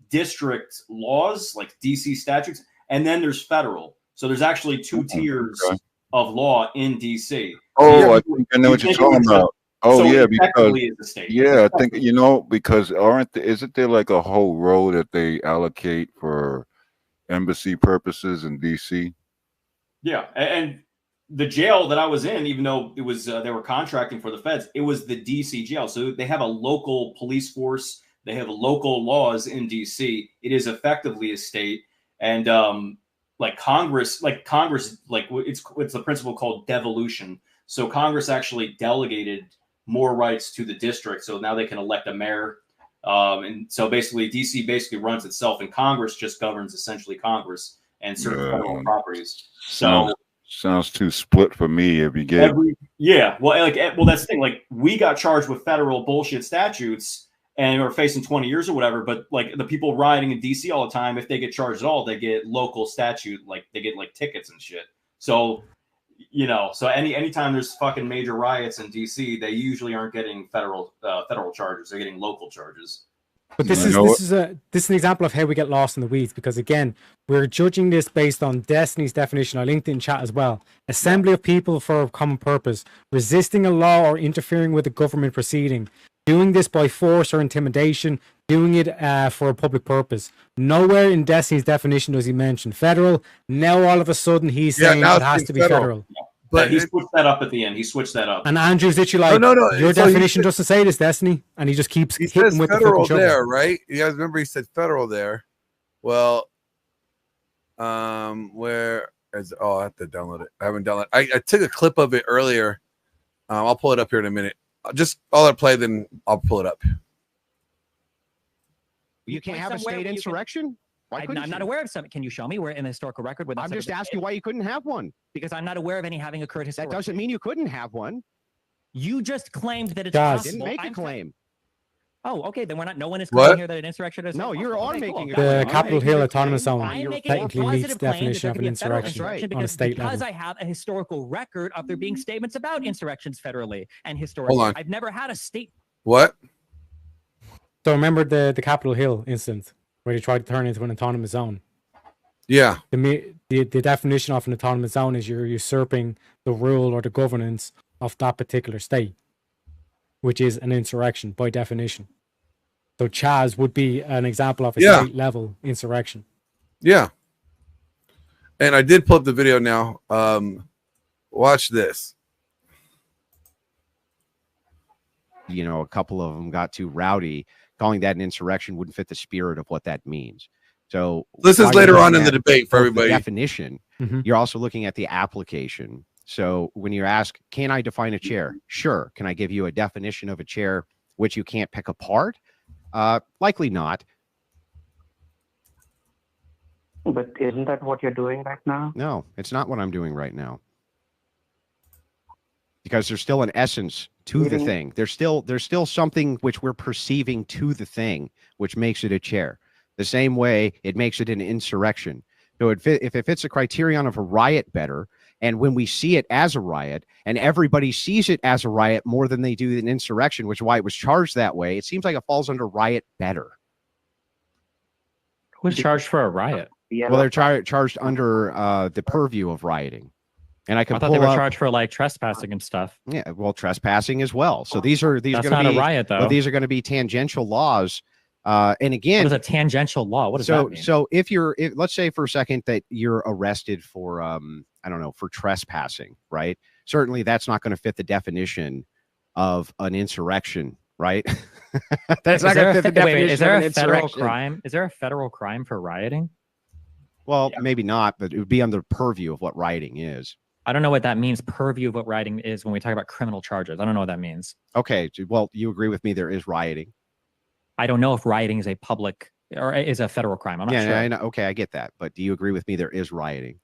district laws, like D.C. statutes, and then there's federal. So there's actually two tiers Okay. of law in D.C. Oh, I think I know what you're talking about. Oh, so yeah, it because technically is a state. yeah, I think because isn't there like a whole road that they allocate for embassy purposes in DC? Yeah, and the jail that I was in, even though it was they were contracting for the feds, it was the DC jail. So they have a local police force. They have local laws in DC. It is effectively a state, and Congress, it's the principle called devolution. So Congress actually delegated more rights to the district. So now they can elect a mayor. And so basically DC basically runs itself, and Congress just governs essentially Congress and certain federal properties. So Sounds too split for me. If you get well, that's the thing. Like, we got charged with federal bullshit statutes and are facing 20 years or whatever. But like the people rioting in DC all the time, if they get charged at all, they get local statute, like they get like tickets and shit. So, so anytime there's fucking major riots in DC, they usually aren't getting federal charges. They're getting local charges. But this is an example of how we get lost in the weeds, because again, we're judging this based on Destiny's definition. I linked it in chat as well. Assembly of people for a common purpose, resisting a law or interfering with a government proceeding, doing this by force or intimidation, doing it for a public purpose. Nowhere in Destiny's definition does he mention federal. Now all of a sudden he's saying now it has it's to be federal. federal. But he switched that up at the end. He switched that up. And Andrew's literally like, No. your So he definition doesn't say this, Destiny, and he just keeps He hitting says with the federal fucking there, shovel. right? You guys remember he said federal there. Well, where is? Oh, I have to download it. I haven't downloaded. I took a clip of it earlier. I'll pull it up here in a minute. I'll let it play, then I'll pull it up. You can't have a somewhere state where you can- insurrection? Why I'm couldn't not you? aware of some. Can you show me where in the historical record? Where I'm that's just ever been asking made? why you couldn't have one. Because I'm not aware of any having occurred That historically. doesn't mean you couldn't have one. You just claimed that it's Guys. possible. Didn't make a I'm- claim. Oh, okay. Then we're not. No one is What? claiming here that an insurrection is. No, you're possible. on Okay, making cool. a The claim. Capitol I'm Hill making a Autonomous claim. Zone I'm making a technically meets positive claim that definition there of could an be a federal insurrection insurrection on a because, state because level. I have a historical record of there being statements about insurrections federally and historically. Hold on. I've never had a state What? So remember the Capitol Hill incident where they tried to turn it into an autonomous zone. Yeah. The definition of an autonomous zone is you're usurping the rule or the governance of that particular state, which is an insurrection by definition. So Chaz would be an example of a state level insurrection. Yeah. And I did pull up the video now. Watch this. You know, a couple of them got too rowdy. Calling that an insurrection wouldn't fit the spirit of what that means. So this is later on in the debate for everybody. Definition. You're also looking at the application. So when you ask, can I define a chair? Sure. Can I give you a definition of a chair which you can't pick apart? Likely not. But isn't that what you're doing right now? No, it's not what I'm doing right now. Because there's still an essence to the thing. There's still something which we're perceiving to the thing, which makes it a chair. The same way it makes it an insurrection. So if it fits the criterion of a riot better, and when we see it as a riot, and everybody sees it as a riot more than they do an insurrection, which is why it was charged that way, it seems like it falls under riot better. Who's charged for a riot? Well, they're charged under the purview of rioting. And I thought they were charged for like trespassing and stuff. Yeah, well, trespassing as well. So these are That's going to not be a riot, though. Well, these are going to be tangential laws. And again, what is a tangential law? What does that mean? So if let's say for a second that you're arrested for I don't know, for trespassing, right? Certainly that's not going to fit the definition of an insurrection, right? That's not going to fit the definition is there of an a federal insurrection. crime? Is there a federal crime for rioting? Well, maybe not, but it would be under purview of what rioting is. I don't know what that means. Purview of what rioting is when we talk about criminal charges. I don't know what that means. Okay, well, you agree with me there is rioting. I don't know if rioting is a public or is a federal crime. I'm not sure. I know. Okay, I get that. But do you agree with me there is rioting?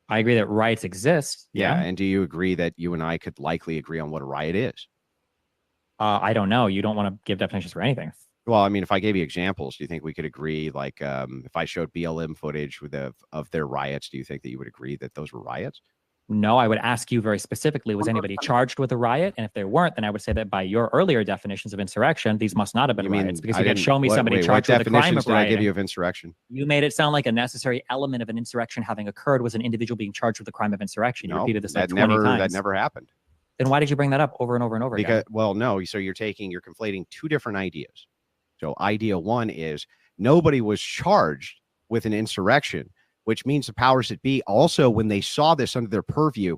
I agree that riots exist. Yeah. And do you agree that you and I could likely agree on what a riot is? I don't know. You don't want to give definitions for anything. Well, I mean, if I gave you examples, do you think we could agree? Like, if I showed BLM footage of their riots, do you think that you would agree that those were riots? No, I would ask you very specifically, was anybody charged with a riot? And if they weren't, then I would say that by your earlier definitions of insurrection, these must not have been riots because you didn't show me somebody charged with a crime of rioting. What definitions did I give you of insurrection? You made it sound like a necessary element of an insurrection having occurred was an individual being charged with a crime of insurrection. You repeated this like 20 times. That never happened. Then why did you bring that up over and over and over again? Well, no. So you're conflating two different ideas. So idea one is nobody was charged with an insurrection, which means the powers that be also, when they saw this under their purview,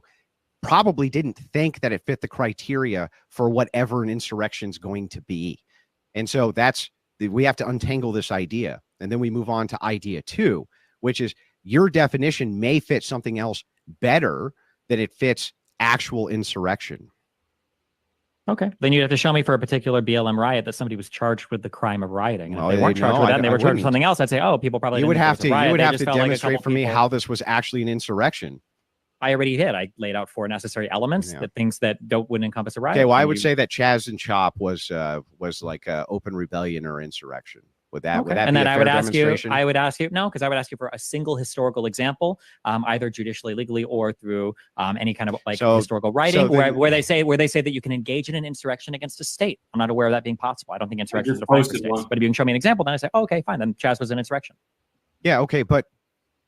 probably didn't think that it fit the criteria for whatever an insurrection is going to be. And so we have to untangle this idea. And then we move on to idea two, which is your definition may fit something else better than it fits actual insurrection. Okay. Then you'd have to show me for a particular BLM riot that somebody was charged with the crime of rioting. And if they weren't charged with that and they were charged with something else, I'd say, oh, people probably you would have to demonstrate demonstrate for me how this was actually an insurrection. I already did. I laid out four necessary elements, the things that wouldn't encompass a riot. Okay, well, I would say that Chaz and Chop was like open rebellion or insurrection. Would that be and then a I would fair ask you, demonstration? because I would ask you for a single historical example, either judicially, legally, or through any kind of historical writing, where they say that you can engage in an insurrection against a state. I'm not aware of that being possible. I don't think insurrections are defined for states. But if you can show me an example, then I say, oh, okay, fine. Then Chaz was an insurrection. Yeah, okay, but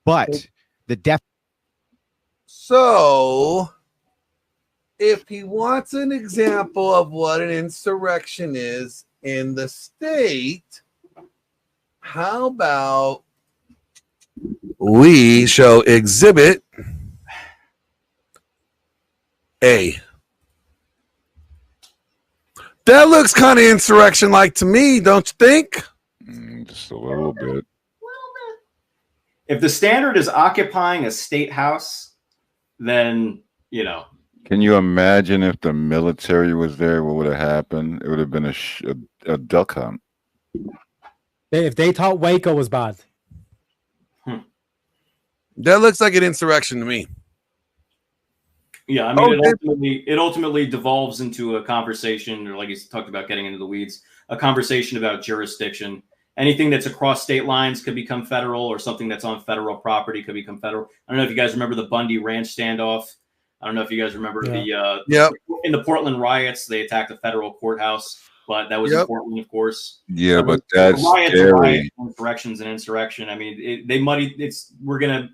the So, if he wants an example of what an insurrection is in the state, how about we show Exhibit A? That looks kind of insurrection-like to me, don't you think? Just a little bit. If the standard is occupying a state house, then, Can you imagine if the military was there? What would have happened? It would have been a duck hunt. If they thought Waco was bad. That looks like an insurrection to me. Yeah, I mean, it ultimately devolves into a conversation, or like you talked about getting into the weeds, a conversation about jurisdiction. Anything that's across state lines could become federal, or something that's on federal property could become federal. I don't know if you guys remember the Bundy Ranch standoff. I don't know if you guys remember in the Portland riots, they attacked a federal courthouse, but that was in Portland, of course. Yeah, So but the that's riots, scary. riot, insurrections, and insurrection. I mean, they muddied. We're gonna,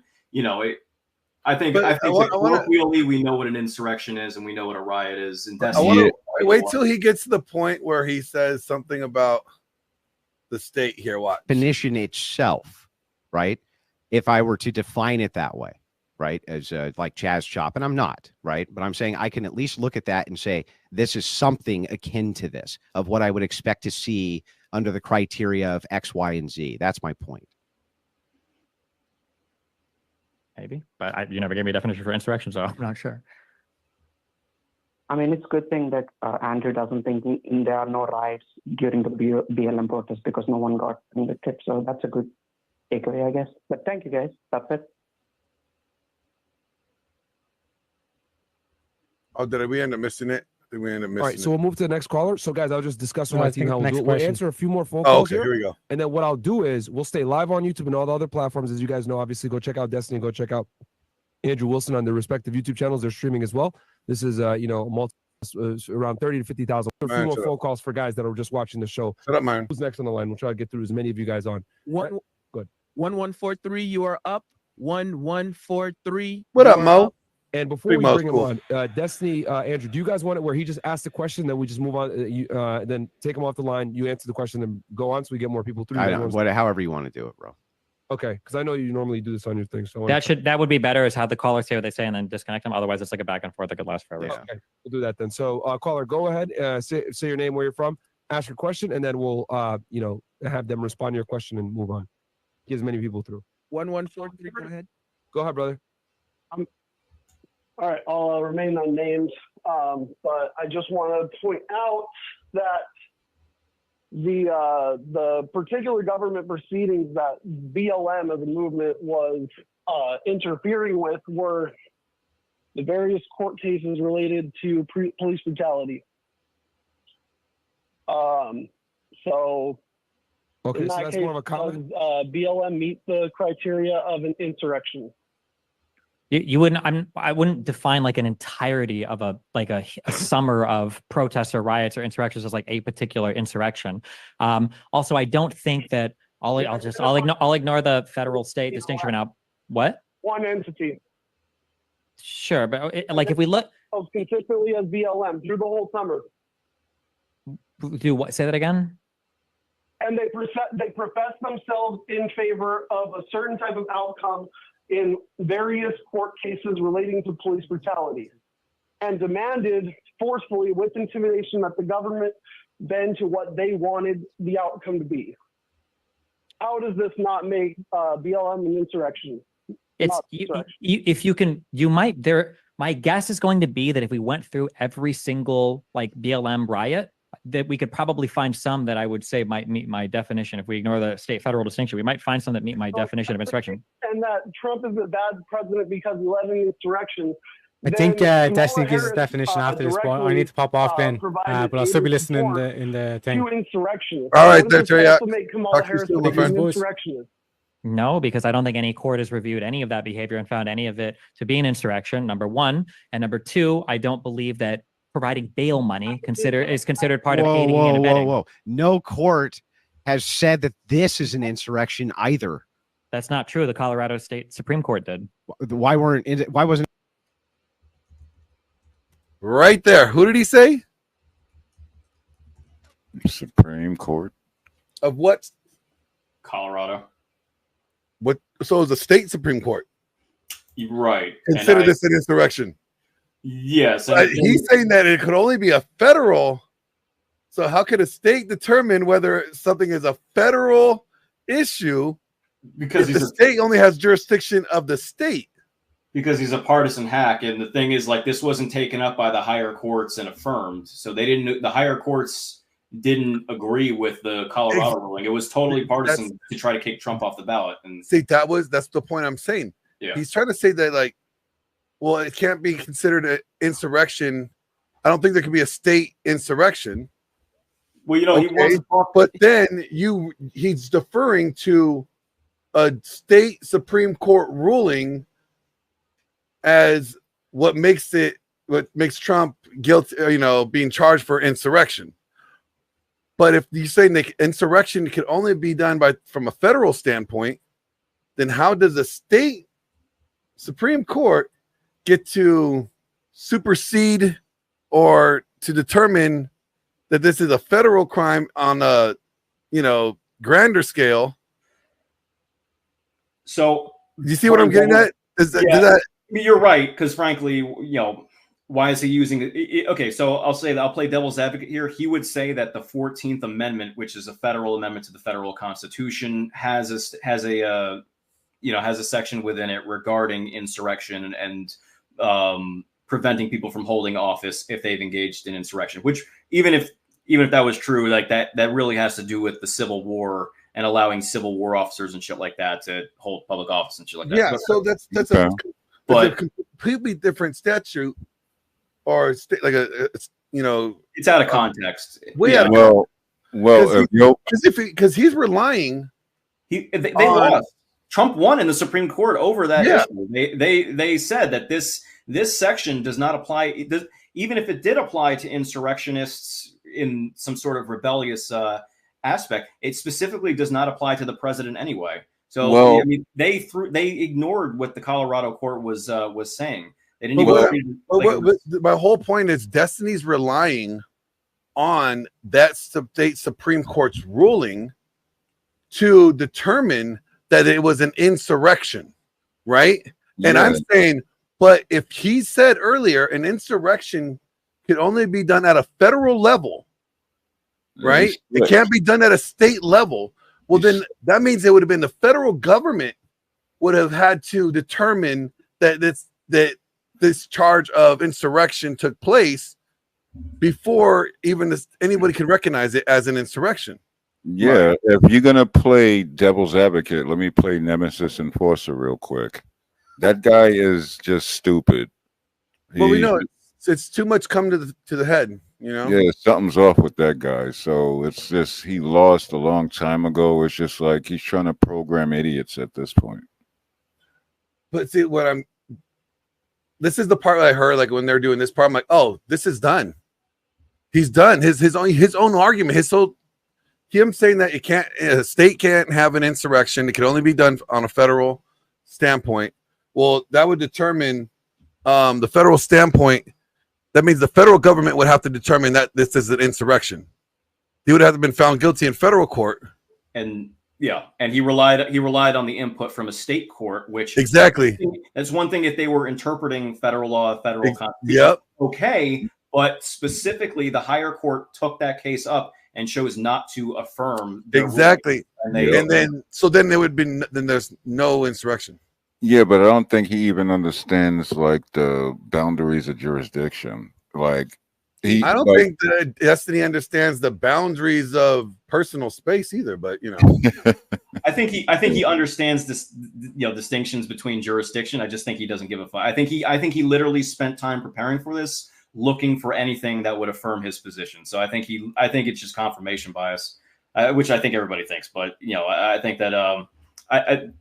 I think colloquially we know what an insurrection is and we know what a riot is. And I want to wait till he gets to the point where he says something about the state here. Watch. Definition itself, right? If I were to define it that way, right, as like Chaz Chop, and I'm not, right, but I'm saying I can at least look at that and say this is something akin to this of what I would expect to see under the criteria of X, Y, and Z. That's my point. Maybe, but you never gave me a definition for insurrection, so I'm not sure. I mean, it's a good thing that Andrew doesn't think there are no riots during the BLM protest because no one got convicted. So that's a good takeaway, I guess. But thank you, guys. That's it. Oh, did we end up missing it? Did we end up missing All right, so we'll move to the next caller. So, guys, I'll just discuss with No, my I team think how we'll next do it. We'll question. answer a few more phone calls okay, here we go. And then what I'll do is we'll stay live on YouTube and all the other platforms. As you guys know, obviously, go check out Destiny, go check out Andrew Wilson on their respective YouTube channels. They're streaming as well. This is, around 30 to 50,000. A few Myron, more shut phone up. calls for guys that are just watching the show. Shut up, Myron. Who's next on the line? We'll try to get through as many of you guys on. Good. 1143, you are up. 1143. What you up, are Mo? And before Big we Mo's bring him cool. on, Destiny, Andrew, do you guys want it where he just asked the question, then we just move on, then take him off the line, you answer the question, then go on so we get more people through? However you want to do it, bro. Okay, because I know you normally do this on your thing. So That would be better is have the caller say what they say and then disconnect them. Otherwise, it's like a back and forth that could last forever. Okay, we'll do that then. So, caller, go ahead, say your name, where you're from, ask your question, and then we'll, have them respond to your question and move on. Get as many people through. 1143, go ahead. Go ahead, brother. All right, I'll remain unnamed, but I just want to point out that the particular government proceedings that BLM as a movement was interfering with were the various court cases related to police brutality. So, okay, in so that that's case, more of a comment. does BLM meet the criteria of an insurrection? You wouldn't. I wouldn't define like an entirety of a summer of protests or riots or insurrections as like a particular insurrection. Also, I don't think that I'll ignore the federal state distinction for now. What? One entity. Sure, but if we look, Consistently as BLM through the whole summer, do what? Say that again. and they profess themselves in favor of a certain type of outcome in various court cases relating to police brutality, and demanded forcefully with intimidation that the government bend to what they wanted the outcome to be. How does this not make BLM an insurrection? It's if you can, you might there. My guess is going to be that if we went through every single like BLM riot, that we could probably find some that I would say might meet my definition. If we ignore the state federal distinction, we might find some that meet my definition of insurrection. And that Trump is a bad president because he led an insurrection. I think Destiny gives his definition after this, but I need to pop off then. But I'll still be listening in the thing. All right, there, Terry. No, because I don't think any court has reviewed any of that behavior and found any of it to be an insurrection, number one. And number two, I don't believe that providing bail money is considered part of aiding and abetting. No court has said that this is an insurrection either. That's not true. The Colorado State Supreme Court did. Why wasn't right there? Who did he say? Supreme Court of what? Colorado. What? So it was the state Supreme Court. Right. Consider this an insurrection. Yes. He's saying that it could only be a federal. So how could a state determine whether something is a federal issue? Because if the state only has jurisdiction of the state. Because he's a partisan hack, and the thing is, like, this wasn't taken up by the higher courts and affirmed, so they didn't. The higher courts didn't agree with the Colorado ruling. It was totally partisan to try to kick Trump off the ballot. And see, that's the point I'm saying. Yeah. He's trying to say that, like, well, it can't be considered an insurrection. I don't think there could be a state insurrection. Well, you know, okay, but then he's deferring to a state Supreme Court ruling as what makes Trump guilty, being charged for insurrection. But if you say insurrection can only be done from a federal standpoint, then how does the state Supreme Court get to supersede or to determine that this is a federal crime on a grander scale? So do you see what I'm getting at? You're right, because frankly, why is he using it? Okay, so I'll say that I'll play devil's advocate here. He would say that the 14th Amendment, which is a federal amendment to the federal Constitution, has a section within it regarding insurrection and preventing people from holding office if they've engaged in insurrection. Which even if that was true, like that really has to do with the Civil War and allowing Civil War officers and shit like that to hold public office and shit like that. Yeah, so that's a completely different statute, or it's out of context. Because because he's relying. They lost. Trump won in the Supreme Court over that issue. They said that this section does not apply. Even if it did apply to insurrectionists in some sort of rebellious aspect, it specifically does not apply to the president anyway. So they ignored what the Colorado court was saying. They didn't my whole point is Destiny's relying on that state Supreme Court's ruling to determine that it was an insurrection, right? Yeah. And I'm saying, but if he said earlier an insurrection could only be done at a federal level, right? It can't be done at a state level. Well, then that means it would have been the federal government would have had to determine that this charge of insurrection took place before even anybody can recognize it as an insurrection. Yeah, if you're gonna play devil's advocate, let me play Nemesis Enforcer real quick. That guy is just stupid. Well, we know it's too much come to the head, Yeah, something's off with that guy. So it's just he lost a long time ago. It's just like he's trying to program idiots at this point. But see, this is the part I heard, like when they're doing this part, I'm like, oh, this is done. He's done his own argument. Him saying that a state can't have an insurrection. It can only be done on a federal standpoint. Well, that would determine the federal standpoint. That means the federal government would have to determine that this is an insurrection. He would have been found guilty in federal court. And he relied on the input from a state court, which exactly that's one thing if they were interpreting federal law, federal constitution. Yep. Okay, but specifically the higher court took that case up and chose not to affirm exactly. And then there would be there's no insurrection. Yeah, but I don't think he even understands like the boundaries of jurisdiction. Like I don't think that Destiny understands the boundaries of personal space either. But I think he understands this, distinctions between jurisdiction. I just think he doesn't give a fuck. I think he literally spent time preparing for this, looking for anything that would affirm his position. So I think it's just confirmation bias, which I think everybody thinks. But I think that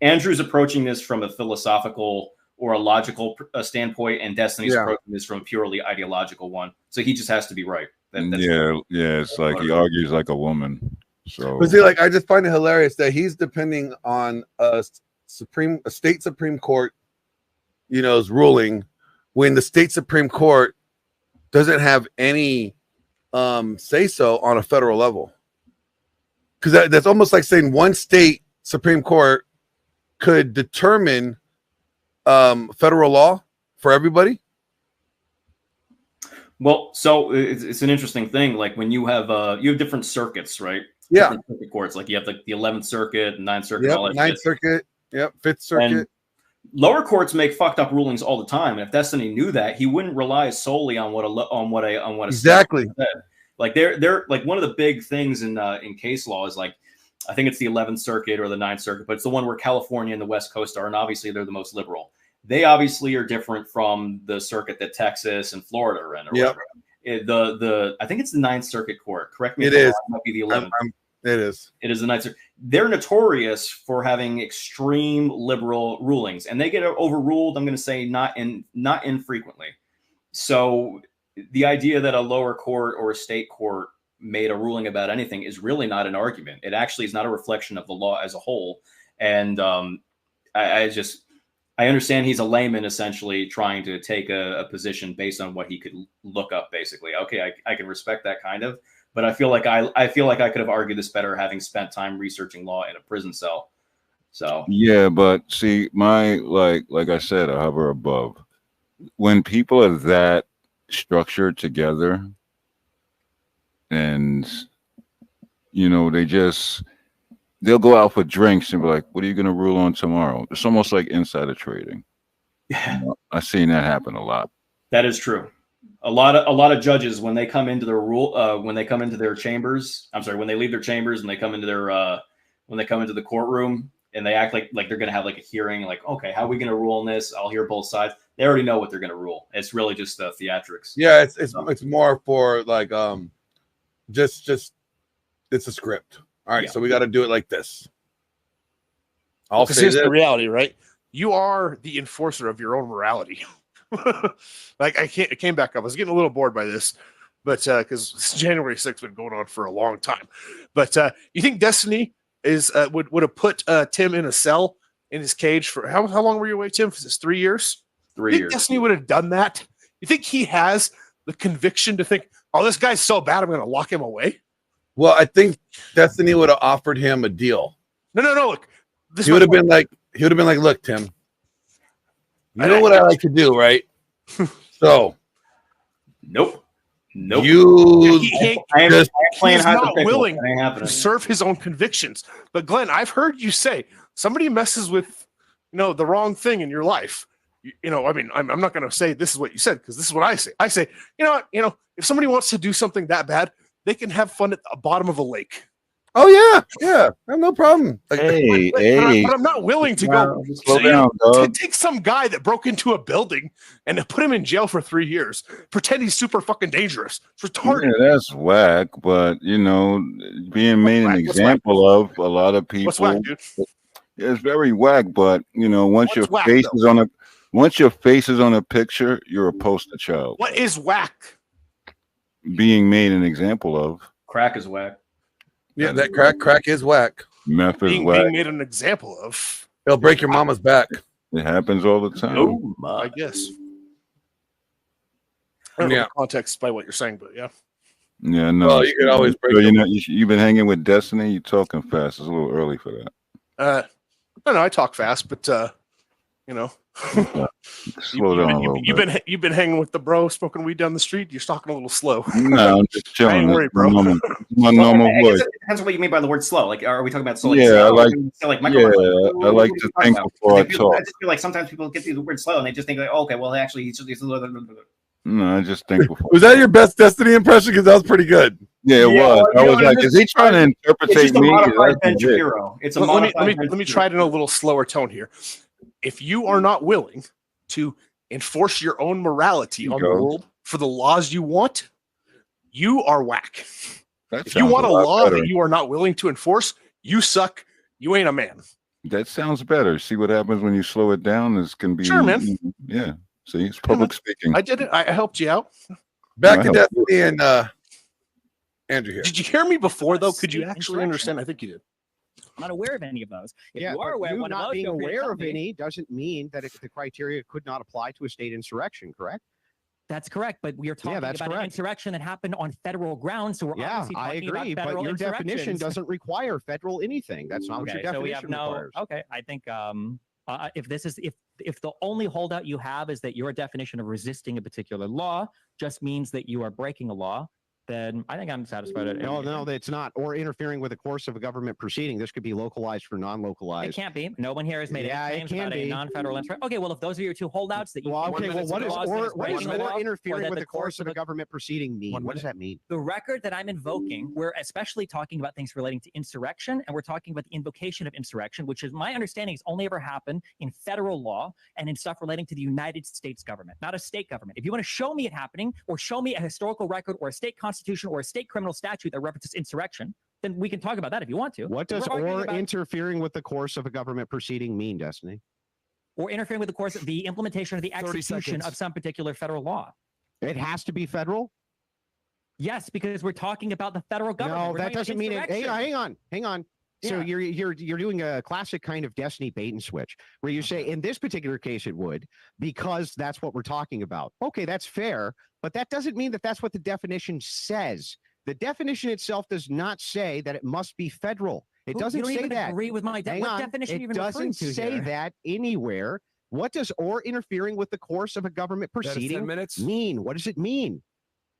Andrew's approaching this from a philosophical or a logical standpoint, and Destiny's approaching this from a purely ideological one. So he just has to be right. It's like he argues like a woman. So, but see, like I just find it hilarious that he's depending on a state Supreme Court, ruling, when the state Supreme Court doesn't have any say so on a federal level. Because that's almost like saying one state Supreme Court could determine federal law for everybody. Well, so it's an interesting thing. Like when you have different circuits, right? Yeah. Different circuit courts. Like you have like the 11th Circuit, 9th Circuit, yep, all that 9th shit. Circuit, yep, 5th Circuit. And lower courts make fucked up rulings all the time. And if Destiny knew that, he wouldn't rely solely on what a exactly state said. Like they're like one of the big things in case law is like, I think it's the 11th Circuit or the 9th Circuit, but it's the one where California and the West Coast are, and obviously they're the most liberal. They obviously are different from the circuit that Texas and Florida are in. Or yep. the I think it's the 9th Circuit Court. Correct me. It is. It might be the 11th. It is. It is the Ninth Circuit. They're notorious for having extreme liberal rulings, and they get overruled. I'm going to say not infrequently. So the idea that a lower court or a state court made a ruling about anything is really not an argument. It actually is not a reflection of the law as a whole. And I understand he's a layman essentially trying to take a position based on what he could look up. Basically, okay, I can respect that kind of. But I feel like I could have argued this better having spent time researching law in a prison cell. So yeah, but see, my like I said, I hover above. When people are that structured together, and they'll go out for drinks and be like, "What are you going to rule on tomorrow?" It's almost like insider trading. I've seen that happen a lot. That is true. A lot of judges, when they come into their chambers, when they leave their chambers and they come into the courtroom and they act like they're going to have like a hearing, like, okay, how are we going to rule on this? I'll hear both sides. They already know what they're going to rule. It's really just the theatrics. Yeah, it's more for like just it's a script. All right, so we got to do it like this. I'll say here's this. the reality, right? You are the enforcer of your own morality. Like I came back up. I was getting a little bored by this, but because January 6th been going on for a long time. But you think Destiny is would have put Tim in a cell in his cage for how long were you away, Tim? Is this 3 years? 3 you think years. Destiny would have done that? You think he has the conviction to think, oh, this guy's so bad, I'm going to lock him away? Well, I think Destiny would have offered him a deal. No. Look, He would have been like, look, Tim, you know what I like to do, right? So, nope. You he's not willing to serve his own convictions. But Glenn, I've heard you say somebody messes with, the wrong thing in your life. I mean, I'm not going to say this is what you said because this is what I say. I say, if somebody wants to do something that bad, they can have fun at the bottom of a lake. Oh yeah, I have no problem. But I'm not willing to go. Slow down, dog. Take some guy that broke into a building and put him in jail for 3 years. Pretend he's super fucking dangerous. It's retarded. Yeah, that's whack. But being made an example of a lot of people. What's whack, dude? It's very whack. But once your whack, face though? is on once your face is on a picture, you're a poster child. What is whack? Being made an example of. Crack is whack. Yeah, that crack is whack. Meth is Being whack. made an example of. It'll break your mama's back. It happens all the time. Oh my. I guess. I don't know the context by what you're saying, but yeah. Yeah, no. Well, you can always break So, them. you've been hanging with Destiny. You're talking fast. It's a little early for that. I talk fast, but Slow down a little bit. You've been hanging with the bro, smoking weed down the street. You're talking a little slow. No, I'm just chilling. Ain't worried, bro. My normal I guess voice. it depends on what you mean by the word slow. Like, are we talking about slow? Yeah, I like. I like to think before I talk. I just feel like sometimes people get the word slow and they just think like, oh, okay, well, actually, he's No, I just think before. Was that your best Destiny impression? Because that was pretty good. Yeah, it was. I was like, is he trying to interpret me? It's a let me try it in a little slower tone here. If you are not willing to enforce your own morality on the world for the laws you want, you are whack. If you want a law that you are not willing to enforce, you suck. You ain't a man. That sounds better. See what happens when you slow it down? This can be. Sure, man. Yeah. See, it's public speaking. I did it. I helped you out. Back to Destiny and Andrew here. Did you hear me before, though? Could you actually understand? I think you did. I'm not aware of any of those. If Yeah, you are but aware, you one of not those, being feel free to aware tell of me. any doesn't mean that the criteria could not apply to a state insurrection, correct? That's correct, but we are talking that's about an correct. insurrection that happened on federal grounds, so we're Yeah, obviously I talking agree, about but federal your definition insurrections. doesn't require federal anything. That's not what your So we definition have requires. okay, I think if the only holdout you have is that your definition of resisting a particular law just means that you are breaking a law, then I think I'm satisfied. No, it's not. Or interfering with the course of a government proceeding. This could be localized for non-localized. It can't be. No one here has made Yeah, any it claims can about a be. non-federal insurrection. Okay, well, if those are your two holdouts that you what is interfering that with the course of a government proceeding mean? What does that mean? The record that I'm invoking, we're especially talking about things relating to insurrection, and we're talking about the invocation of insurrection, which is my understanding has only ever happened in federal law and in stuff relating to the United States government, not a state government. If you want to show me it happening, or show me a historical record, or a state constitution, or a state criminal statute that references insurrection, then we can talk about that if you want to. What does We're arguing or about- interfering with the course of a government proceeding mean, Destiny? or interfering with the course of the implementation or the 30 execution seconds. of some particular federal law? It has to be federal? Yes, because we're talking about the federal government. No, We're that talking about doesn't mean it. insurrection. Hang on. So Yeah. you're doing a classic kind of Destiny bait and switch where you say in this particular case it would because that's what we're talking about. Okay, that's fair, but that doesn't mean that that's what the definition says. The definition itself does not say that it must be federal. It You doesn't don't say even that. agree with my Hang what on. definition are you It even referring doesn't to say here? that anywhere. What does or interfering with the course of a government That is 10 proceeding minutes. mean? What does it mean?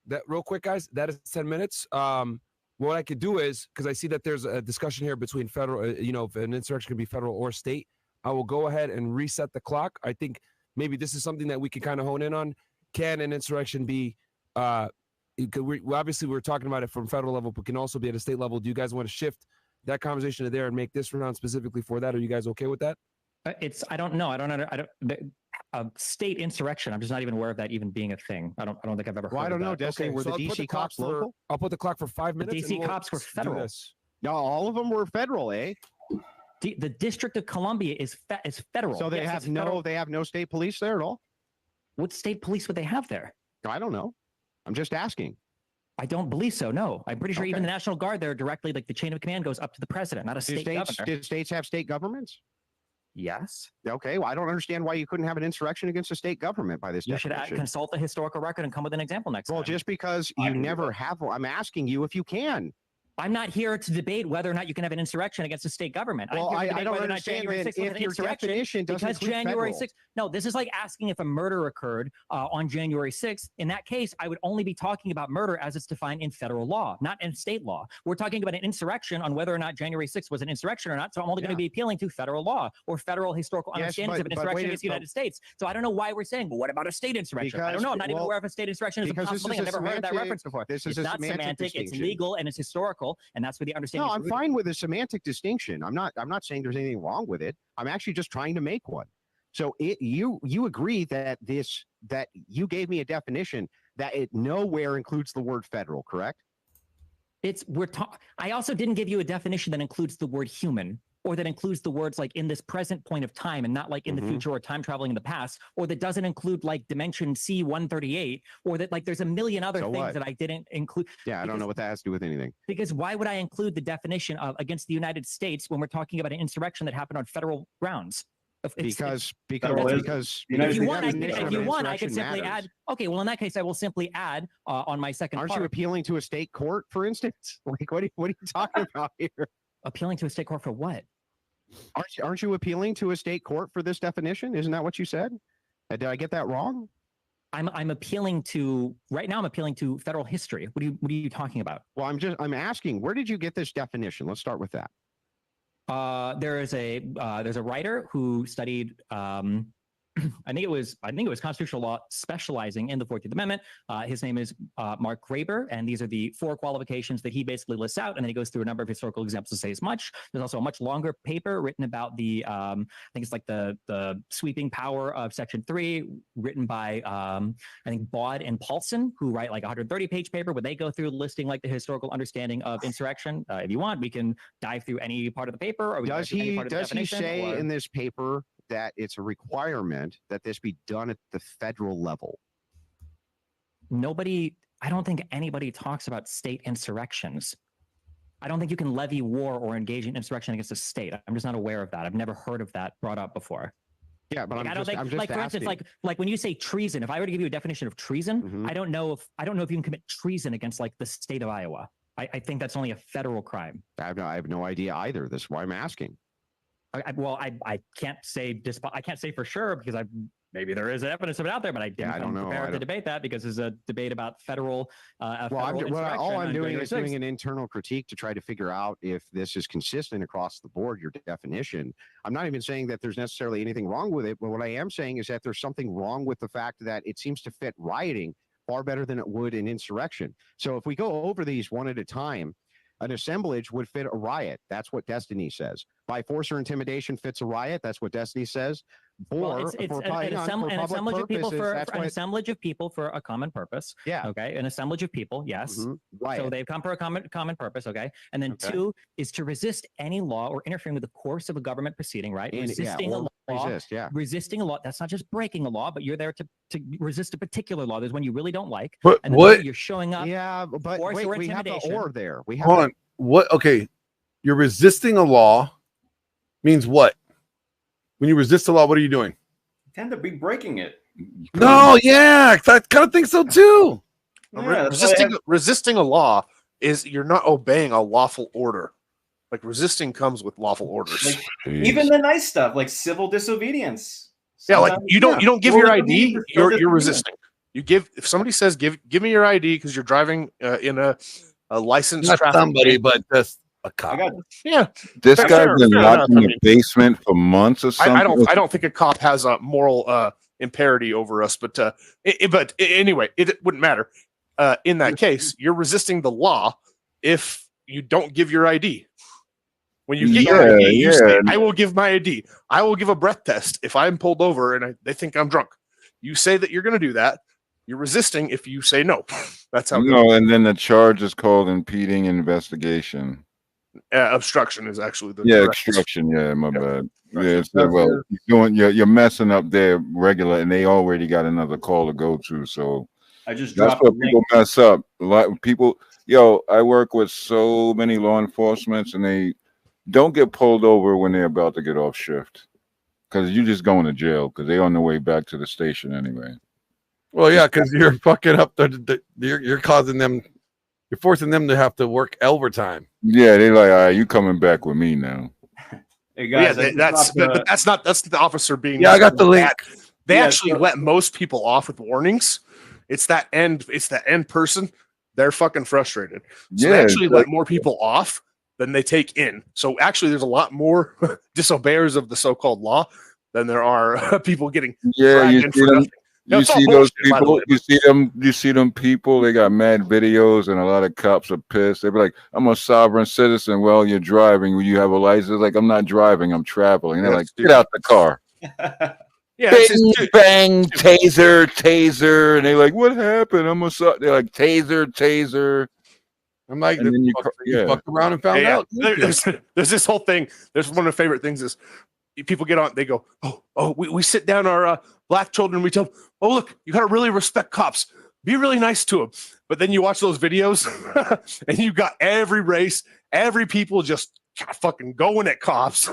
That real quick, guys. That is 10 minutes. What I could do is because I see that there's a discussion here between federal, if an insurrection can be federal or state, I will go ahead and reset the clock. I think maybe this is something that we can kind of hone in on. Can an insurrection be? Obviously, we're talking about it from federal level, but can also be at a state level. Do you guys want to shift that conversation to there and make this round specifically for that? Are you guys okay with that? I don't know. I don't. State insurrection. I'm just not even aware of that even being a thing. I don't think I've ever. Well, heard I don't of know, that. Destiny. Were the I'll put DC clock cops for- local? I'll put the clock for 5 The minutes. DC and we'll cops were do federal. this. No, all of them were federal, eh? The District of Columbia is federal. So they Yes, have it's federal. they have no state police there at all? What state police would they have there? I don't know. I'm just asking. I don't believe so. No, I'm pretty sure even Okay. the National Guard there directly, like the chain of command goes up to the president, not a Do state states, governor. did states have state governments? Yes. Okay, well, I don't understand why you couldn't have an insurrection against a state government by this You should definition. consult the historical record and come with an example next Well, time. just because you never have one, I'm asking you if you can. I'm not here to debate whether or not you can have an insurrection against a state government. Well, I'm here to I debate don't whether or not understand January then 6th was if an your insurrection definition doesn't because include January federal. 6th. No, this is like asking if a murder occurred on January 6th. In that case, I would only be talking about murder as it's defined in federal law, not in state law. We're talking about an insurrection on whether or not January 6th was an insurrection or not. So I'm only going to be appealing to federal law or federal historical Yes, understandings of an but insurrection wait a- against the United States. So I don't know why we're saying, well, what about a state insurrection? I don't Because- know. I'm not even well, aware of a state insurrection as a because this possible thing. is I've a never heard of that semantic- reference before. this is it's a not semantic semantic. It's distinction. legal and it's historical, and that's where the understanding. No, is I'm rooted. fine with a semantic distinction. I'm not saying there's anything wrong with it. I'm actually just trying to make one. So you agree that you gave me a definition that it nowhere includes the word federal, correct? I also didn't give you a definition that includes the word human or that includes the words like in this present point of time and not like in the future or time traveling in the past, or that doesn't include like dimension C138, or that like there's a million other So things what? that I didn't include. Yeah, I don't know what that has to do with anything. Because why would I include the definition of against the United States when we're talking about an insurrection that happened on federal grounds? Because if you want, I could, definition if you of want, I could insurrection simply matters. add. Okay, well, in that case, I will simply add on my second. Aren't part, you appealing to a state court, for instance? Like, what are you talking about here? Appealing to a state court for what? Aren't you appealing to a state court for this definition? Isn't that what you said? Did I get that wrong? I'm appealing to right now. I'm appealing to federal history. What are you talking about? Well, I'm asking, where did you get this definition? Let's start with that. There's a writer who studied I think it was constitutional law specializing in the 14th Amendment. His name is Mark Graber, and these are the 4 qualifications that he basically lists out, and then he goes through a number of historical examples to say as much. There's also a much longer paper written about the I think it's like the sweeping power of Section 3, written by I think Baud and Paulson, who write like a 130-page paper where they go through listing like the historical understanding of insurrection. If you want, we can dive through any part of the paper. Or we can dive through any part of the Does he definition, say or- in this paper that it's a requirement that this be done at the federal level? I don't think anybody talks about state insurrections. I don't think you can levy war or engage in insurrection against a state. I'm just not aware of that. I've never heard of that brought up before. Yeah, but Like, I'm I don't just, think, I'm just like for asking. instance, like when you say treason, if I were to give you a definition of treason, I don't know if you can commit treason against like the state of Iowa. I think that's only a federal crime. I have no idea either. This is why I'm asking. I can't say I can't say for sure because maybe there is evidence of it out there, but I didn't I don't come know. prepared I to don't- debate that because there's a debate about federal. Well, federal all I'm insurrection doing on is January doing 6th. an internal critique to try to figure out if this is consistent across the board, your definition. I'm not even saying that there's necessarily anything wrong with it, but what I am saying is that there's something wrong with the fact that it seems to fit rioting far better than it would in insurrection. So if we go over these one at a time, an assemblage would fit a riot. That's what Destiny says. By force or intimidation fits a riot. That's what Destiny says. Or it's for an, tying on for an public assemblage of people purposes, for that's an why- assemblage of people for a common purpose. Yeah. Okay. An assemblage of people. Yes. Mhm. So Riot. they've come for a common purpose. Okay. And then Okay. 2 is to resist any law or interfering with the course of a government proceeding. Right. And- yeah, Resisting or a law. resist, yeah. Resisting a law. That's not just breaking a law, but you're there to resist a particular law. There's one you really don't like. But and then what- you're showing up. Yeah, but force wait, or we have the intimidation. or there. We have Hold on. What? Okay, you're resisting a law means what? When you resist a law, what are you doing? Tend to be breaking it. No, yeah, I kind of think so too. Yeah, Resisting a law is you're not obeying a lawful order. Like resisting comes with lawful orders. Even the nice stuff like civil disobedience. Yeah, like Sometimes- you don't give Rules your of the ID, game are still you're disobedience. resisting. You give if somebody says give me your ID because you're driving in a licensed Not traffic somebody, vehicle. but just a cop. Yeah, This Fair- guy's fair- been fair locked enough. in I the mean, basement for months or something. I don't think a cop has a moral imperity over us, but anyway, it wouldn't matter. In that case, you're resisting the law if you don't give your ID. When you get your ID, you say, yeah. "I will give my ID. I will give a breath test if I'm pulled over and they think I'm drunk." You say that you're going to do that. You're resisting if you say no. That's how. it goes. No, and then the charge is called impeding investigation. Obstruction is actually the Yeah, correct- obstruction. Yeah, my bad. Yeah, That's so, well, you're messing up their regular, and they already got another call to go to. So I just that's dropped what the people link. mess up. A lot of people. Yo, I work with so many law enforcements, and they don't get pulled over when they're about to get off shift because you just going to jail because they're on their way back to the station anyway. Well, yeah, because you're fucking up. You're causing them. You're forcing them to have to work overtime. Yeah, they like, all right, you coming back with me now. Hey Yeah, guys, I just that's dropped, but that's not that's the officer being. Yeah, I got the link. They Yeah, actually so- let most people off with warnings. It's that end person. They're fucking frustrated. So they Yeah, actually it's let like- more people off than they take in. So actually, there's a lot more disobeyers of the so-called law than there are people getting. Yeah, dragged you in see for them. nothing. No, You it's all see those bullshit, by the people. way, You see them people. They got mad videos, and a lot of cops are pissed. They be like, "I'm a sovereign citizen." Well, you're driving. When you have a license, like I'm not driving. I'm traveling. They're Yeah, like, "Get out the car!" Yeah, it's Bang, bang, taser, and they're like, "What happened?" They're like, taser. I'm like, And then you you fucked around and found Yeah, out. there's this whole thing. There's one of my favorite things is people get on. They go, we sit down our black children. We tell them, oh look, you gotta really respect cops. Be really nice to them. But then you watch those videos, and you got every race, every people just fucking going at cops.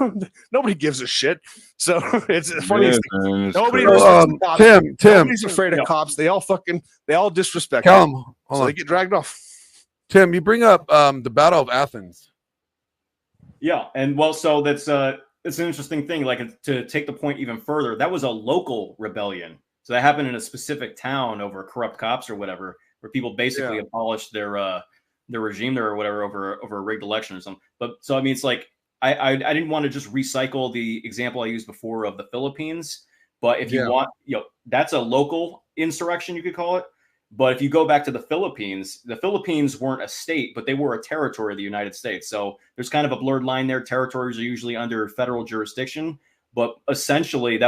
Nobody gives a shit. So it's funny. Yeah, man, it's Nobody crazy. respects the cops. Tim, Nobody's afraid of cops. They all disrespect Callum, them. hold So they on. get dragged off. Tim, you bring up the Battle of Athens. Yeah, and well, so that's it's an interesting thing. Like to take the point even further, that was a local rebellion. So that happened in a specific town over corrupt cops or whatever, where people basically abolished their regime there or whatever over a rigged election or something. But so I mean, it's like I didn't want to just recycle the example I used before of the Philippines. But if you want, that's a local insurrection, you could call it. But if you go back to the Philippines weren't a state, but they were a territory of the United States. So there's kind of a blurred line there. Territories are usually under federal jurisdiction, but essentially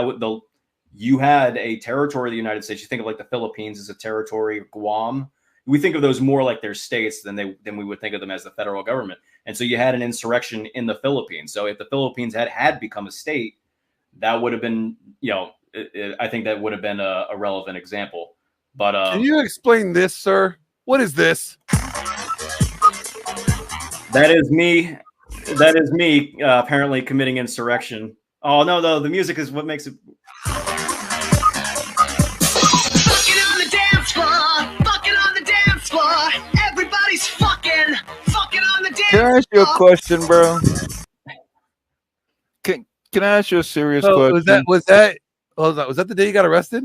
you had a territory of the United States. You think of like the Philippines as a territory, Guam. We think of those more like their states than we would think of them as the federal government. And so you had an insurrection in the Philippines. So if the Philippines had become a state, that would have been, I think that would have been a relevant example. But Can you explain this, sir? What is this? That is me. Apparently committing insurrection. Oh no, the music is what makes it. Fucking on the dance floor, fucking on the dance floor. Everybody's fucking on the dance Can I ask you a question, bro? Can I ask you a serious question? Was that the day you got arrested?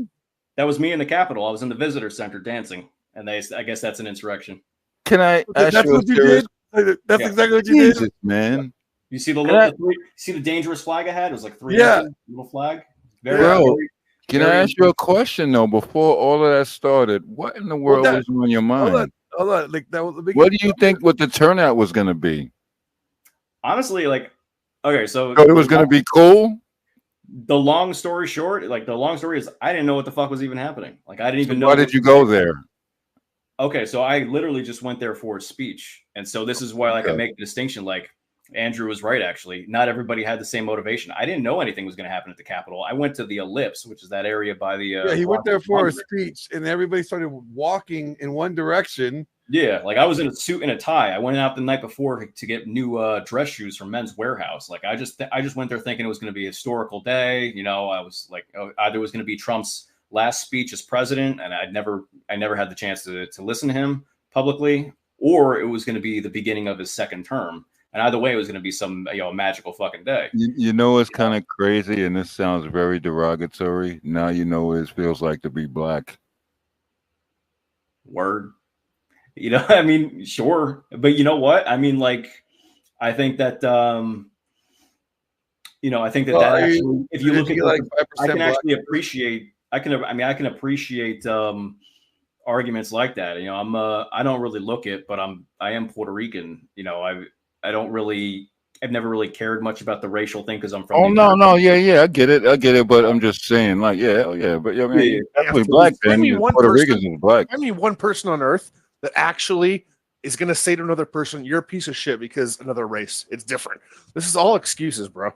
That was me in the Capitol. I was in the visitor center dancing, and I guess that's an insurrection. Can I ask That's you a what you serious? did. That's Yeah. exactly what you Jesus, did. man. You see see the dangerous flag I had? It was like three little flag. Bro, can I ask you a question though? Before all of that started, what in the world was on your mind? Hold on. Like that was the big. What do you think? What the turnout was going to be? Honestly, like, okay, so So it was going to be cool. The long story short, like the long story is, I didn't know what the fuck was even happening. Like I didn't even know. Why did you go there? Okay, so I literally just went there for a speech, and so this is why, like, I Okay. make the distinction. Like Andrew was right, actually. Not everybody had the same motivation. I didn't know anything was going to happen at the Capitol. I went to the Ellipse, which is that area by the. Yeah, he went there Washington for a Monument. speech, and everybody started walking in one direction. Yeah, like I was in a suit and a tie. I went out the night before to get new dress shoes from Men's Warehouse. Like I just went there thinking it was going to be a historical day. You know, I was like, either it was going to be Trump's last speech as president, and I never had the chance to listen to him publicly, or it was going to be the beginning of his second term. And either way, it was going to be some magical fucking day. You know it's kind of crazy, and this sounds very derogatory. Now you know what it feels like to be black. Word. You know, I mean, sure. But you know what? I mean, like, I think that, I think that, Well, that are you- actually, if you did look you at, get like I 5% can black? actually appreciate, I can appreciate arguments like that. You know, I don't really look it, but I am Puerto Rican. You know, I've never really cared much about the racial thing because I'm from. Oh New no, York. no, yeah, I get it, but I'm just saying, like, yeah, but I mean, Yeah, definitely Yeah, black. find Then me one Puerto person- Ricans is black. I mean, one person on Earth that actually is going to say to another person, "You're a piece of shit" because another race. It's different. This is all excuses, bro.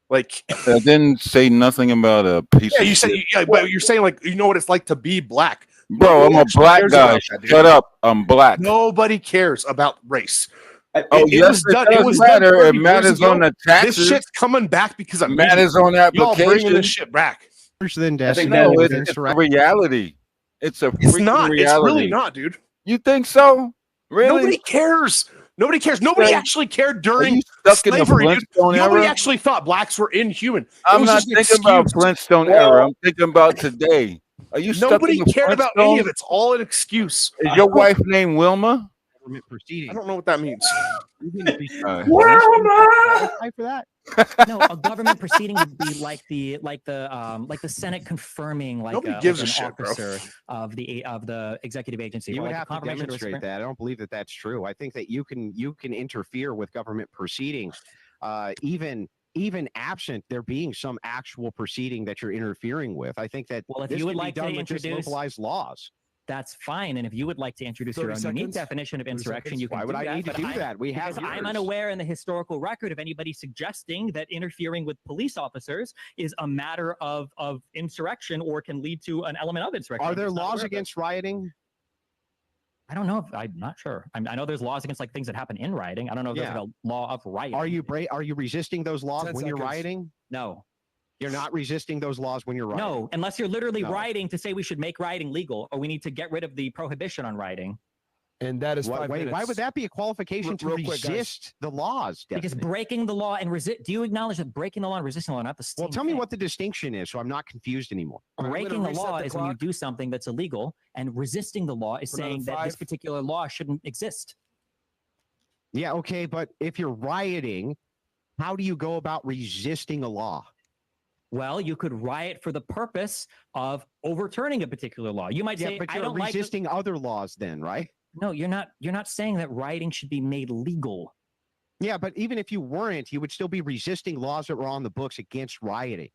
Like, I didn't say nothing about a piece. yeah, of you said, shit. yeah, but you're saying like you know what it's like to be black, Bro, I'm a actually black cares guy. about that, dude. Shut up, I'm black. Nobody cares about race. Oh, It yes, was it done. does It was done matter. 30 It years matters ago. on the This taxes. shit's coming back because of It matters on the Y'all bringing application. this shit back. Than I think No, that it's a reality. It's a It's freaking not. reality. It's really not, dude. You think so? Really? Nobody cares. Nobody cares. Nobody Are actually cared Are during you stuck in the slavery, dude. Flintstone Nobody era? actually thought blacks were inhuman. It I'm was not just an thinking about excuse. Flintstone era. I'm thinking about today. Are you stuck Nobody in the cared about any Flintstone? of it. It's all an excuse. Is your wife named Wilma? Government proceeding. I don't know what that means. Qualify for that? No, a government proceeding would be like the Senate confirming Nobody like gives a an shit, bro. officer of the executive agency. You or would like a have to confirmation of a demonstrate Supreme- that. I don't believe that that's true. I think that you can interfere with government proceedings, even absent there being some actual proceeding that you're interfering with. I think that Well, if this you would can be like to done with just introduce- localized laws. That's fine. And if you would like to introduce your 30 own unique seconds? definition of 30 insurrection, seconds? you can Why would do I that, need to but do I'm- that? We have because I'm yours. unaware in the historical record of anybody suggesting that interfering with police officers is a matter of insurrection or can lead to an element of insurrection. Are I'm there just not laws aware of it. against rioting? I don't know. I'm not sure. I know there's laws against like things that happen in rioting. I don't know if Yeah. there's like a law of rioting. Are you resisting those laws 10 when you're seconds. rioting? No. You're not resisting those laws when you're rioting. No, unless you're literally No. rioting to say we should make rioting legal or we need to get rid of the prohibition on rioting. And that is Why, 5 wait, minutes. why would that be a qualification to Real quick, guys. resist the laws? Because Destiny? breaking the law and resist. Do you acknowledge that breaking the law and resisting the law are not the same? Well, tell me thing? what the distinction is, so I'm not confused anymore. All right, we're Breaking gonna the law reset the is when you clock. do something that's illegal, and resisting the law is For another saying that this 5. particular law shouldn't exist. Yeah, okay, but if you're rioting, how do you go about resisting a law? Well, you could riot for the purpose of overturning a particular law. You might Yeah, say, but "I you're don't like." resisting other laws, then, right? No, you're not. You're not saying that rioting should be made legal. Yeah, but even if you weren't, you would still be resisting laws that were on the books against rioting.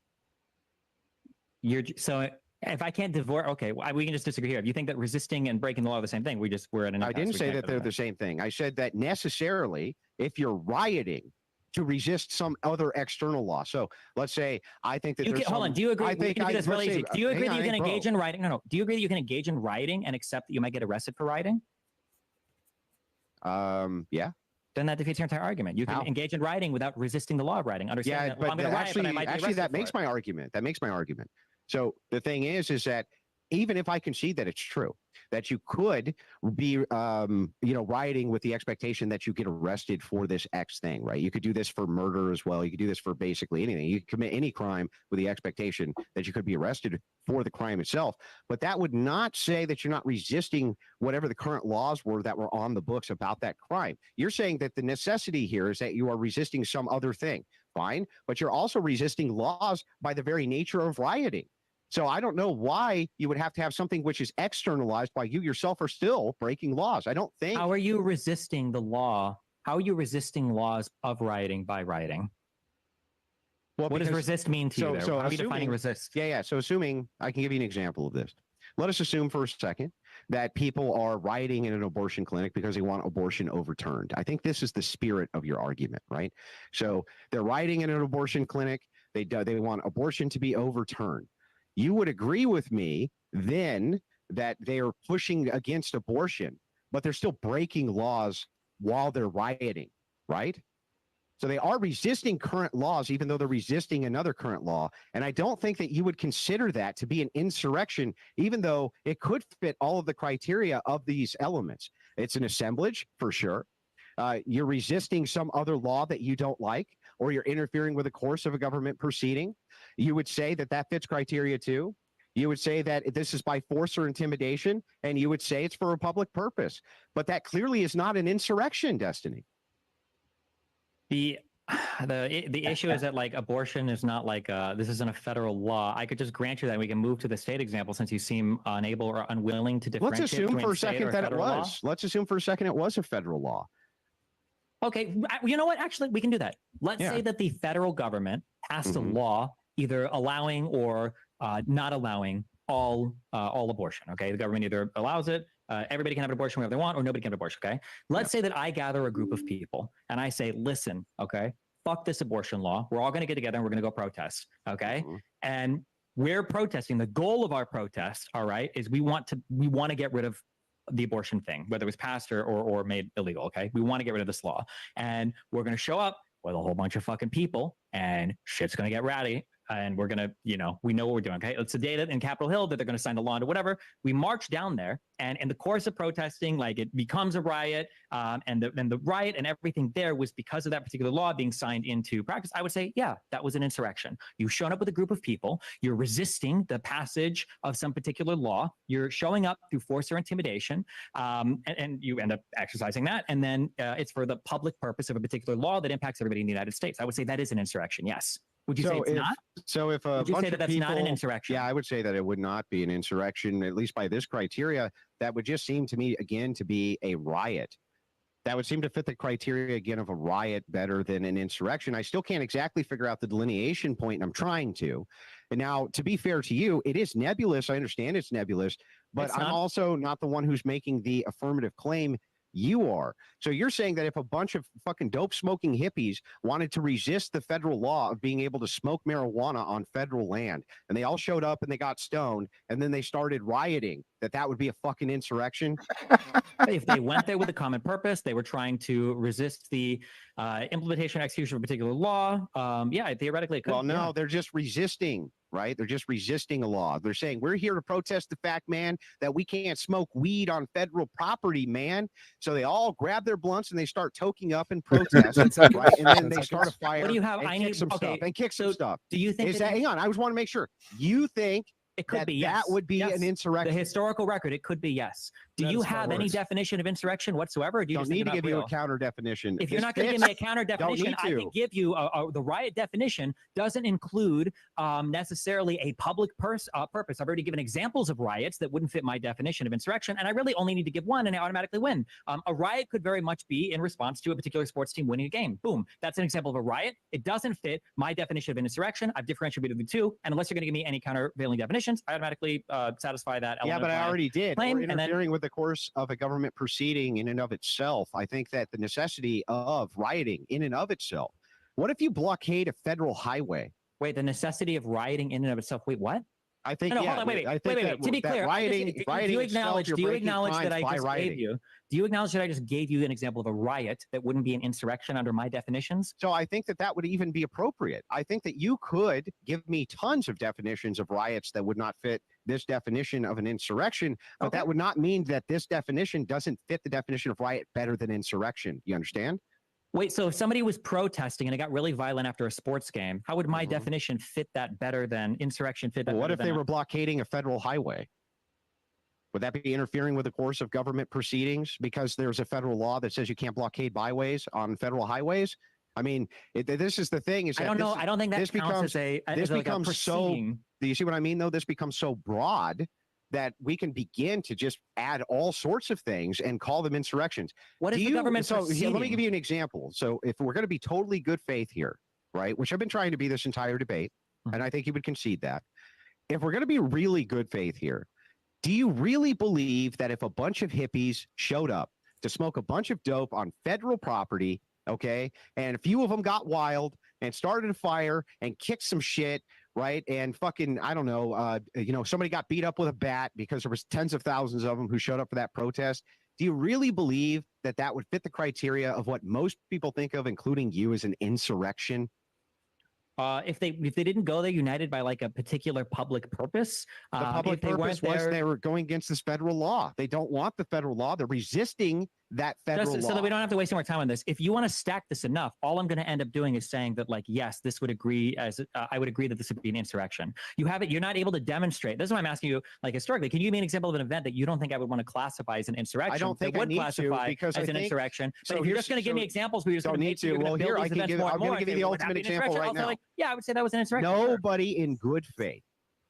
So if I can't divorce, okay, we can just disagree here. If you think that resisting and breaking the law are the same thing, we're at an I impasse. didn't We say can't that go they're there. the same thing. I said that necessarily, if you're rioting to resist some other external law. So let's say I think that You there's can, hold on. some- Do you agree? I We think can do this let's really say- easy. Do you agree hang that you on, can bro. engage in rioting? No. Do you agree that you can engage in rioting and accept that you might get arrested for rioting? Yeah. Then that defeats your entire argument. You can How? engage in rioting without resisting the law of rioting. Understand Yeah, that, well, I'm but going to riot, but I might be actually, arrested that for makes it. my argument. That makes my argument. So the thing is that even if I concede that it's true, that you could be, rioting with the expectation that you get arrested for this X thing, right? You could do this for murder as well. You could do this for basically anything. You could commit any crime with the expectation that you could be arrested for the crime itself. But that would not say that you're not resisting whatever the current laws were that were on the books about that crime. You're saying that the necessity here is that you are resisting some other thing. Fine, but you're also resisting laws by the very nature of rioting. So I don't know why you would have to have something which is externalized while you yourself are still breaking laws. I don't think. How are you resisting the law? How are you resisting laws of rioting by rioting? Well, What does because- resist mean to you there? How are you defining resist? Yeah. So assuming, I can give you an example of this. Let us assume for a second that people are rioting in an abortion clinic because they want abortion overturned. I think this is the spirit of your argument, right? So they're rioting in an abortion clinic. They want abortion to be overturned. You would agree with me then that they are pushing against abortion, but they're still breaking laws while they're rioting, right? So they are resisting current laws, even though they're resisting another current law. And I don't think that you would consider that to be an insurrection, even though it could fit all of the criteria of these elements. It's an assemblage for sure. You're resisting some other law that you don't like, or you're interfering with the course of a government proceeding. You would say that that fits criteria too. You would say that this is by force or intimidation, and you would say it's for a public purpose. But that clearly is not an insurrection, Destiny. The issue is that like abortion is not like this isn't a federal law. I could just grant you that we can move to the state example since you seem unable or unwilling to Let's differentiate. assume between for a state second or that it federal law. was. Let's assume for a second it was a federal law. Okay, you know what? Actually, we can do that. Let's Yeah. say that the federal government passed a law either allowing or not allowing all abortion. Okay, the government either allows it, everybody can have an abortion whenever they want, or nobody can have an abortion. Okay, let's say that I gather a group of people and I say, listen, okay, fuck this abortion law. We're all going to get together and we're going to go protest. Okay, and we're protesting. The goal of our protest, all right, is we want to get rid of the abortion thing, whether it was passed or made illegal. Okay, we want to get rid of this law, and we're going to show up with a whole bunch of fucking people, and shit's going to get ratty. And we're going to, we know what we're doing. Okay. It's the data in Capitol Hill that they're going to sign the law into whatever. We march down there, and in the course of protesting, like it becomes a riot. And the riot and everything there was because of that particular law being signed into practice. I would say, yeah, that was an insurrection. You've shown up with a group of people. You're resisting the passage of some particular law. You're showing up through force or intimidation. And you end up exercising that. And then it's for the public purpose of a particular law that impacts everybody in the United States. I would say that is an insurrection. Yes. Would you say it's not? So if a Would you bunch say that of that's people, not an insurrection? Yeah, I would say that it would not be an insurrection, at least by this criteria. That would just seem to me, again, to be a riot. That would seem to fit the criteria, again, of a riot better than an insurrection. I still can't exactly figure out the delineation point, and I'm trying to. And now, to be fair to you, it is nebulous. I understand it's nebulous, but It's I'm not- also not the one who's making the affirmative claim. You are. So you're saying that if a bunch of fucking dope smoking hippies wanted to resist the federal law of being able to smoke marijuana on federal land, and they all showed up and they got stoned, and then they started rioting, that would be a fucking insurrection? If they went there with a common purpose, they were trying to resist the implementation or execution of a particular law. Yeah, theoretically, it could. Well, no, yeah. they're just resisting, right? They're just resisting a law. They're saying, we're here to protest the fact, man, that we can't smoke weed on federal property, man. So they all grab their blunts and they start toking up in protest, right? And then they start a fire. What do you have? And I kick need some okay. stuff and kick some stuff. Do you think Is that? Hang on, I just want to make sure. You think it could that be that yes. would be Yes. an insurrection? The historical record, it could be yes. Do That you is how it have any works. definition of insurrection whatsoever? Or do you Don't just need think to they're give not you a real? counter definition. If you're This not going to give me a fits. counter Don't definition, need I to. can give you the riot definition doesn't include necessarily a public purpose. I've already given examples of riots that wouldn't fit my definition of insurrection, and I really only need to give one, and I automatically win. A riot could very much be in response to a particular sports team winning a game. Boom. That's an example of a riot. It doesn't fit my definition of an insurrection. I've differentiated the two, and unless you're going to give me any countervailing definitions, I automatically satisfy that element. Yeah, but of I my already did. claim, We're and then interfering with the course of a government proceeding in and of itself. I think that the necessity of rioting in and of itself. What if you blockade a federal highway? Wait, the necessity of rioting in and of itself. Wait, what? I think, No, yeah, hold on, wait. I think To be that clear, rioting, do rioting you itself, acknowledge? you're Do you breaking acknowledge that crimes I by just rioting. gave you? Do you acknowledge that I just gave you an example of a riot that wouldn't be an insurrection under my definitions? So I think that would even be appropriate. I think that you could give me tons of definitions of riots that would not fit this definition of an insurrection, but that would not mean that this definition doesn't fit the definition of riot better than insurrection. You understand? Wait, so if somebody was protesting and it got really violent after a sports game, how would my definition fit that better than insurrection fit that Well, what better if they than were blockading a federal highway? Would that be interfering with the course of government proceedings because there's a federal law that says you can't blockade byways on federal highways? I mean, this is the thing. Is I that don't know. this- I don't think that this counts becomes, as a this like a becomes so. proceeding. Do you see what I mean? Though this becomes so broad that we can begin to just add all sorts of things and call them insurrections. What is Do the you- government So here, let me proceeding? give you an example. So if we're going to be totally good faith here, right? Which I've been trying to be this entire debate, and I think he would concede that. If we're going to be really good faith here, do you really believe that if a bunch of hippies showed up to smoke a bunch of dope on federal property, okay, and a few of them got wild and started a fire and kicked some shit, right, and fucking, I don't know, somebody got beat up with a bat because there was tens of thousands of them who showed up for that protest? Do you really believe that that would fit the criteria of what most people think of, including you, as an insurrection? If they didn't go there united by like a particular public purpose, The public if they purpose weren't was there, they were going against this federal law. They don't want the federal law. They're resisting that federal so law. that we don't have to waste any more time on this. If you want to stack this enough, all I'm going to end up doing is saying that, like, yes, this would agree as I would agree that this would be an insurrection. You have it. You're not able to demonstrate. This is why I'm asking you, like, historically, can you give me an example of an event that you don't think I would want to classify as an insurrection? I don't think that I would need to, classify because as I an think- insurrection. so But if you're here's- just going to give me so examples where you're just don't going to need make to. you're Well, gonna build here, I these can events give- more and I'm gonna more, give you okay, the would ultimate that be an example insurrection? right I'll say, now. like, yeah, I would say that was an insurrection. Sure. Nobody in good faith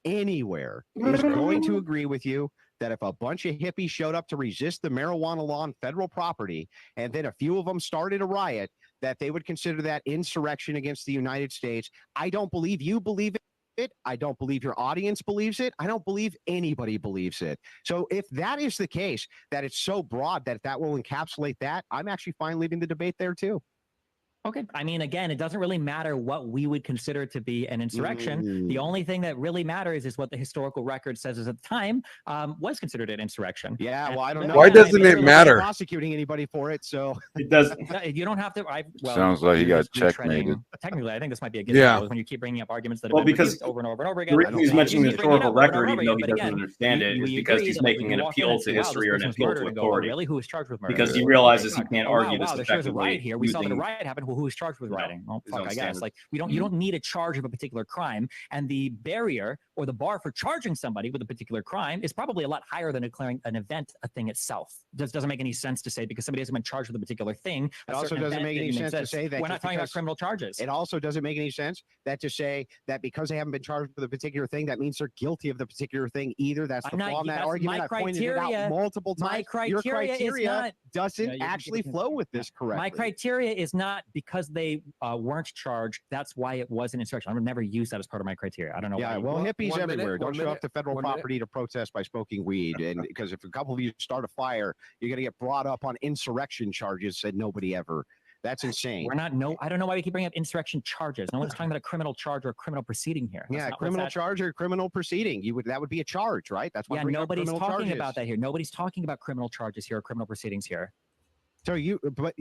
anywhere is going to agree with you that if a bunch of hippies showed up to resist the marijuana law on federal property, and then a few of them started a riot, that they would consider that insurrection against the United States. I don't believe you believe it. I don't believe your audience believes it. I don't believe anybody believes it. So if that is the case, that it's so broad that that will encapsulate that, I'm actually fine leaving the debate there too. Okay. I mean, again, it doesn't really matter what we would consider to be an insurrection. The only thing that really matters is what the historical record says is at the time was considered an insurrection. Yeah, well, I don't And know. Why doesn't it matter? Prosecuting anybody for it, so it does. You don't have to. Sounds like he you're got just retreading. checkmated. Technically, I think this might be a good Yeah. example when you keep bringing up arguments that have Well, been because reduced over and over and over the again. reason he's mentioning the You keep bringing it historical up over and record, over even though again, he but doesn't again, understand it, is we because agree he's that, like, making we an walk in appeal and to say, wow, this history or an person was appeal murdered, to and go, oh, authority. really? Who was charged with murder? Because he Or, realizes he like, can't oh, argue wow, this there was a effectively riot here. We saw that a using riot happened. Well, who was charged with rioting? Well, his own fuck, I guess. standard. Like, you don't need a charge of a particular crime, and the barrier or the bar for charging somebody with a particular crime is probably a lot higher than declaring an event a thing itself. This doesn't make any sense to say because somebody hasn't been charged with a particular thing. it also doesn't make any sense to say that we're not just talking about because- criminal charges. It also doesn't make any sense that to say that because they haven't been charged with a particular thing, that means they're guilty of the particular thing either. That's the I'm not- flaw in that that's argument. my I pointed it criteria- out multiple my times. Your criteria is criteria not- doesn't Yeah, you can actually keep it. flow with this correctly. My criteria is not because they weren't charged. That's why it was an insurrection. I would never use that as part of my criteria. I don't know. Yeah, why you well, would. hippies 1 minute, everywhere 1 don't show minute, up to federal 1 minute. property to protest by smoking weed, and because if a couple of you start a fire, you're going to get brought up on insurrection charges. Said nobody ever. That's insane. We're not. No, I don't know why we keep bringing up insurrection charges. No one's talking about a criminal charge or a criminal proceeding here. That's Yeah, not what's criminal that- charge or criminal proceeding. That would be a charge, right? That's what Yeah, nobody's talking about that here. Nobody's talking about criminal charges here or criminal proceedings here. So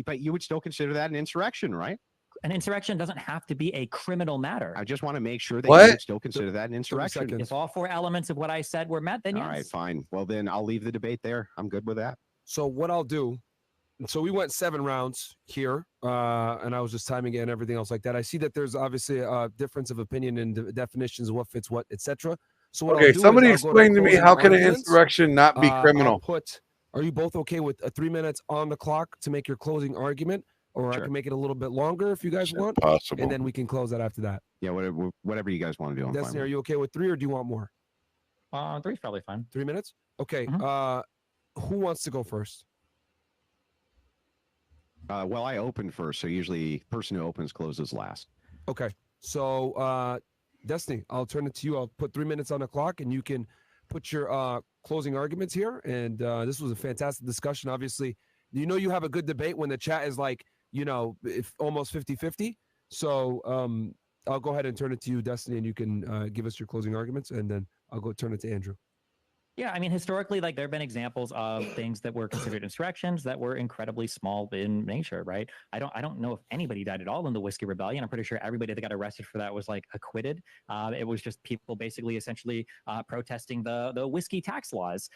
but you would still consider that an insurrection, right? An insurrection doesn't have to be a criminal matter. I just want to make sure that What? you would still consider that an insurrection. seconds. If all four elements of what I said were met, then All yes. right, fine. Well, then I'll leave the debate there. I'm good with that. So what I'll do, so we went 7 rounds here, and I was just timing it and everything else like that. I see that there's obviously a difference of opinion in the definitions of what fits what, etc. So what I'll Okay, do is somebody I'll go explain to me closing how can an arguments. insurrection not be I'll criminal? are you both okay with 3 minutes on the clock to make your closing argument, or I Sure. can make it a little bit longer if you guys want, Possible. and then we can close that after that. Yeah, whatever you guys want to do. I'm fine Destiny, with. are you okay with 3, or do you want more? 3's probably fine. 3 minutes? Okay. Who wants to go first? Well, I opened first, so usually the person who opens closes last. Okay. So, Destiny, I'll turn it to you. I'll put 3 minutes on the clock, and you can put your closing arguments here. And this was a fantastic discussion. Obviously, you have a good debate when the chat is like, if almost 50-50. So I'll go ahead and turn it to you, Destiny, and you can give us your closing arguments, and then I'll go turn it to Andrew. Yeah, I mean, historically, like there have been examples of things that were considered insurrections that were incredibly small in nature, right? I don't know if anybody died at all in the Whiskey Rebellion. I'm pretty sure everybody that got arrested for that was like acquitted. It was just people basically essentially protesting the whiskey tax laws.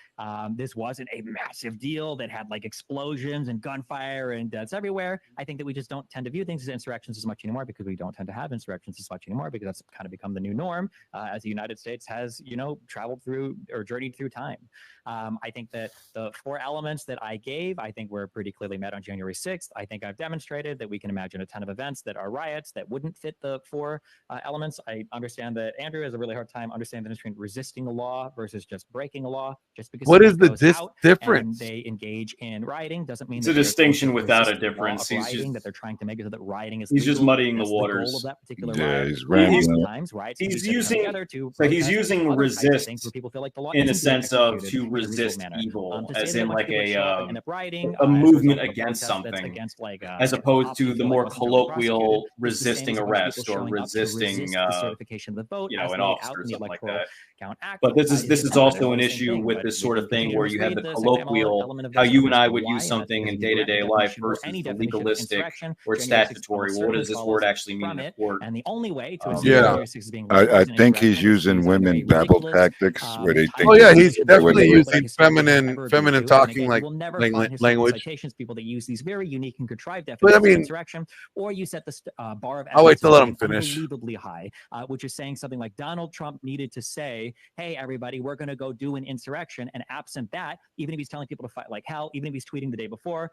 This wasn't a massive deal that had like explosions and gunfire and deaths everywhere. I think that we just don't tend to view things as insurrections as much anymore because we don't tend to have insurrections as much anymore because that's kind of become the new norm as the United States has, traveled through or journeyed through through time. I think that the 4 elements that I gave, I think were pretty clearly met on January 6th. I think I've demonstrated that we can imagine a ton of events that are riots that wouldn't fit the 4 elements. I understand that Andrew has a really hard time understanding the difference between resisting a law versus just breaking a law. Just because What is somebody the goes out difference? and they engage in rioting doesn't mean It's that a they're distinction going to without a resist the law difference. of He's rioting, just- that they're trying to make it so that rioting is He's just legal. muddying the That's goal waters. of that particular Yeah, riot. he's And rambling. sometimes riots can be He's set to come using together to so he's protest using other types of resist things where people feel like the law in a isn't being sense of executed to in a reasonable resist manner. evil, To say as that in much like people show up and end a up rioting, a as movement result of a against protest that's something, against like as an opposed option to the that more wasn't really prosecuted, colloquial is the same resisting as a bunch of arrest people or showing up to resisting resist the certification of the vote as an laid officer out or in the something like Electoral that. Count Act. But this It's is just also an the same issue thing, with but this we sort can of thing continue where to you have read the the second colloquial, element of how this you and as I to would why, use and that's something in because you grant the day-to-day life definition or versus any the definition of legalistic insurrection. or January 6th statutory. almost Well, what certainly does this follows word actually mean from in it, court? and the only way to assume Yeah, January 6th is being I legal as an think he's insurrection is to using use either women a babble ridiculous tactics where they think. Oh yeah, they he's know what definitely they're using feminine feminine talking again, like you will never find historical language. citations, people that use these very unique and contrived But I definitions of mean, insurrection, or you set the bar of I'll wait evidence to let him something finish. unbelievably high, which is saying something like Donald Trump needed to say, hey, everybody, we're going to go do an insurrection. And absent that, even if he's telling people to fight like hell, even if he's tweeting the day before,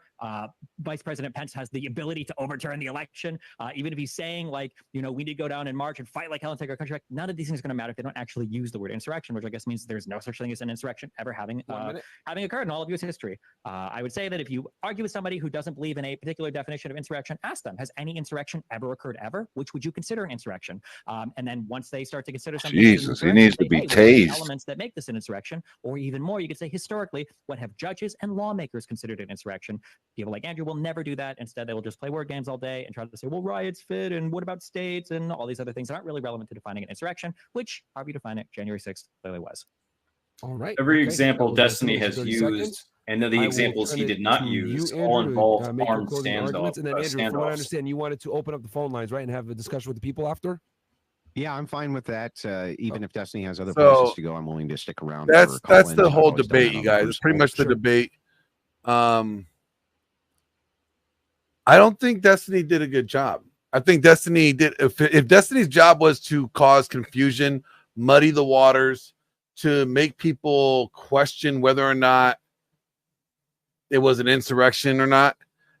Vice President Pence has the ability to overturn the election. Even if he's saying like, you know, we need to go down and march and fight like hell and take our country back, none of these things are going to matter if they don't actually use the word insurrection, which I guess means there's no such thing as an insurrection ever having occurred in all of U.S. history. I would say that if you argue with somebody who doesn't believe in a particular definition of insurrection, ask them, has any insurrection ever occurred ever? Which would you consider an insurrection? And then once they start to consider something as an Jesus, he insurrection, needs to say, be hey, what are the tased. elements that make this an insurrection? Or even more, you could say historically, what have judges and lawmakers considered an insurrection? People like Andrew will never do that. Instead, they will just play word games all day and try to say, well, riots fit, and what about states, and all these other things that aren't really relevant to defining an insurrection, which, however you define it, January 6th clearly was. All right. Every okay. example That was Destiny has 30 used, seconds. and then the I will examples turn he it did not to use you, all Andrew, to, involved make your armed closing arguments. And then Andrew, from what I standoffs. understand, you wanted to open up the phone lines, right, and have a discussion with the people after. Yeah, I'm fine with that. Even if Destiny has other So, places to go, I'm willing to stick around. That's for that's call-ins. the I've whole always done debate, that you on the guys. It's pretty much the Sure. debate. I don't think Destiny did a good job. I think Destiny did. If Destiny's job was to cause confusion, muddy the waters, to make people question whether or not it was an insurrection or not,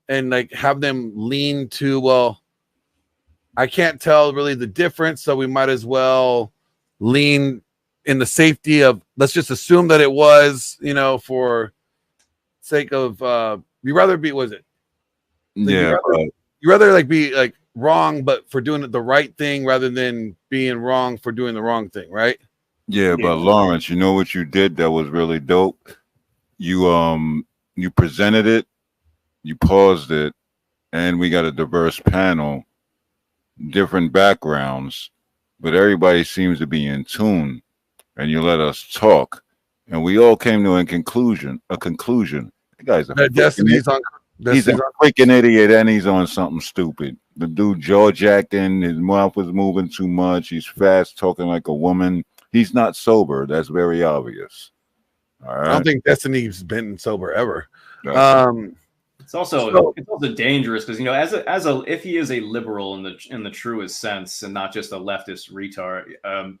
and like have them lean to, well, I can't tell really the difference, so we might as well lean in the safety of, let's just assume that it was, you know, for sake of you rather be, was it? Like, Yeah, you rather like be like wrong, but for doing the right thing rather than being wrong for doing the wrong thing, right? yeah, but Lawrence, you know what you did that was really dope? You presented it, you paused it, and we got a diverse panel, different backgrounds, but everybody seems to be in tune, and you let us talk, and we all came to a conclusion. The guy's a That Destiny's on. He's a Destiny's on. freaking idiot, and he's on something stupid. The dude jaw jacking, his mouth was moving too much. He's fast, talking like a woman. He's not sober. That's very obvious. All right. I don't think Destiny's been sober ever. It's also dangerous because, you know, as a if he is a liberal in the truest sense and not just a leftist retard,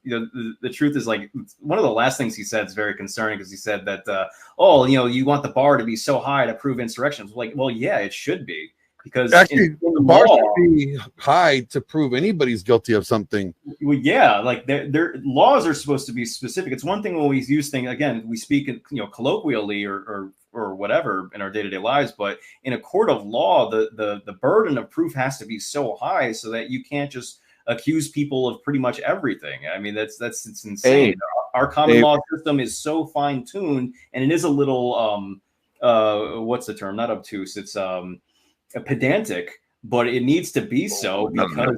you know, the truth is, like, one of the last things he said is very concerning, because he said that you know, you want the bar to be so high to prove insurrection. Like, well, yeah, it should be, because Actually, in the bar law, should be high to prove anybody's guilty of something. well, yeah, like their laws are supposed to be specific. It's one thing when we use things, again, we speak, you know, colloquially or whatever in our day-to-day lives, but in a court of law, the burden of proof has to be so high so that you can't just accuse people of pretty much everything. I mean, it's insane. Hey, our common law system is so fine-tuned, and it is a little what's the term? Not obtuse. It's pedantic, but it needs to be so, because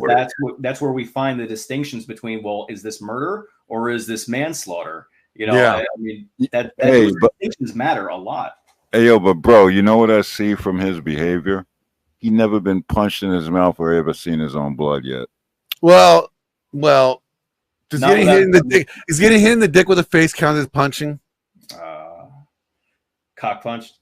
that's where we find the distinctions between, well, is this murder or is this manslaughter? You know, Yeah. I mean, that Hey, those but- distinctions matter a lot. Hey, yo, but bro, you know what I see from his behavior? He never been punched in his mouth or ever seen his own blood yet. Well, just Not getting without- hit in the dick. Is getting hit in the dick with a face count as punching? Cock punched.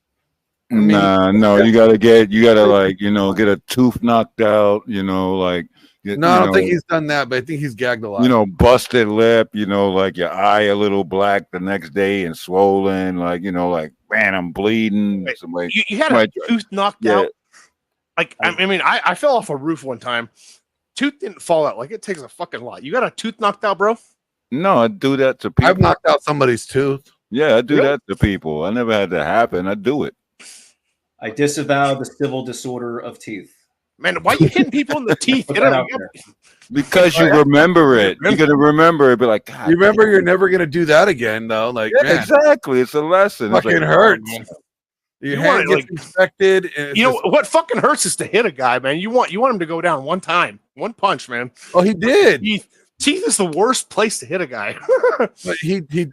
No, you gotta like, you know, get a tooth knocked out, you know, like No, I don't think he's done that, but I think he's gagged a lot. You know, busted lip, you know, like your eye a little black the next day and swollen, like, you know, like, man, I'm bleeding. Wait, Somebody, you had a tooth knocked yeah. out. Like, I mean, I fell off a roof one time. Tooth didn't fall out. Like, it takes a fucking lot. You got a tooth knocked out, bro? No, I do that to people. I've knocked out somebody's tooth. Yeah, I do that to people. I never had that happen. I do it. I disavow the civil disorder of teeth. Man, why are you hitting people in the teeth? Put Get that out out there. Because you remember it. You're gonna remember it. Be like, God, You remember you're never gonna do that again, though. Like, yeah, man, exactly. It's a lesson. It's fucking like, hurts. You Your hand want gets it, infected. And You know what fucking hurts is to hit a guy, man. You want him to go down one time, one punch, man. Oh, he did. Teeth is the worst place to hit a guy. But he did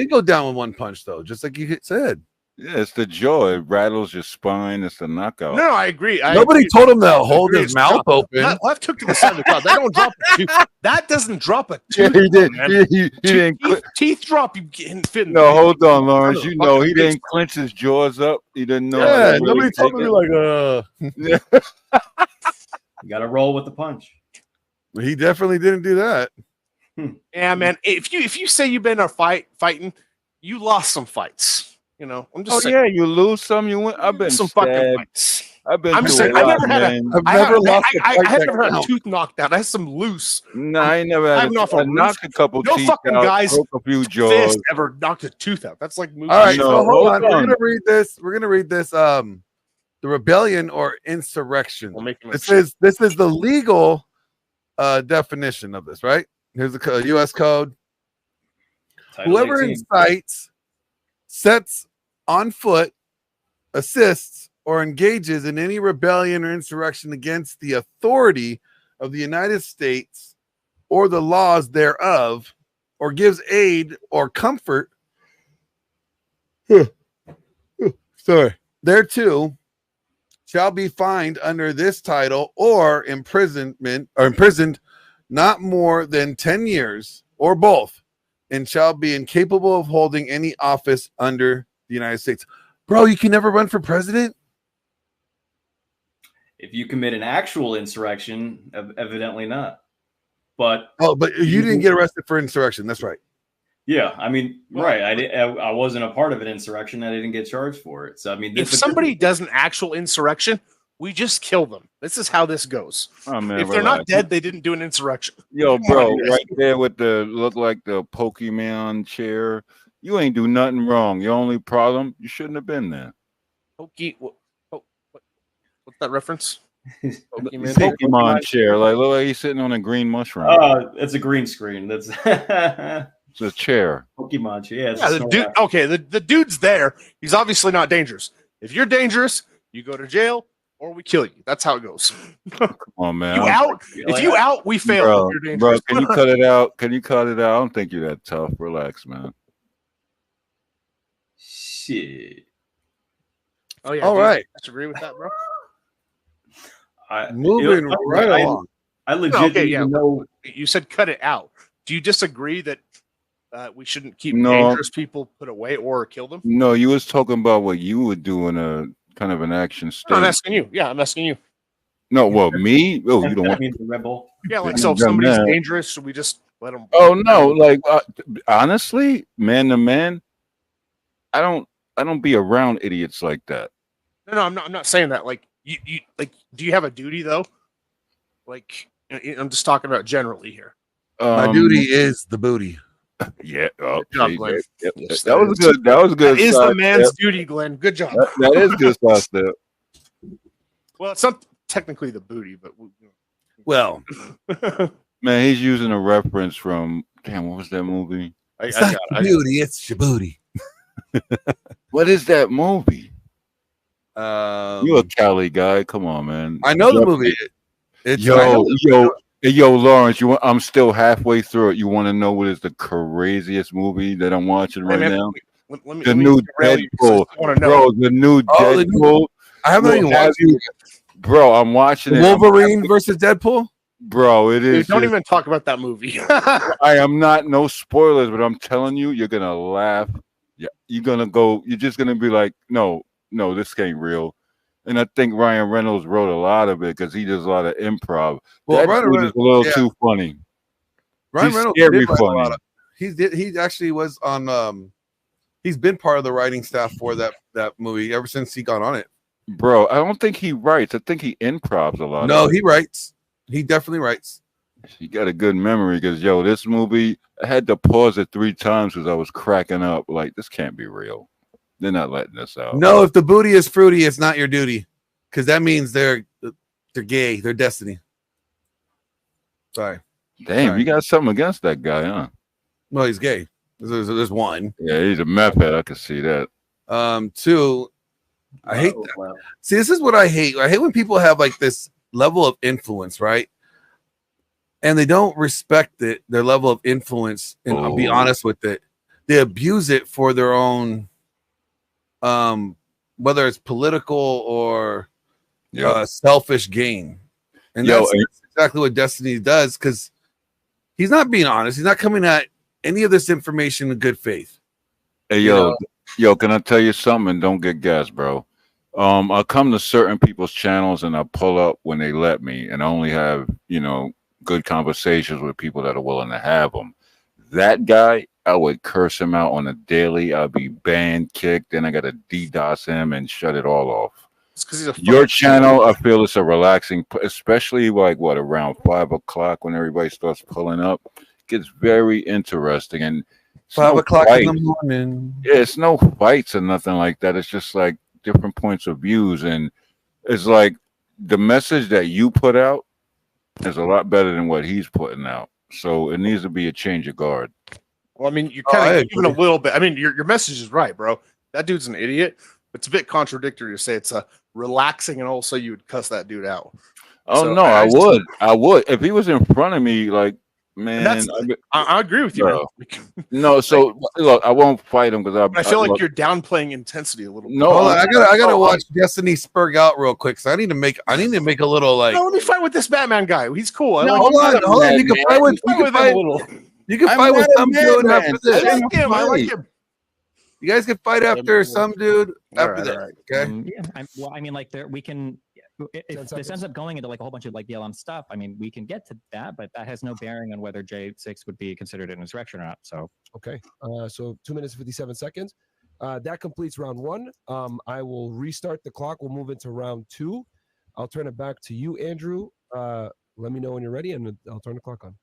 go down with one punch, though, just like you said. Yeah, it's the jaw. It rattles your spine. It's the knockout. No, I agree. Nobody told him to hold agree. his It's mouth drop- open. Left hook to the side of the crowd. That don't drop a tooth. That doesn't drop a Yeah, tooth. he did. man. He didn't. Teeth drop. You get fit. in No, the- hold on, Lawrence. Son of You a know fucking he didn't clench his jaws up. He didn't know. how Yeah, to nobody really told take me it. like, You got to roll with the punch. He definitely didn't do that. Yeah, man. If you say you've been fighting, you lost some fights. You know, I'm just Oh saying. yeah, you lose some, you win. I've been Some fucking stabbed. fights. I've been. I'm just through saying. a I lot, never had a. man. I've never lost a I fight have that never had a count. tooth knocked out. I have some loose. No, I ain't never had. I'm off a I roof. knocked a couple No teeth fucking out, guys broke a few jaws. Fist ever knocked a tooth out. That's like movie. All right, No, so hold on. hold We're on. gonna read this. We're gonna read this. The rebellion or insurrection. We'll make them This is the legal definition of this, right? Here's the U.S. code. Title Whoever 18. incites, sets on foot, assists, or engages in any rebellion or insurrection against the authority of the United States or the laws thereof, or gives aid or comfort thereto, shall be fined under this title or imprisoned not more than 10 years or both, and shall be incapable of holding any office under the United States. Bro, you can never run for president? If you commit an actual insurrection, evidently not. But But you didn't get arrested for insurrection. That's right. yeah, I mean, right. I wasn't a part of an insurrection. I didn't get charged for it. So I mean, If somebody does an actual insurrection, we just kill them. This is how this goes. Oh, man, If they're not relax. dead, they didn't do an insurrection. Yo, Come bro, on, guys. right there with the look like the Pokemon chair. You ain't do nothing wrong. Your only problem, you shouldn't have been there. What's that reference? Pokemon chair, like look like he's sitting on a green mushroom. It's a green screen. That's It's a chair. Pokemon. Yeah, it's Yeah, the so dude. Okay, the dude's there. He's obviously not dangerous. If you're dangerous, you go to jail or we kill you. That's how it goes. Come on, man. You I don't out? If you out, we fail. Bro, if you're bro, dangerous. can you cut it out? Can you cut it out? I don't think you're that tough. Relax, man. Shit. Oh yeah. All do you right. Disagree with that, bro? Moving right along. I legit No, okay, didn't yeah. even know. You said cut it out. Do you disagree that we shouldn't keep No. dangerous people put away or kill them? No, you was talking about what you would do in a kind of an action state. No, I'm asking you. Yeah, I'm asking you. No, well, me? Oh, you don't want. means a rebel. Yeah, like Yeah, so if done somebody's that. dangerous, should we just let them? Oh no, like honestly, man to man, I don't be around idiots like that. No, I'm not saying that. Like you like, do you have a duty though? Like I'm just talking about generally here. My duty is the booty. Yeah. Oh, Good job, see, Glenn. yep, Yes, that was good. That was good. That is the stuff, man's yep. duty, Glenn. Good job. That is good stuff. Step. Well, it's not technically the booty, but Well, Man, he's using a reference from damn. What was that movie? it's not your beauty, it's your booty. What is that movie? You a Um, Cali guy? Come on, man. I know the Yep. movie. It's I know Yo, Lawrence. I'm still halfway through it. You want to know what is the craziest movie that I'm watching right man, now? let me The new derail you 'cause Deadpool, I wanna know. bro. The new Oh, the new- Deadpool. I haven't Will even have watched you- Bro, I'm watching it. Wolverine versus Deadpool. Bro, it Dude, is. don't just- even talk about that movie. I am not no spoilers, but I'm telling you, you're gonna laugh. Yeah, you're gonna go. You're just gonna be like, no, this ain't real. And I think Ryan Reynolds wrote a lot of it because he does a lot of improv. Well, That Ryan dude is Reynolds- a little yeah. too funny. Ryan He's Reynolds scary did write a funny. lot of. He actually was on. He's been part of the writing staff for that movie ever since he got on it. Bro, I don't think he writes. I think he improvs a lot. No, of it. he writes. He definitely writes. He got a good memory because this movie, I had to pause it 3 times because I was cracking up. Like, this can't be real. They're not letting this out. No, if the booty is fruity, it's not your duty, because that means they're gay. They're destiny. Sorry. Damn, Sorry. you got something against that guy, huh? Well, he's gay. There's one. Yeah, he's a meth head. I can see that. Two, I hate that. See, this is what I hate. I hate when people have like this level of influence, right? And they don't respect their level of influence, and I'll be honest with it. They abuse it for their own, whether it's political or selfish gain. And that's exactly what Destiny does, because he's not being honest. He's not coming at any of this information in good faith. Hey, yo, can I tell you something? And don't get gas, bro. I come to certain people's channels and I pull up when they let me, and I only have, good conversations with people that are willing to have them. That guy, I would curse him out on a daily. I'd be banned, kicked, then I got to DDoS him and shut it all off. It's 'cause he's a Your channel, I feel it's a relaxing, especially like around 5 o'clock when everybody starts pulling up. It gets very interesting. And 5 o'clock in the fights. morning. Yeah, it's no fights or nothing like that. It's just like different points of views, and it's like the message that you put out is a lot better than what he's putting out. So it needs to be a change of guard. Well, I mean, you're kind of even a little bit. I mean, your message is right, bro. That dude's an idiot. It's a bit contradictory to say it's a relaxing, and also you would cuss that dude out. Oh So no, I would if he was in front of me. Like, man, I agree with you. Bro. Man. No, so look, I won't fight him because I feel like you're downplaying intensity a little bit. No, Hold on, I gotta watch Destiny Spurg out real quick. So I need to make a little like. No, let me fight with this Batman guy. He's cool. I No, like hold on. You can fight with him a little. You can I'm fight with not a some man, dude man. after this. I like him. I like him. You guys can fight after some dude after right, that. all right. Okay. Yeah, I mean, like we can. If this ends up going into like a whole bunch of like BLM stuff, I mean, we can get to that, but that has no bearing on whether J6 would be considered an insurrection or not. So okay, so 2 minutes 57 seconds. That completes round 1. I will restart the clock. We'll move into round 2. I'll turn it back to you, Andrew. Let me know when you're ready, and I'll turn the clock on.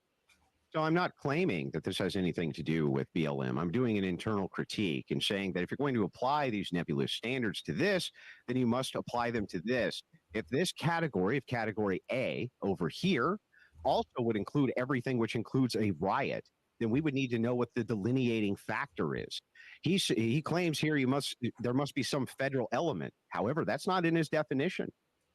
So I'm not claiming that this has anything to do with BLM. I'm doing an internal critique and saying that if you're going to apply these nebulous standards to this, then you must apply them to this. If this category, if category A over here also would include everything which includes a riot, then we would need to know what the delineating factor is. He claims here there must be some federal element. However, that's not in his definition.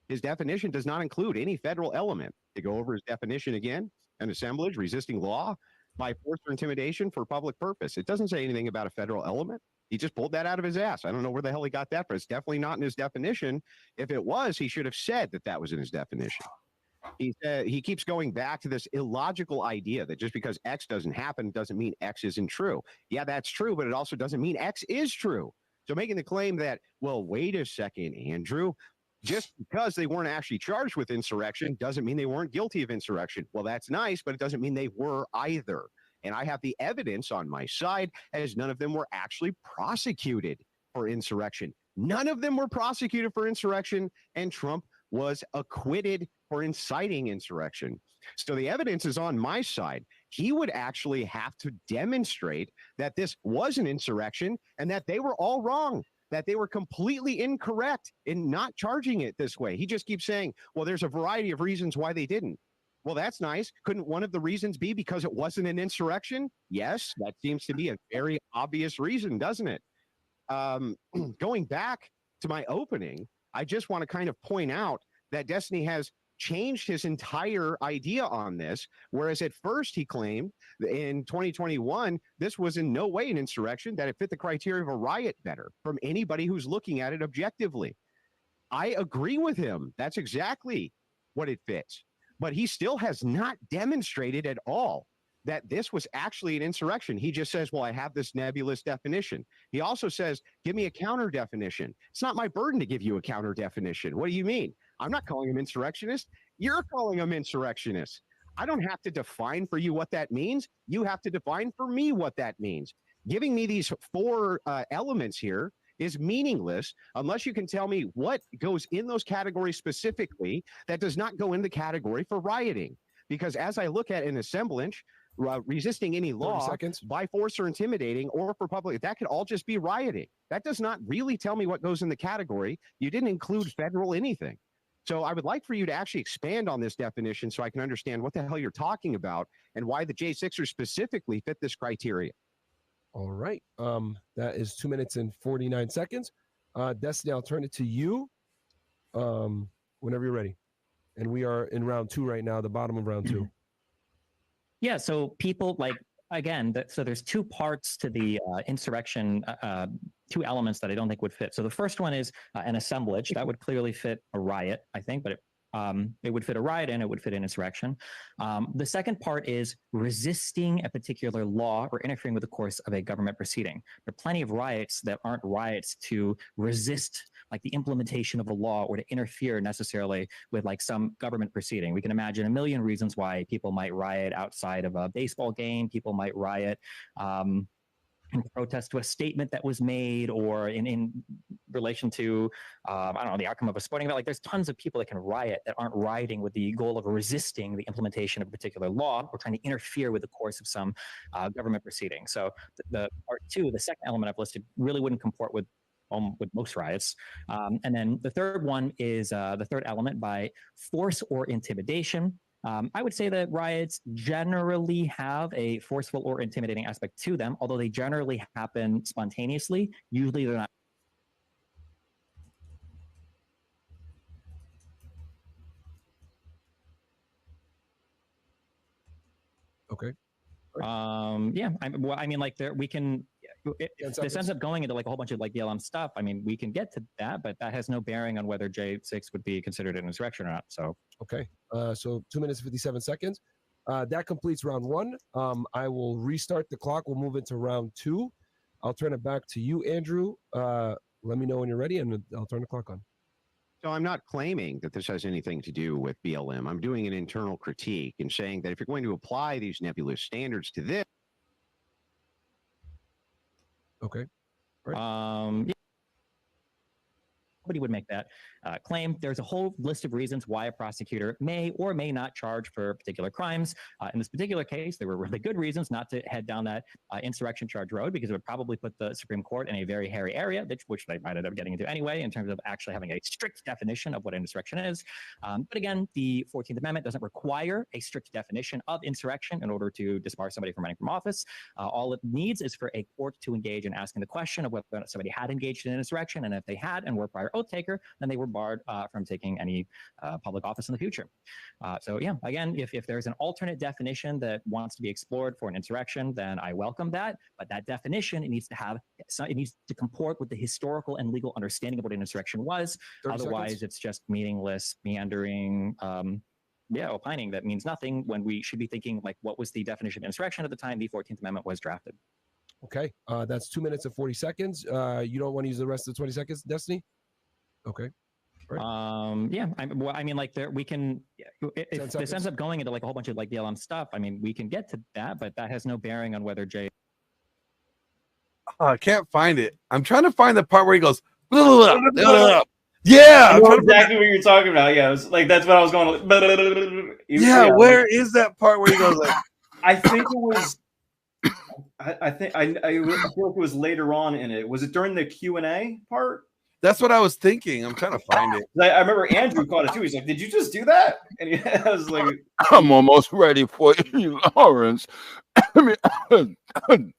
His definition does not include any federal element. To go over his definition again, an assemblage resisting law by force or intimidation for public purpose. It doesn't say anything about a federal element. He just pulled that out of his ass. I don't know where the hell he got that, but it's definitely not in his definition. If it was, he should have said that was in his definition. He keeps going back to this illogical idea that just because X doesn't happen doesn't mean X isn't true. Yeah, that's true, but it also doesn't mean X is true. So making the claim that, well, wait a second, Andrew, just because they weren't actually charged with insurrection doesn't mean they weren't guilty of insurrection. Well, that's nice, but it doesn't mean they were either. And I have the evidence on my side as none of them were actually prosecuted for insurrection. None of them were prosecuted for insurrection, and Trump was acquitted for inciting insurrection. So the evidence is on my side. He would actually have to demonstrate that this was an insurrection and that they were all wrong, that they were completely incorrect in not charging it this way. He just keeps saying, well, there's a variety of reasons why they didn't. Well, that's nice. Couldn't one of the reasons be because it wasn't an insurrection? Yes, that seems to be a very obvious reason, doesn't it? Going back to my opening, I just want to kind of point out that Destiny has changed his entire idea on this, whereas at first he claimed in 2021 this was in no way an insurrection, that it fit the criteria of a riot better from anybody who's looking at it objectively. I agree with him. That's exactly what it fits. But he still has not demonstrated at all that this was actually an insurrection. He just says, well, I have this nebulous definition. He also says, give me a counter definition. It's not my burden to give you a counter definition. What do you mean? I'm not calling him insurrectionist. You're calling him insurrectionist. I don't have to define for you what that means. You have to define for me what that means. Giving me these four elements here is meaningless unless you can tell me what goes in those categories specifically that does not go in the category for rioting. Because as I look at an assemblage, resisting any law by force or intimidating or for public, that could all just be rioting. That does not really tell me what goes in the category. You didn't include federal anything. So I would like for you to actually expand on this definition so I can understand what the hell you're talking about and why the J6ers specifically fit this criteria. All right. That is 2 minutes and 49 seconds. Destiny, I'll turn it to you whenever you're ready. And we are in round 2 right now, the bottom of round 2. Yeah, so people like, again, so there's 2 parts to the insurrection, 2 elements that I don't think would fit. So the first one is an assemblage. That would clearly fit a riot, I think, but it would fit a riot and it would fit an insurrection. The second part is resisting a particular law or interfering with the course of a government proceeding. There are plenty of riots that aren't riots to resist like the implementation of a law or to interfere necessarily with like some government proceeding. We can imagine a million reasons why people might riot outside of a baseball game. People might riot in protest to a statement that was made or in relation to, I don't know, the outcome of a sporting event. Like there's tons of people that can riot that aren't rioting with the goal of resisting the implementation of a particular law or trying to interfere with the course of some government proceeding. So the part 2, the second element I've listed, really wouldn't comport with most riots. And then the third one is the third element by force or intimidation. I would say that riots generally have a forceful or intimidating aspect to them, although they generally happen spontaneously. Usually they're not. Okay. Yeah, I mean, like we can. This ends up going into like a whole bunch of like BLM stuff. I mean, we can get to that, but that has no bearing on whether J6 would be considered an insurrection or not. So okay, so 2 minutes 57 seconds. That completes round 1. I will restart the clock. We'll move into round 2. I'll turn it back to you, Andrew. Let me know when you're ready, and I'll turn the clock on. So I'm not claiming that this has anything to do with BLM. I'm doing an internal critique and saying that if you're going to apply these nebulous standards to this. Okay. Yeah. Nobody would make that claim. There's a whole list of reasons why a prosecutor may or may not charge for particular crimes. In this particular case, there were really good reasons not to head down that insurrection charge road because it would probably put the Supreme Court in a very hairy area, which they might end up getting into anyway in terms of actually having a strict definition of what insurrection is. But again, the 14th Amendment doesn't require a strict definition of insurrection in order to disbar somebody from running from office. All it needs is for a court to engage in asking the question of whether somebody had engaged in an insurrection, and if they had and were a prior oath taker, then they were barred from taking any public office in the future. So yeah, again, if there's an alternate definition that wants to be explored for an insurrection, then I welcome that. But that definition, it needs to comport with the historical and legal understanding of what an insurrection was. Otherwise, seconds. It's just meaningless, meandering, opining that means nothing when we should be thinking like, what was the definition of insurrection at the time the 14th Amendment was drafted? Okay, that's 2 minutes and 40 seconds. You don't want to use the rest of the 20 seconds, Destiny? Okay. Right. Yeah, I mean, like we can. If this ends up going into like a whole bunch of like BLM stuff, I mean, we can get to that, but that has no bearing on whether Jay. I can't find it. I'm trying to find the part where he goes. Yeah, I know exactly what you're talking about. Yeah, it was like that's what I was going. Yeah, where is that part where he goes like? I think it was. I feel like it was later on in it. Was it during the Q&A part? That's what I was thinking. I'm trying to find it. I remember Andrew caught it too. He's like, "Did you just do that?" And I was like, "I'm almost ready for you, Lawrence." I mean,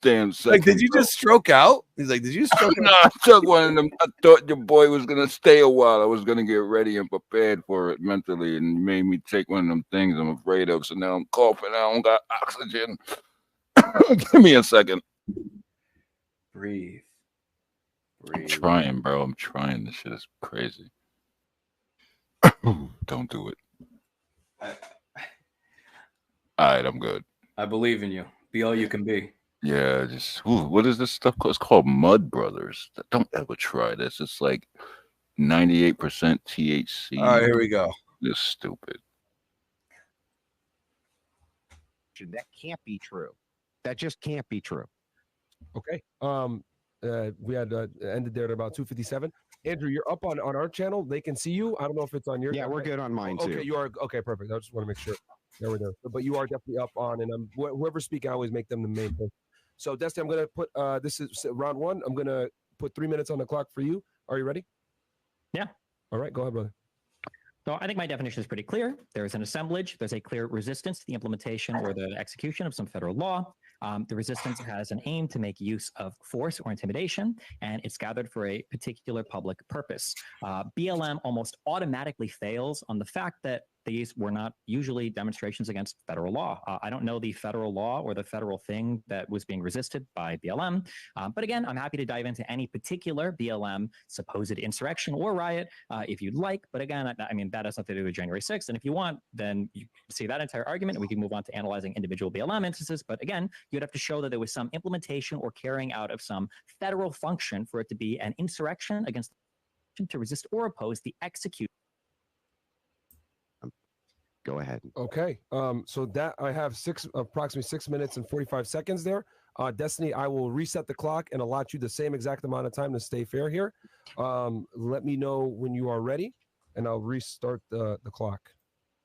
damn second. Like, did you just stroke out? He's like, "Did you stroke out?" No, I took one of them. I thought your boy was gonna stay a while. I was gonna get ready and prepared for it mentally, and you made me take one of them things I'm afraid of. So now I'm coughing. I don't got oxygen. Give me a second. Breathe. I'm trying, bro. I'm trying. This shit is crazy. Don't do it. All right, I'm good. I believe in you. Be all you can be. Yeah, just what is this stuff called? It's called Mud Brothers. Don't ever try this. It's like 98% THC. All right, here we go. This stupid. That can't be true. That just can't be true. Okay. We had ended there at about 2:57. Andrew, you're up on our channel. They can see you. I don't know if it's on your. Yeah, we're good on mine too. Okay, you are okay. Perfect. I just want to make sure. There we go. But you are definitely up on, and whoever's speaking, I always make them the main thing. So, Destiny, I'm gonna put this is round one. I'm gonna put 3 minutes on the clock for you. Are you ready? Yeah. All right, go ahead, brother. So I think my definition is pretty clear. There is an assemblage. There's a clear resistance to the implementation or the execution of some federal law. The resistance has an aim to make use of force or intimidation, and it's gathered for a particular public purpose. BLM almost automatically fails on the fact that these were not usually demonstrations against federal law. I don't know the federal law or the federal thing that was being resisted by BLM. But again, I'm happy to dive into any particular BLM supposed insurrection or riot if you'd like. But again, I mean, that has nothing to do with January 6th. And if you want, then you see that entire argument and we can move on to analyzing individual BLM instances. But again, you'd have to show that there was some implementation or carrying out of some federal function for it to be an insurrection against to resist or oppose the execution. Go ahead. Okay. So that I have approximately 6 minutes and 45 seconds there. Destiny, I will reset the clock and allot you the same exact amount of time to stay fair here. Let me know when you are ready, and I'll restart the clock.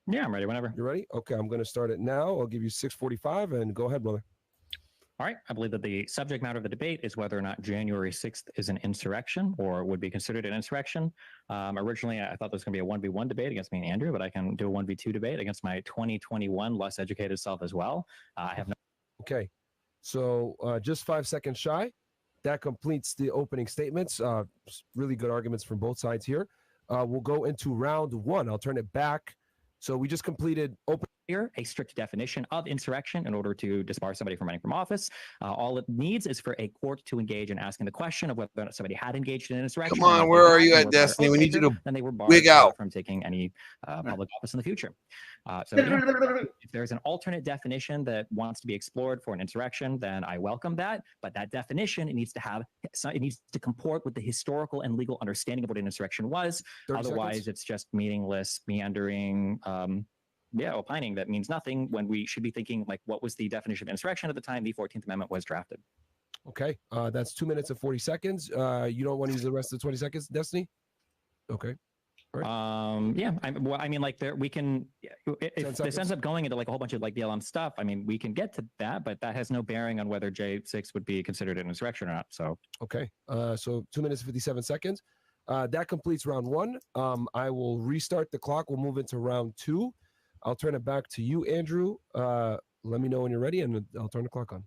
Yeah, I'm ready whenever. You ready? Okay, I'm going to start it now. I'll give you 6:45, and go ahead, brother. All right. I believe that the subject matter of the debate is whether or not January 6th is an insurrection or would be considered an insurrection. Originally, I thought there was going to be a 1v1 debate against me and Andrew, but I can do a 1v2 debate against my 2021 less educated self as well. I have no. Okay. So just 5 seconds shy. That completes the opening statements. Really good arguments from both sides here. We'll go into round one. I'll turn it back. So we just completed open. Here, a strict definition of insurrection in order to disbar somebody from running from office. All it needs is for a court to engage in asking the question of whether or not somebody had engaged in an insurrection. Come on, where are you at, Destiny? We need you to then they were barred wig out from taking any public office in the future. So yeah, if there's an alternate definition that wants to be explored for an insurrection, then I welcome that. But that definition, it needs to comport with the historical and legal understanding of what an insurrection was. Otherwise, it's just meaningless, meandering. Opining that means nothing when we should be thinking like what was the definition of insurrection at the time the 14th Amendment was drafted. Okay, that's 2 minutes and 40 seconds. You don't want to use the rest of the 20 seconds, Destiny? Okay. All right. I mean, like we can, if this ends up going into like a whole bunch of like BLM stuff, I mean, we can get to that, but that has no bearing on whether J6 would be considered an insurrection or not. So, okay. So 2 minutes, 57 seconds. That completes round one. I will restart the clock. We'll move into round two. I'll turn it back to you, Andrew. Let me know when you're ready, and I'll turn the clock on.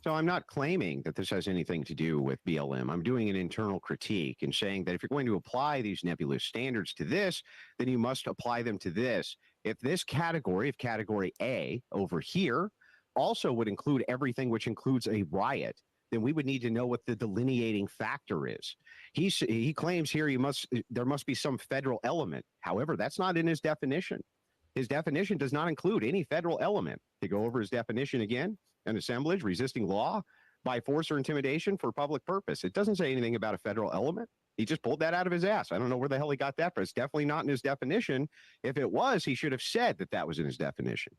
So I'm not claiming that this has anything to do with BLM. I'm doing an internal critique and saying that if you're going to apply these nebulous standards to this, then you must apply them to this. If this category, if category A over here, also would include everything which includes a riot, then we would need to know what the delineating factor is. He claims here there must be some federal element. However, that's not in his definition. His definition does not include any federal element. To go over his definition again, an assemblage resisting law by force or intimidation for public purpose. It doesn't say anything about a federal element. He just pulled that out of his ass. I don't know where the hell he got that, but it's definitely not in his definition. If it was, he should have said that that was in his definition.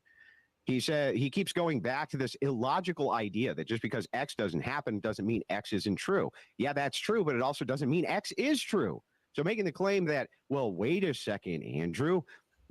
He said he keeps going back to this illogical idea that just because X doesn't happen doesn't mean X isn't true. Yeah, that's true, but it also doesn't mean X is true. So making the claim that, well, wait a second, Andrew,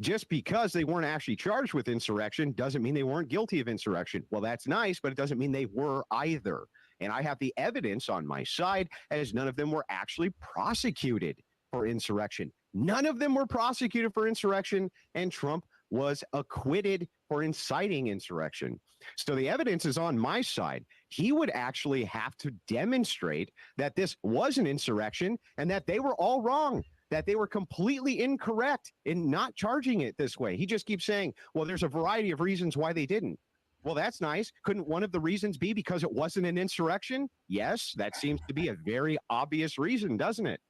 just because they weren't actually charged with insurrection doesn't mean they weren't guilty of insurrection. Well, that's nice, but it doesn't mean they were either. And I have the evidence on my side as none of them were actually prosecuted for insurrection. None of them were prosecuted for insurrection, and Trump was acquitted for inciting insurrection. So the evidence is on my side. He would actually have to demonstrate that this was an insurrection and that they were all wrong, that they were completely incorrect in not charging it this way. He just keeps saying, well, there's a variety of reasons why they didn't. Well, that's nice. Couldn't one of the reasons be because it wasn't an insurrection? Yes, that seems to be a very obvious reason, doesn't it?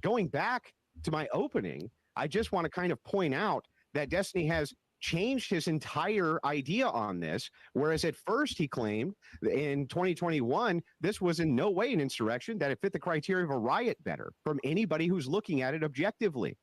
Going back to my opening, I just want to kind of point out that Destiny has changed his entire idea on this. Whereas at first he claimed in 2021, this was in no way an insurrection, that it fit the criteria of a riot better from anybody who's looking at it objectively.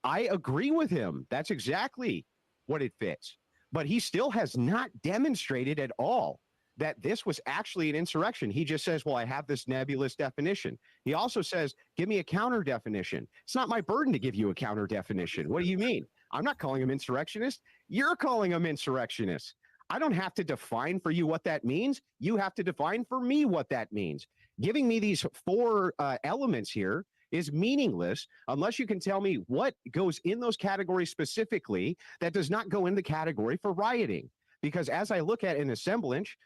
I agree with him. That's exactly what it fits. But he still has not demonstrated at all that this was actually an insurrection. He just says, well, I have this nebulous definition. He also says, give me a counter definition. It's not my burden to give you a counter definition. What do you mean? I'm not calling him insurrectionist. You're calling him insurrectionist. I don't have to define for you what that means. You have to define for me what that means. Giving me these four elements here is meaningless unless you can tell me what goes in those categories specifically that does not go in the category for rioting. Because as I look at an assemblage,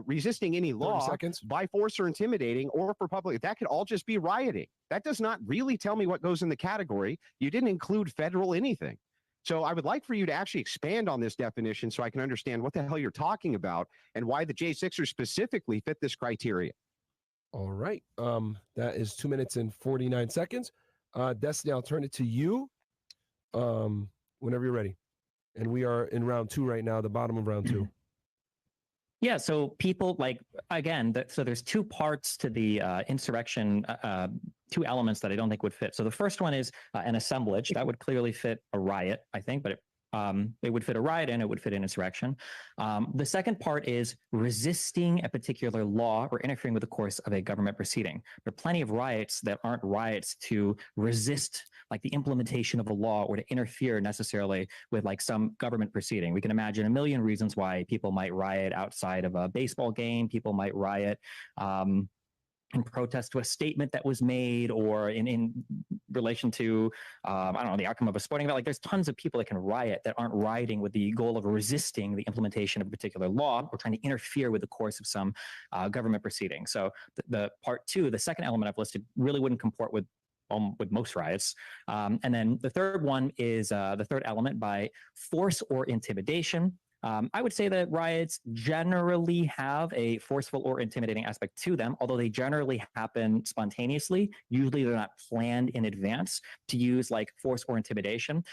resisting any law by force or intimidating or for public, that could all just be rioting. That does not really tell me what goes in the category. You didn't include federal anything. So I would like for you to actually expand on this definition so I can understand what the hell you're talking about and why the J6ers specifically fit this criteria. All right. That is 2 minutes and 49 seconds. Destiny, I'll turn it to you whenever you're ready. And we are in round 2 right now, the bottom of round 2. Yeah, so people like, again, so there's 2 parts to the insurrection, 2 elements that I don't think would fit. So the first one is an assemblage. That would clearly fit a riot, I think, but it would fit a riot and it would fit an insurrection. The second part is resisting a particular law or interfering with the course of a government proceeding. There are plenty of riots that aren't riots to resist like the implementation of a law or to interfere necessarily with like some government proceeding. We can imagine a million reasons why people might riot outside of a baseball game. People might riot in protest to a statement that was made or in relation to, I don't know, the outcome of a sporting event. Like there's tons of people that can riot that aren't rioting with the goal of resisting the implementation of a particular law or trying to interfere with the course of some government proceeding. So the part 2, the second element I've listed really wouldn't comport with most riots. And then the third one is the third element by force or intimidation. I would say that riots generally have a forceful or intimidating aspect to them, although they generally happen spontaneously. Usually they're not planned in advance to use like force or intimidation.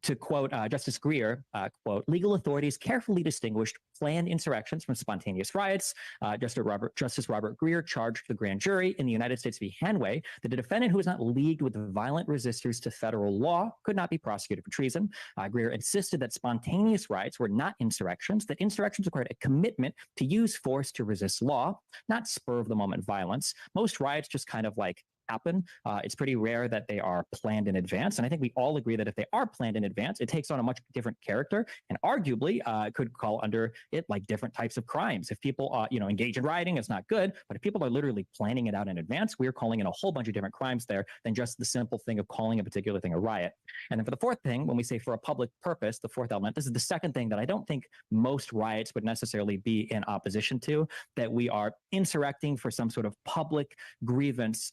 To quote Justice Greer, quote, legal authorities carefully distinguished planned insurrections from spontaneous riots. Justice Robert Greer charged the grand jury in the United States v. Hanway that a defendant who is not leagued with violent resistors to federal law could not be prosecuted for treason. Greer insisted that spontaneous riots were not insurrections, that insurrections required a commitment to use force to resist law, not spur-of-the-moment violence. Most riots just kind of like happen. It's pretty rare that they are planned in advance. And I think we all agree that if they are planned in advance, it takes on a much different character and arguably could call under it like different types of crimes. If people, engage in rioting, it's not good. But if people are literally planning it out in advance, we're calling in a whole bunch of different crimes there than just the simple thing of calling a particular thing a riot. And then for the fourth thing, when we say for a public purpose, the fourth element, this is the second thing that I don't think most riots would necessarily be in opposition to, that we are insurrecting for some sort of public grievance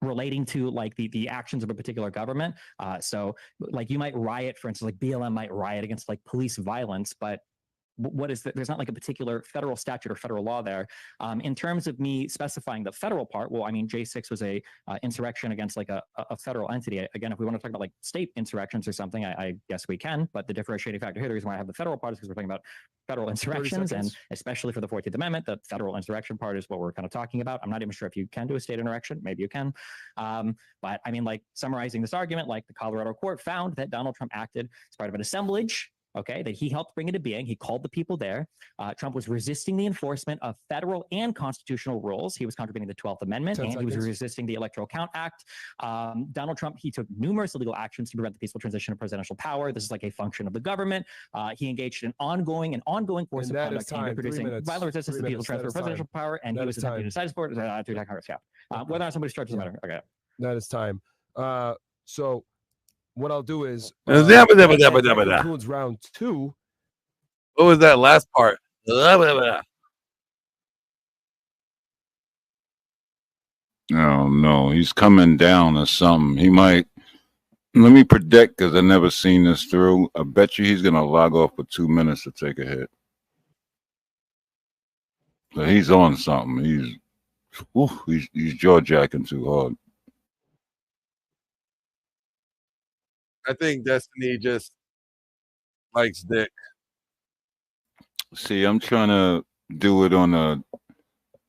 relating to like the actions of a particular government. So like you might riot, for instance, like BLM might riot against like police violence, but what is there's not like a particular federal statute or federal law there. In terms of me specifying the federal part, well, I mean, J6 was a insurrection against like a federal entity. Again, if we want to talk about like state insurrections or something, I guess we can, but the differentiating factor here, the reason why I have the federal part is because we're talking about federal insurrections, and especially for the 14th Amendment, the federal insurrection part is what we're kind of talking about. I'm not even sure if you can do a state insurrection, maybe you can. But I mean, like summarizing this argument, like the Colorado court found that Donald Trump acted as part of an assemblage, okay, that he helped bring into being. He called the people there. Trump was resisting the enforcement of federal and constitutional rules. He was contravening the 12th Amendment, and he was resisting the Electoral Count Act. Donald Trump, he took numerous illegal actions to prevent the peaceful transition of presidential power. This is like a function of the government. He engaged in ongoing course of conduct aimed at producing violent resistance to the peaceful transfer of presidential power, and he was attempting to decide support to attack Congress. Yeah. Whether or not somebody starts doesn't matter. Okay. That is time. So what I'll do is concludes round 2. What was that last part? Oh no, he's coming down or something. He might. Let me predict, because I've never seen this through. I bet you he's gonna log off for 2 minutes to take a hit. So he's on something. He's jaw jacking too hard. I think Destiny just likes dick. See, I'm trying to do it on a,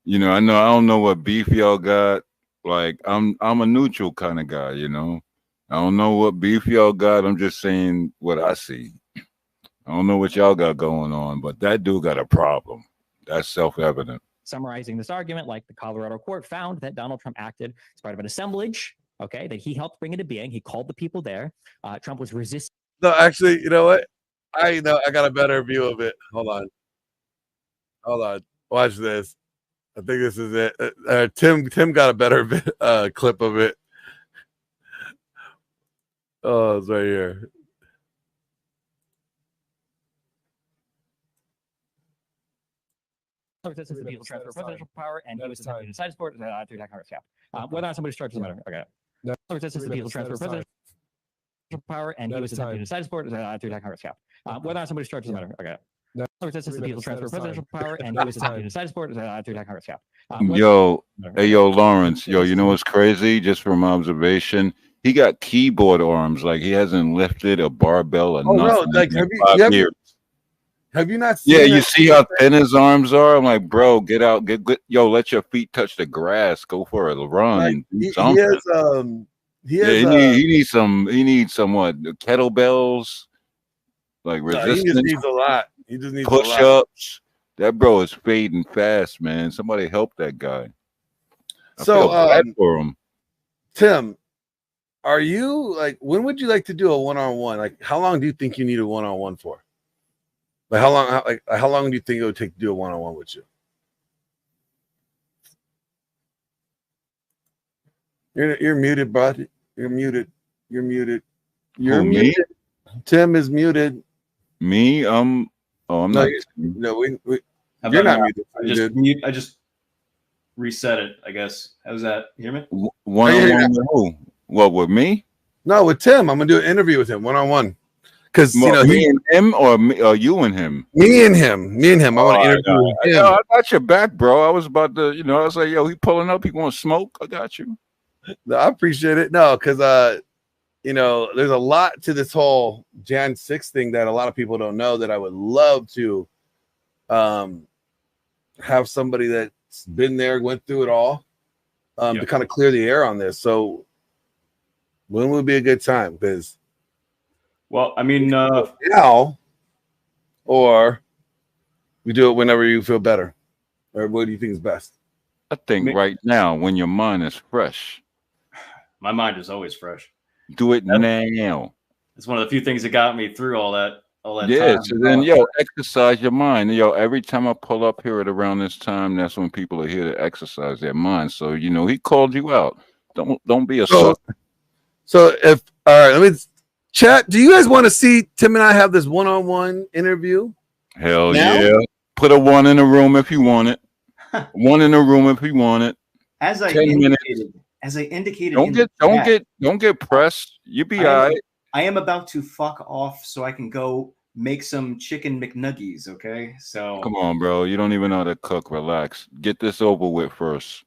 you know, I don't know what beef y'all got. Like, I'm a neutral kind of guy, you know. I don't know what beef y'all got. I'm just saying what I see. I don't know what y'all got going on, but that dude got a problem. That's self-evident. Summarizing this argument, like the Colorado court found that Donald Trump acted as part of an assemblage, okay, that he helped bring into being. He called the people there. Trump was resisting. No, actually, you know what? I got a better view of it. Hold on. Watch this. I think this is it. Tim got a better clip of it. Oh, it's right here. This is the people transfer presidential power, and he was attempting to decide sport to attack Congress. Yeah. Whether or not somebody's charged doesn't matter. Okay. This is the people transfer presidential power, and he was attempting to decide sport to attack Congress. Yeah. Whether or not somebody's charged doesn't matter. Okay. This is the people transfer presidential power, and he was attempting to decide sport to attack Congress. Yeah. Yo, hey, yo, Lawrence, yo, you know what's crazy? Just from observation, he got keyboard arms. Like, he hasn't lifted a barbell or nothing. No, like, in 5 years. Have you not seen Yeah, you see how thin his arms are? I'm like, bro, get out, get yo, let your feet touch the grass, go for a run, like, and do he something. he needs some what, kettlebells, like he resistance. just needs a lot. He just needs push a lot. ups. That bro is fading fast, man. Somebody help that guy. I So, feel bad for him. Tim, are you like, when would you like to do a one-on-one? Like, how long do you think you need a one-on-one for? Like, how long do you think it would take to do a one-on-one with you? You're muted, bud. You're muted. You're muted. You're Who, me? muted. Tim is muted. Me? I'm No, not. How you're about not now? muted. I just reset it, I guess. How's that? You hear me? One-on-one with who? What, with me? No, with Tim. I'm gonna do an interview with him one-on-one. Because Me and him, or you and him? Me and him. I want to interview him. I got your back, bro. I was about to, I was like, yo, he pulling up. He want to smoke? I got you. No, I appreciate it. No, because there's a lot to this whole Jan 6 thing that a lot of people don't know, that I would love to have somebody that's been there, went through it all, to kind of clear the air on this. So when would be a good time? Because well, I mean, now, or we do it whenever you feel better, or what do you think is best? I think right now, when your mind is fresh. My mind is always fresh. Do it now. It's one of the few things that got me through all that Yeah, time. so then, exercise your mind. Every time I pull up here at around this time, that's when people are here to exercise their mind. So, he called you out. Don't be a sucker. So if, all right, let me chat. Do you guys want to see Tim and I have this one-on-one interview? Hell now? yeah. Put a one in the room if you want it. One in the room if you want it. As I 10 minutes. indicated, Don't get pressed. You be all right. I am about to fuck off so I can go make some chicken McNuggies. Okay, so Come on, bro. You don't even know how to cook. Relax. Get this over with first.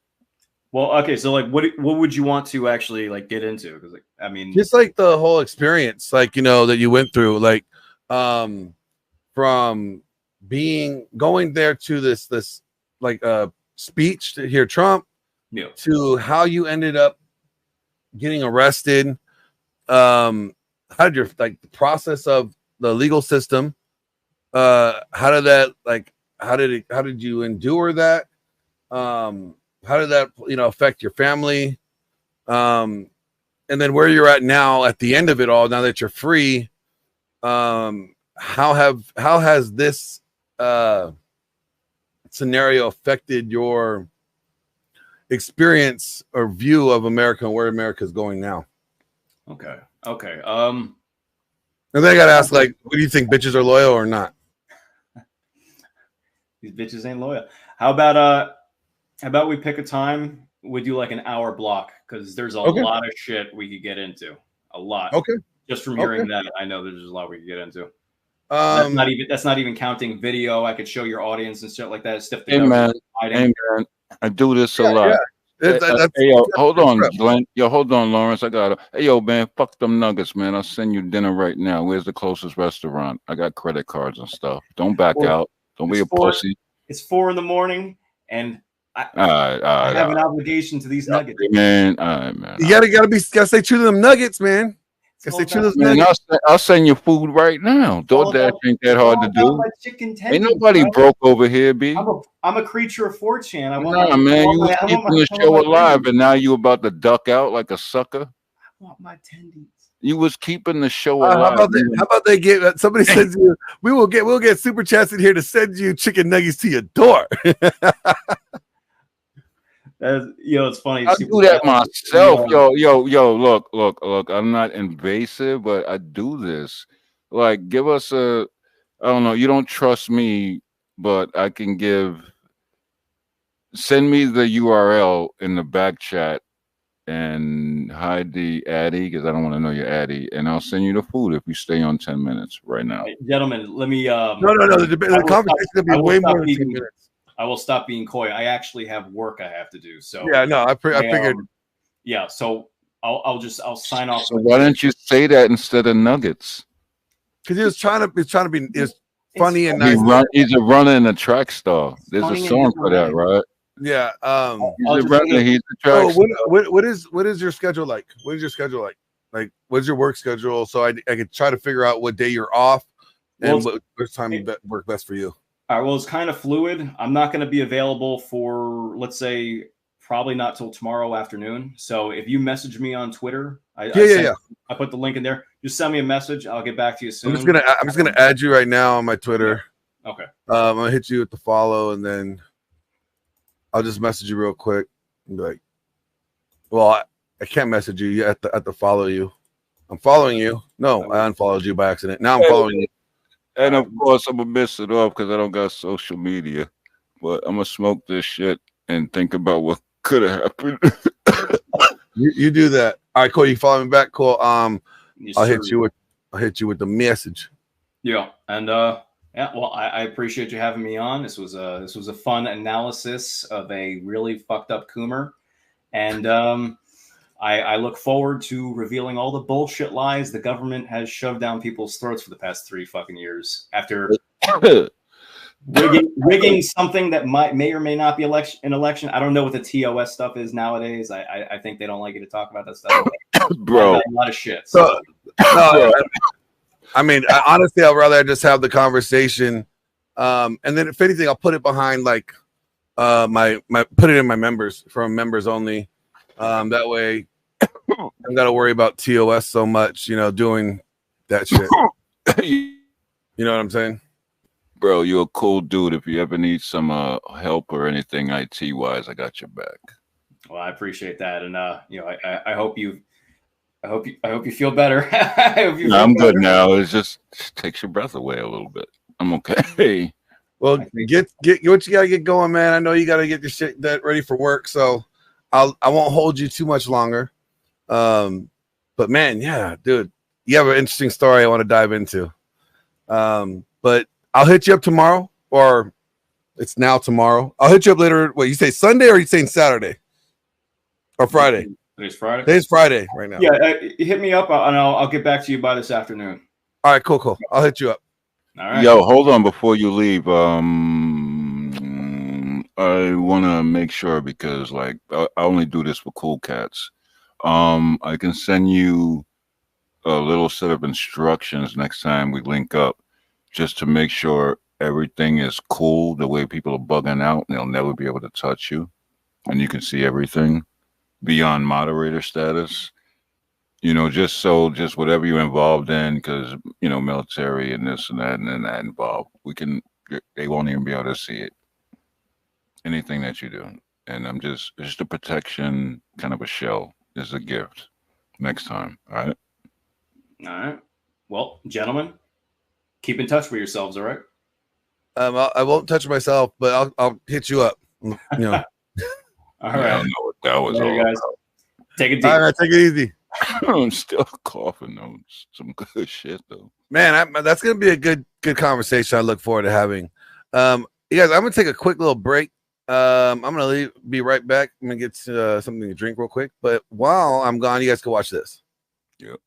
well, okay. So like, what would you want to actually like get into? Because like, I mean, Just like the whole experience, like, that you went through, like, from going there to this like speech to hear Trump, to how you ended up getting arrested. How did your the process of the legal system? How did you endure that? How did that affect your family? And then where you're at now at the end of it all, now that you're free, how has this scenario affected your experience or view of America and where America is going now? Okay. And then I gotta ask, like, what do you think, bitches are loyal or not? These bitches ain't loyal. How about we pick a time? We do like an hour block, because there's a lot of shit we could get into. A lot. Okay. Just from hearing that, I know there's a lot we could get into. Um, that's not even counting video. I could show your audience and shit like that. Stuff. Hey man, I do this a lot. Hey, yo, hold on, Glenn. Yo, hold on, Lawrence. I got it. Hey, yo, man, fuck them nuggets, man. I'll send you dinner right now. Where's the closest restaurant? I got credit cards and stuff. Don't back out. Don't be a pussy. It's 4 in, and I I have an obligation to these nuggets. Man, all right, man. You gotta stay true to them nuggets, man. Gotta stay true to those Man, nuggets. I'll send you food right now. DoorDash ain't that hard to do. Ain't nobody broke over here, B. I'm a creature of 4chan. Nah, man, you was keeping the show alive, and now you about to duck out like a sucker. I want my tendies. You was keeping the show How alive. about they get somebody sends you? We'll get super chats in here to send you chicken nuggets to your door. It's funny. I do that myself. Yo, look. I'm not invasive, but I do this. Like, give us I don't know. You don't trust me, but I can send me the URL in the back chat and hide the addy because I don't want to know your addy, and I'll send you the food if you stay on 10 minutes right now. Gentlemen, let me. No. The conversation will be way more than 10 minutes. I will stop being coy. I actually have work I have to do. So yeah, no, I figured. Yeah, so I'll sign off. So why don't you say that instead of nuggets? Because he was trying to be funny and nice. He's a runner and a track star. There's a song for that, right? Yeah. He's a runner. He's a track star. What is your schedule like? What is your schedule like? Like, what's your work schedule? So I could try to figure out what day you're off and what time work best for you. All right. Well, it's kind of fluid. I'm not going to be available for, let's say, probably not till tomorrow afternoon. So if you message me on Twitter, I put the link in there. Just send me a message. I'll get back to you soon. I'm just gonna add you right now on my Twitter. Yeah. Okay. I'm gonna hit you with the follow, and then I'll just message you real quick. And be like, well, I can't message you. You have to follow you. I'm following you. No, I unfollowed you by accident. Now I'm following you. And of course, I'm gonna miss it off because I don't got social media. But I'm gonna smoke this shit and think about what could have happened. You do that. All right, cool. You follow me back, cool. Yes, I'll sir. hit you with the message. Yeah, and well, I appreciate you having me on. This was a fun analysis of a really fucked up Coomer, and I look forward to revealing all the bullshit lies the government has shoved down people's throats for the past 3 fucking years after rigging something that may or may not be an election. I don't know what the TOS stuff is nowadays. I think they don't like you to talk about that stuff. Bro, a lot of shit. So, I mean, honestly, I'd rather just have the conversation, and then if anything, I'll put it behind like my put it in my members from members only. That way, I don't got to worry about TOS so much, doing that shit. You know what I'm saying? Bro, you're a cool dude. If you ever need some help or anything IT wise, I got your back. Well, I appreciate that, and I hope you feel better. I'm good now. It just takes your breath away a little bit. I'm okay. Well, get what you gotta get going, man. I know you gotta get your shit ready for work, so I won't hold you too much longer. But man, yeah, dude, you have an interesting story I want to dive into. But I'll hit you up tomorrow, or it's now tomorrow. I'll hit you up later. What you say, Sunday, or are you saying Saturday or Friday? Today's Friday. Today's Friday right now. Yeah, hit me up, and I'll get back to you by this afternoon. All right, cool. I'll hit you up. All right. Yo, hold on before you leave. I want to make sure because I only do this for cool cats. I can send you a little set of instructions next time we link up, just to make sure everything is cool the way people are bugging out and they'll never be able to touch you, and you can see everything beyond moderator status. Just whatever you're involved in, because military and this and that and then that involved, they won't even be able to see it. Anything that you do, and it's just a protection, kind of a shell. It's a gift. Next time, all right. All right. Well, gentlemen, keep in touch with yourselves. All right. I won't touch myself, but I'll hit you up. All right. I don't know what that was all guys. about. Take it deep. All right, take it easy. I'm still coughing though. Some good shit though. Man, that's gonna be a good conversation. I look forward to having. You guys, I'm gonna take a quick little break. I'm gonna be right back. I'm gonna get something to drink real quick. But while I'm gone, you guys can watch this. Yep.